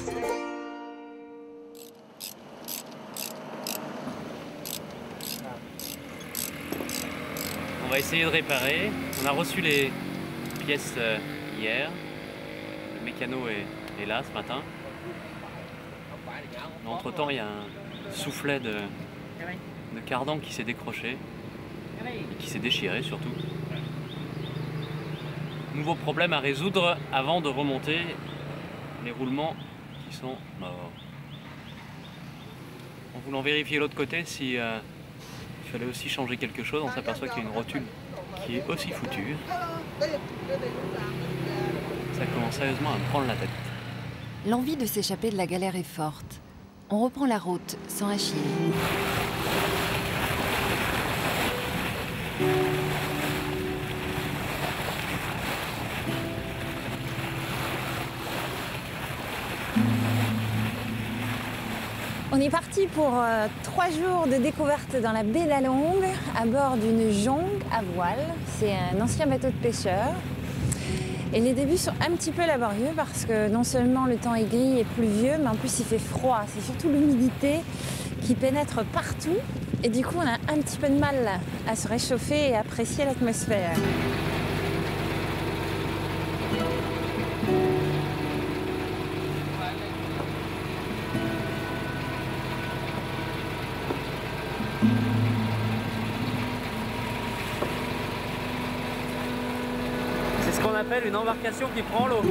On va essayer de réparer. On a reçu les pièces hier. Le mécano est là ce matin. Mais entre-temps, il y a un soufflet de cardan qui s'est décroché. Et qui s'est déchiré surtout. Nouveau problème à résoudre avant de remonter les roulements qui sont morts. En voulant vérifier l'autre côté si il fallait aussi changer quelque chose, on s'aperçoit qu'il y a une rotule qui est aussi foutue. Ça commence sérieusement à me prendre la tête. L'envie de s'échapper de la galère est forte. on reprend la route sans Achille. On est parti pour 3 jours de découverte dans la baie d'Along à bord d'une jonque à voile. C'est un ancien bateau de pêcheurs. Et les débuts sont un petit peu laborieux parce que non seulement le temps est gris et pluvieux, mais en plus il fait froid. C'est surtout l'humidité qui pénètre partout. Et du coup, on a un petit peu de mal à se réchauffer et apprécier l'atmosphère. C'est ce qu'on appelle une embarcation qui prend l'eau.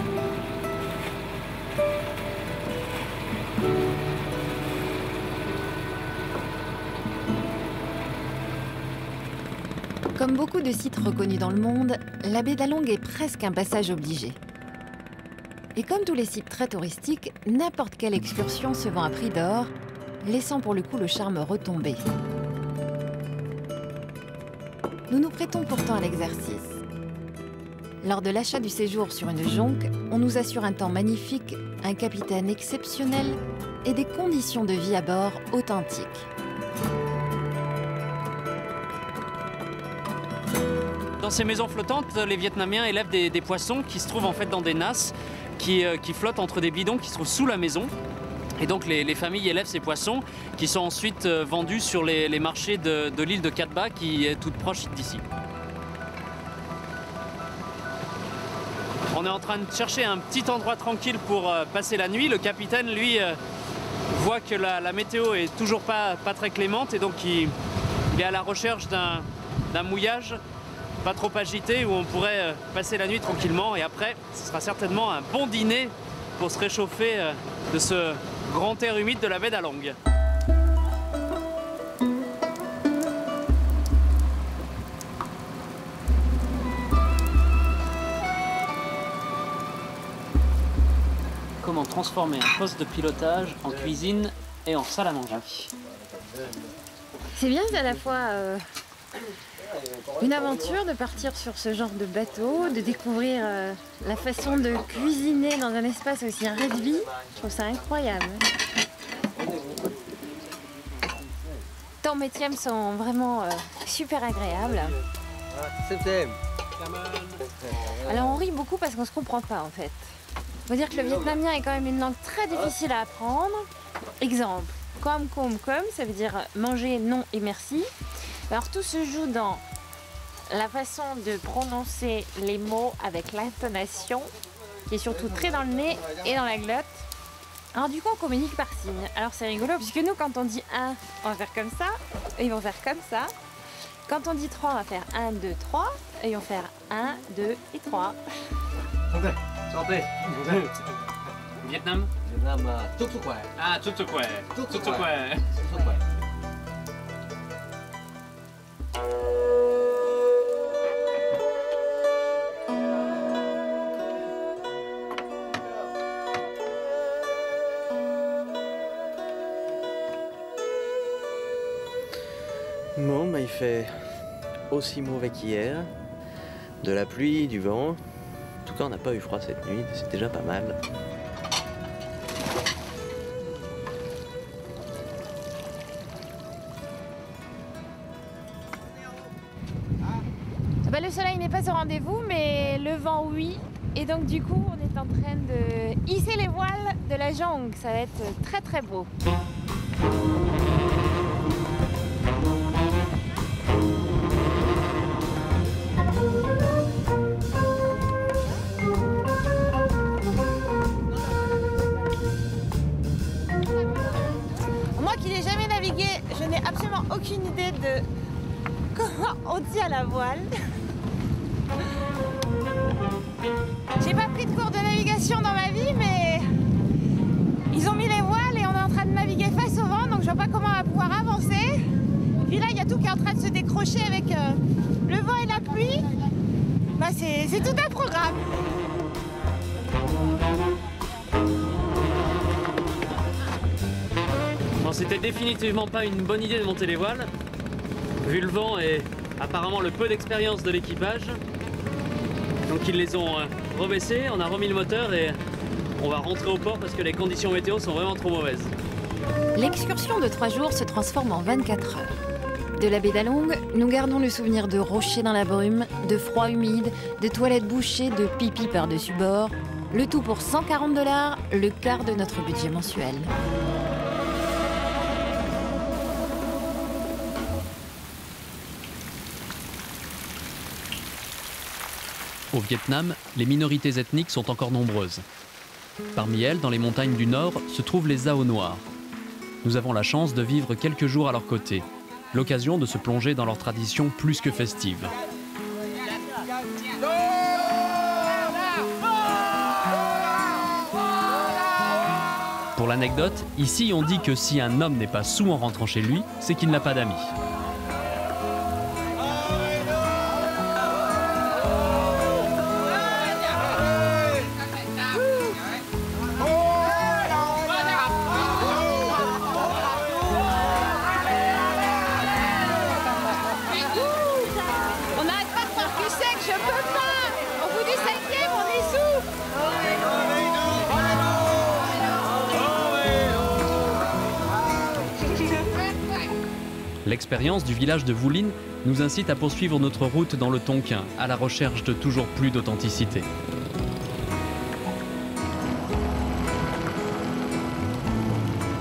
Comme beaucoup de sites reconnus dans le monde, la baie d'Along est presque un passage obligé. Et comme tous les sites très touristiques, n'importe quelle excursion se vend à prix d'or, laissant pour le coup le charme retomber. Nous nous prêtons pourtant à l'exercice. Lors de l'achat du séjour sur une jonque, on nous assure un temps magnifique, un capitaine exceptionnel et des conditions de vie à bord authentiques. Dans ces maisons flottantes, les Vietnamiens élèvent des poissons qui se trouvent en fait dans des nasses qui flottent entre des bidons qui se trouvent sous la maison. Et donc les familles élèvent ces poissons qui sont ensuite vendus sur les marchés de l'île de Cat Ba qui est toute proche d'ici. On est en train de chercher un petit endroit tranquille pour passer la nuit. Le capitaine, lui, voit que la météo est toujours pas très clémente et donc il est à la recherche d'un mouillage pas trop agité où on pourrait passer la nuit tranquillement. Et après, ce sera certainement un bon dîner pour se réchauffer de ce grand air humide de la baie d'Along. Comment transformer un poste de pilotage en cuisine et en salle à manger. C'est bien, c'est à la fois une aventure de partir sur ce genre de bateau, de découvrir la façon de cuisiner dans un espace aussi réduit. Je trouve ça incroyable. Tom et Thiem sont vraiment super agréables. Alors on rit beaucoup parce qu'on se comprend pas en fait. Il faut dire que le vietnamien est quand même une langue très difficile à apprendre. Exemple, comme, ça veut dire manger, non et merci. Alors tout se joue dans la façon de prononcer les mots avec l'intonation, qui est surtout très dans le nez et dans la glotte. Alors du coup on communique par signe. Alors c'est rigolo puisque nous quand on dit 1, on va faire comme ça, et ils vont faire comme ça. Quand on dit 3, on va faire 1, 2, 3, et ils vont faire 1, 2 et 3. Santé. Santé. Vietnam. Vietnam, chúc sức khỏe. Ah, chúc sức khỏe. Chúc sức khỏe. Bon, bah, il fait aussi mauvais qu'hier. De la pluie, du vent. En tout cas, on n'a pas eu froid cette nuit, c'est déjà pas mal. Bah, le soleil n'est pas au rendez-vous, mais le vent, oui. Et donc, du coup, on est en train de hisser les voiles de la jonque. Ça va être très, très beau. Moi qui n'ai jamais navigué, je n'ai absolument aucune idée de comment on tient la voile. J'ai pas pris de cours de navigation dans ma vie, mais ils ont mis les voiles et on est en train de naviguer face au vent, donc je vois pas comment on va pouvoir avancer. Puis là, il y a tout qui est en train de se décrocher avec le vent et la pluie. Bah, c'est tout un programme. Bon, c'était définitivement pas une bonne idée de monter les voiles, vu le vent et apparemment le peu d'expérience de l'équipage. Donc ils les ont rebaissés, on a remis le moteur et on va rentrer au port parce que les conditions météo sont vraiment trop mauvaises. L'excursion de 3 jours se transforme en 24 heures. De la baie d'Along, nous gardons le souvenir de rochers dans la brume, de froid humide, de toilettes bouchées, de pipi par-dessus bord. Le tout pour 140 $, le quart de notre budget mensuel. Au Vietnam, les minorités ethniques sont encore nombreuses. Parmi elles, dans les montagnes du Nord, se trouvent les Ao Noirs. Nous avons la chance de vivre quelques jours à leur côté, l'occasion de se plonger dans leurs traditions plus que festives. Pour l'anecdote, ici on dit que si un homme n'est pas saoul en rentrant chez lui, c'est qu'il n'a pas d'amis. On n'arrête pas de faire cul sec, je peux pas. Au bout du 5e, on est sous. L'expérience du village de Vu Linh nous incite à poursuivre notre route dans le Tonkin, à la recherche de toujours plus d'authenticité.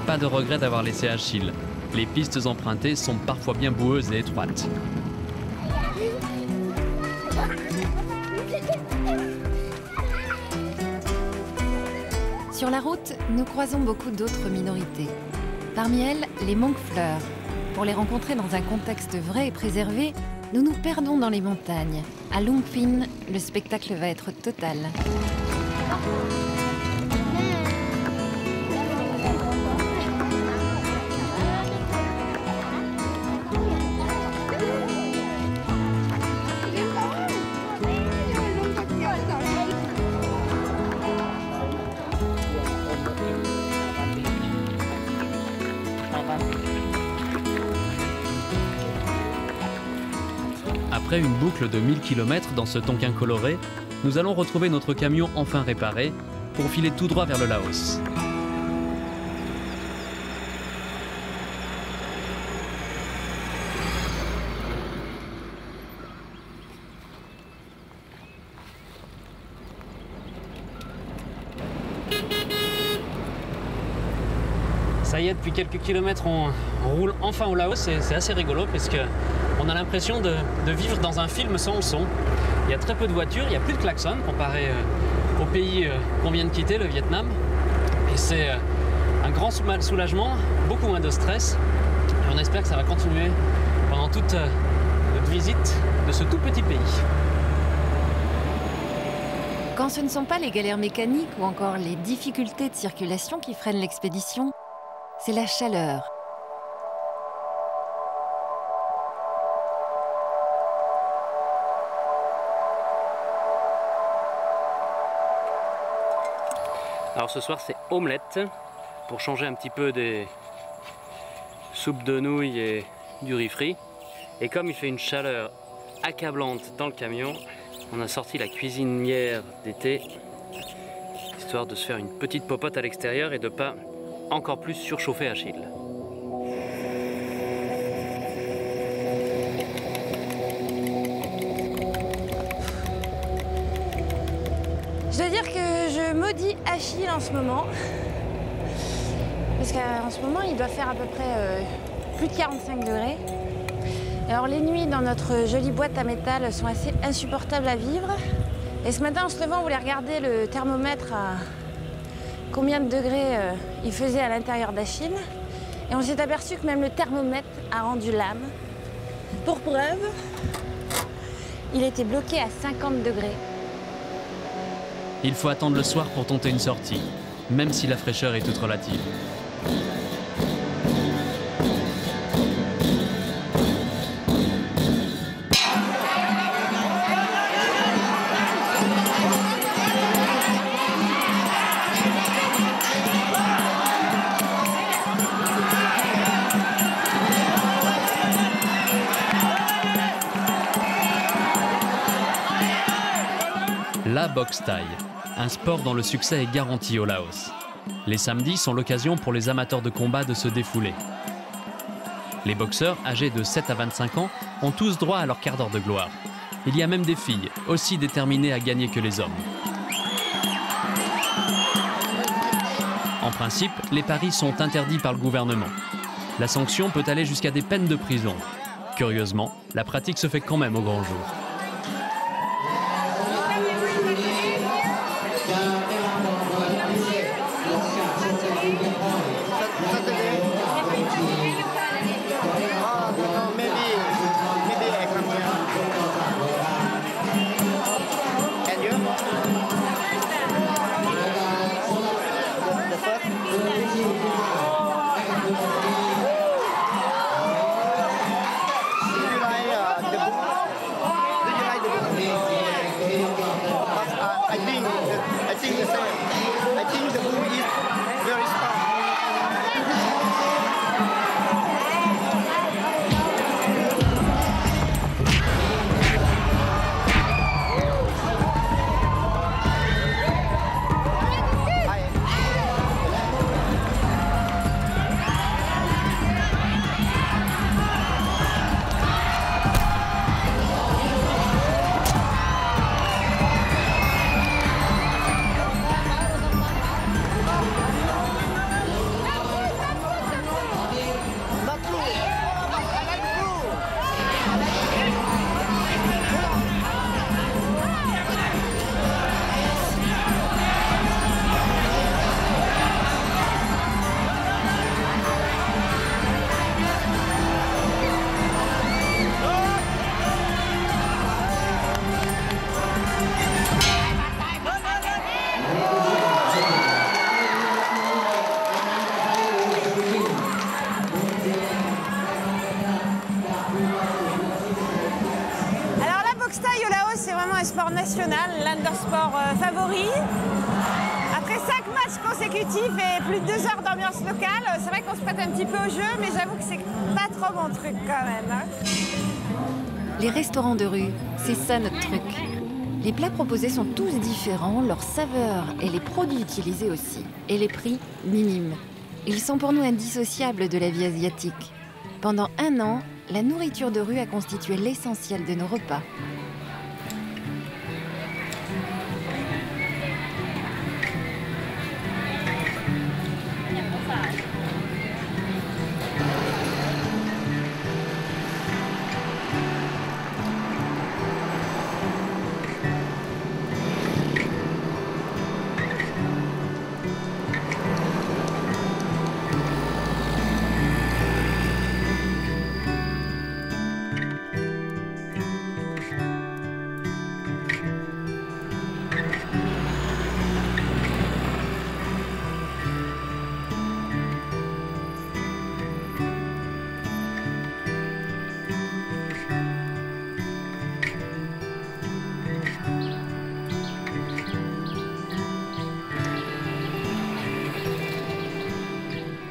Pas de regret d'avoir laissé Achille. Les pistes empruntées sont parfois bien boueuses et étroites. Sur la route, nous croisons beaucoup d'autres minorités. Parmi elles, les Hmong-Fleurs. Pour les rencontrer dans un contexte vrai et préservé, nous nous perdons dans les montagnes. À Long Phin, le spectacle va être total. Après une boucle de 1000 km dans ce Tonkin coloré, nous allons retrouver notre camion enfin réparé pour filer tout droit vers le Laos. Ça y est, depuis quelques kilomètres, on roule enfin au Laos et c'est assez rigolo parce qu'on a l'impression de vivre dans un film sans le son. Il y a très peu de voitures, il n'y a plus de klaxons comparé au pays qu'on vient de quitter, le Vietnam. Et c'est un grand soulagement, beaucoup moins de stress. Et on espère que ça va continuer pendant toute notre visite de ce tout petit pays. Quand ce ne sont pas les galères mécaniques ou encore les difficultés de circulation qui freinent l'expédition, c'est la chaleur. Alors ce soir c'est omelette, pour changer un petit peu des soupes de nouilles et du riz frit. Et comme il fait une chaleur accablante dans le camion, on a sorti la cuisinière d'été, histoire de se faire une petite popote à l'extérieur et de pas encore plus surchauffer Achille. Je dois dire que je maudis Achille en ce moment. Parce qu'en ce moment, il doit faire à peu près plus de 45 degrés. Alors les nuits dans notre jolie boîte à métal sont assez insupportables à vivre. Et ce matin, en se levant, on voulait regarder le thermomètre à combien de degrés il faisait à l'intérieur d'Achille. Et on s'est aperçu que même le thermomètre a rendu l'âme. Pour preuve, il était bloqué à 50 degrés. Il faut attendre le soir pour tenter une sortie, même si la fraîcheur est toute relative. la boxe thaï, un sport dont le succès est garanti au Laos. Les samedis sont l'occasion pour les amateurs de combat de se défouler. Les boxeurs, âgés de 7 à 25 ans, ont tous droit à leur quart d'heure de gloire. Il y a même des filles, aussi déterminées à gagner que les hommes. En principe, les paris sont interdits par le gouvernement. La sanction peut aller jusqu'à des peines de prison. Curieusement, la pratique se fait quand même au grand jour. National, l'un de leurs sports favoris. Après 5 matchs consécutifs et plus de 2 heures d'ambiance locale, c'est vrai qu'on se prête un petit peu au jeu, mais j'avoue que c'est pas trop mon truc quand même. Hein. Les restaurants de rue, c'est ça notre truc. Les plats proposés sont tous différents, leurs saveurs et les produits utilisés aussi. Et les prix, minimes. Ils sont pour nous indissociables de la vie asiatique. Pendant 1 an, la nourriture de rue a constitué l'essentiel de nos repas.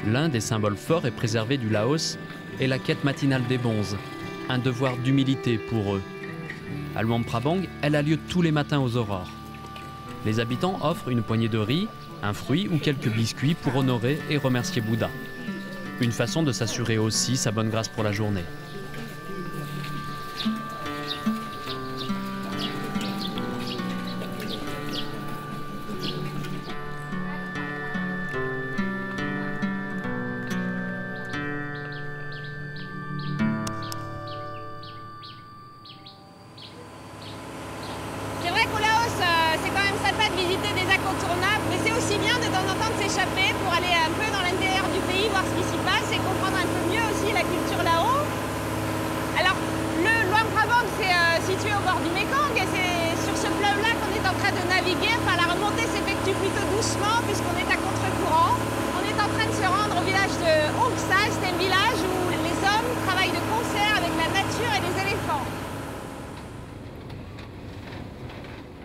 L'un des symboles forts et préservés du Laos est la quête matinale des bonzes, un devoir d'humilité pour eux. À Luang Prabang, elle a lieu tous les matins aux aurores. Les habitants offrent une poignée de riz, un fruit ou quelques biscuits pour honorer et remercier Bouddha. Une façon de s'assurer aussi sa bonne grâce pour la journée.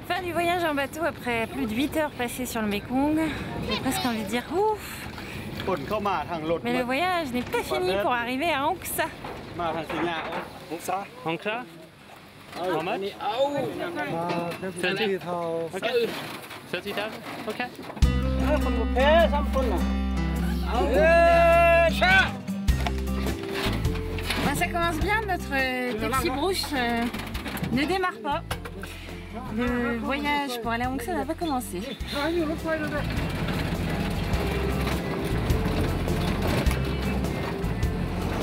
Fin du voyage en bateau après plus de 8 heures passées sur le Mekong. J'ai presque envie de dire ouf. Mais le voyage n'est pas fini pour arriver à Hong Sa. Hong Sa? How much? 30. Okay. 30,000. Okay. Ben, ça commence bien, notre taxi brouche ne démarre pas. Le voyage pour aller à Hongsa n'a pas commencé.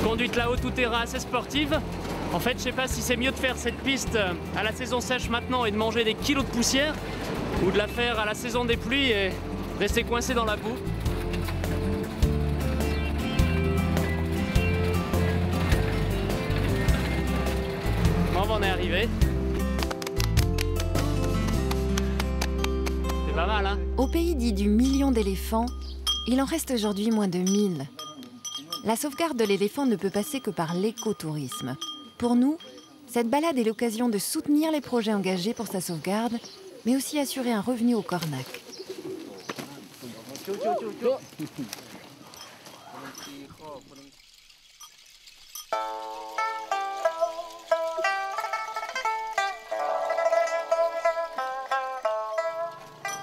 Conduite là-haut tout terrain assez sportive. En fait, je sais pas si c'est mieux de faire cette piste à la saison sèche maintenant et de manger des kilos de poussière, ou de la faire à la saison des pluies et rester coincé dans la boue. Bon, on est arrivé. C'est pas mal, hein? Au pays dit du million d'éléphants, il en reste aujourd'hui moins de 1000. La sauvegarde de l'éléphant ne peut passer que par l'écotourisme. Pour nous, cette balade est l'occasion de soutenir les projets engagés pour sa sauvegarde, mais aussi assurer un revenu au Cornac.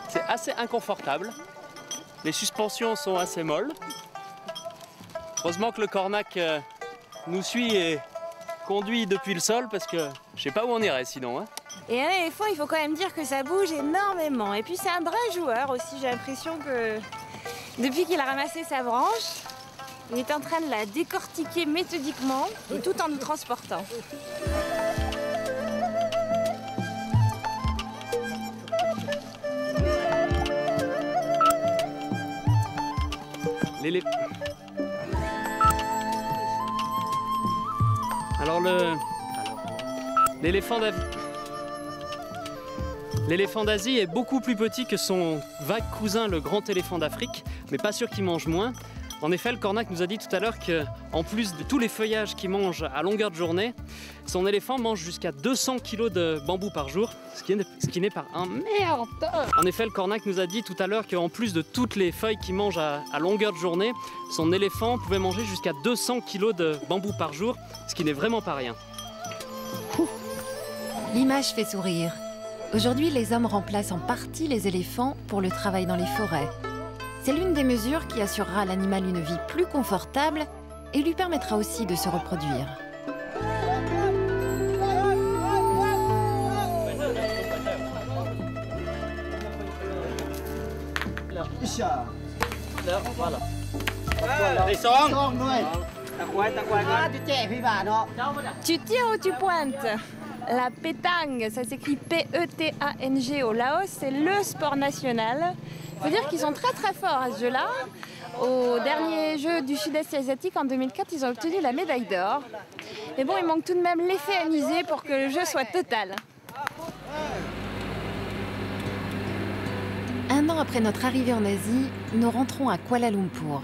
C'est assez inconfortable. Les suspensions sont assez molles. Heureusement que le Cornac nous suit et conduit depuis le sol parce que je sais pas où on irait sinon. Hein. Et un éléphant, il faut quand même dire que ça bouge énormément. Et puis c'est un vrai joueur aussi, j'ai l'impression que depuis qu'il a ramassé sa branche, il est en train de la décortiquer méthodiquement et tout en nous transportant. Alors l'éléphant d'Asie est beaucoup plus petit que son vague cousin, le grand éléphant d'Afrique, mais pas sûr qu'il mange moins. En effet, le Cornac nous a dit tout à l'heure qu'en plus de tous les feuillages qu'il mange à longueur de journée, son éléphant mange jusqu'à 200 kg de bambou par jour, ce qui n'est pas un merde. En effet, le Cornac nous a dit tout à l'heure qu'en plus de toutes les feuilles qu'il mange à longueur de journée, son éléphant pouvait manger jusqu'à 200 kg de bambou par jour, ce qui n'est vraiment pas rien. L'image fait sourire. Aujourd'hui, les hommes remplacent en partie les éléphants pour le travail dans les forêts. C'est l'une des mesures qui assurera à l'animal une vie plus confortable et lui permettra aussi de se reproduire. Tu tires ou tu pointes? La pétangue, ça s'écrit P-E-T-A-N-G au Laos, c'est le sport national. Il faut dire qu'ils sont très très forts à ce jeu-là. Au dernier jeu du Sud-Est asiatique en 2004, ils ont obtenu la médaille d'or. Mais bon, il manque tout de même l'effet amusé pour que le jeu soit total. Un an après notre arrivée en Asie, nous rentrons à Kuala Lumpur.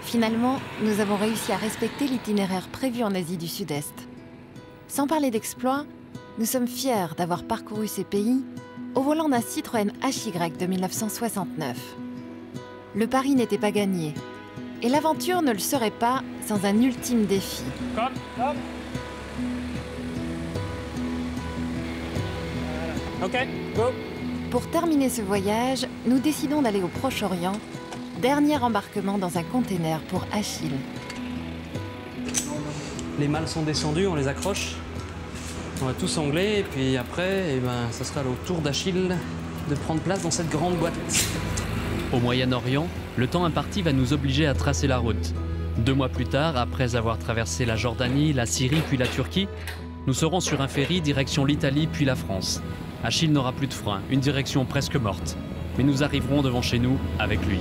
Finalement, nous avons réussi à respecter l'itinéraire prévu en Asie du Sud-Est. Sans parler d'exploits, nous sommes fiers d'avoir parcouru ces pays au volant d'un Citroën HY de 1969. Le pari n'était pas gagné, et l'aventure ne le serait pas sans un ultime défi. Ok, go. Pour terminer ce voyage, nous décidons d'aller au Proche-Orient, dernier embarquement dans un container pour Achille. Les mâles sont descendus, on les accroche. On va tous angler et puis après, ça sera au tour d'Achille de prendre place dans cette grande boîte. Au Moyen-Orient, le temps imparti va nous obliger à tracer la route. 2 mois plus tard, après avoir traversé la Jordanie, la Syrie puis la Turquie, nous serons sur un ferry direction l'Italie puis la France. Achille n'aura plus de frein, une direction presque morte. Mais nous arriverons devant chez nous avec lui.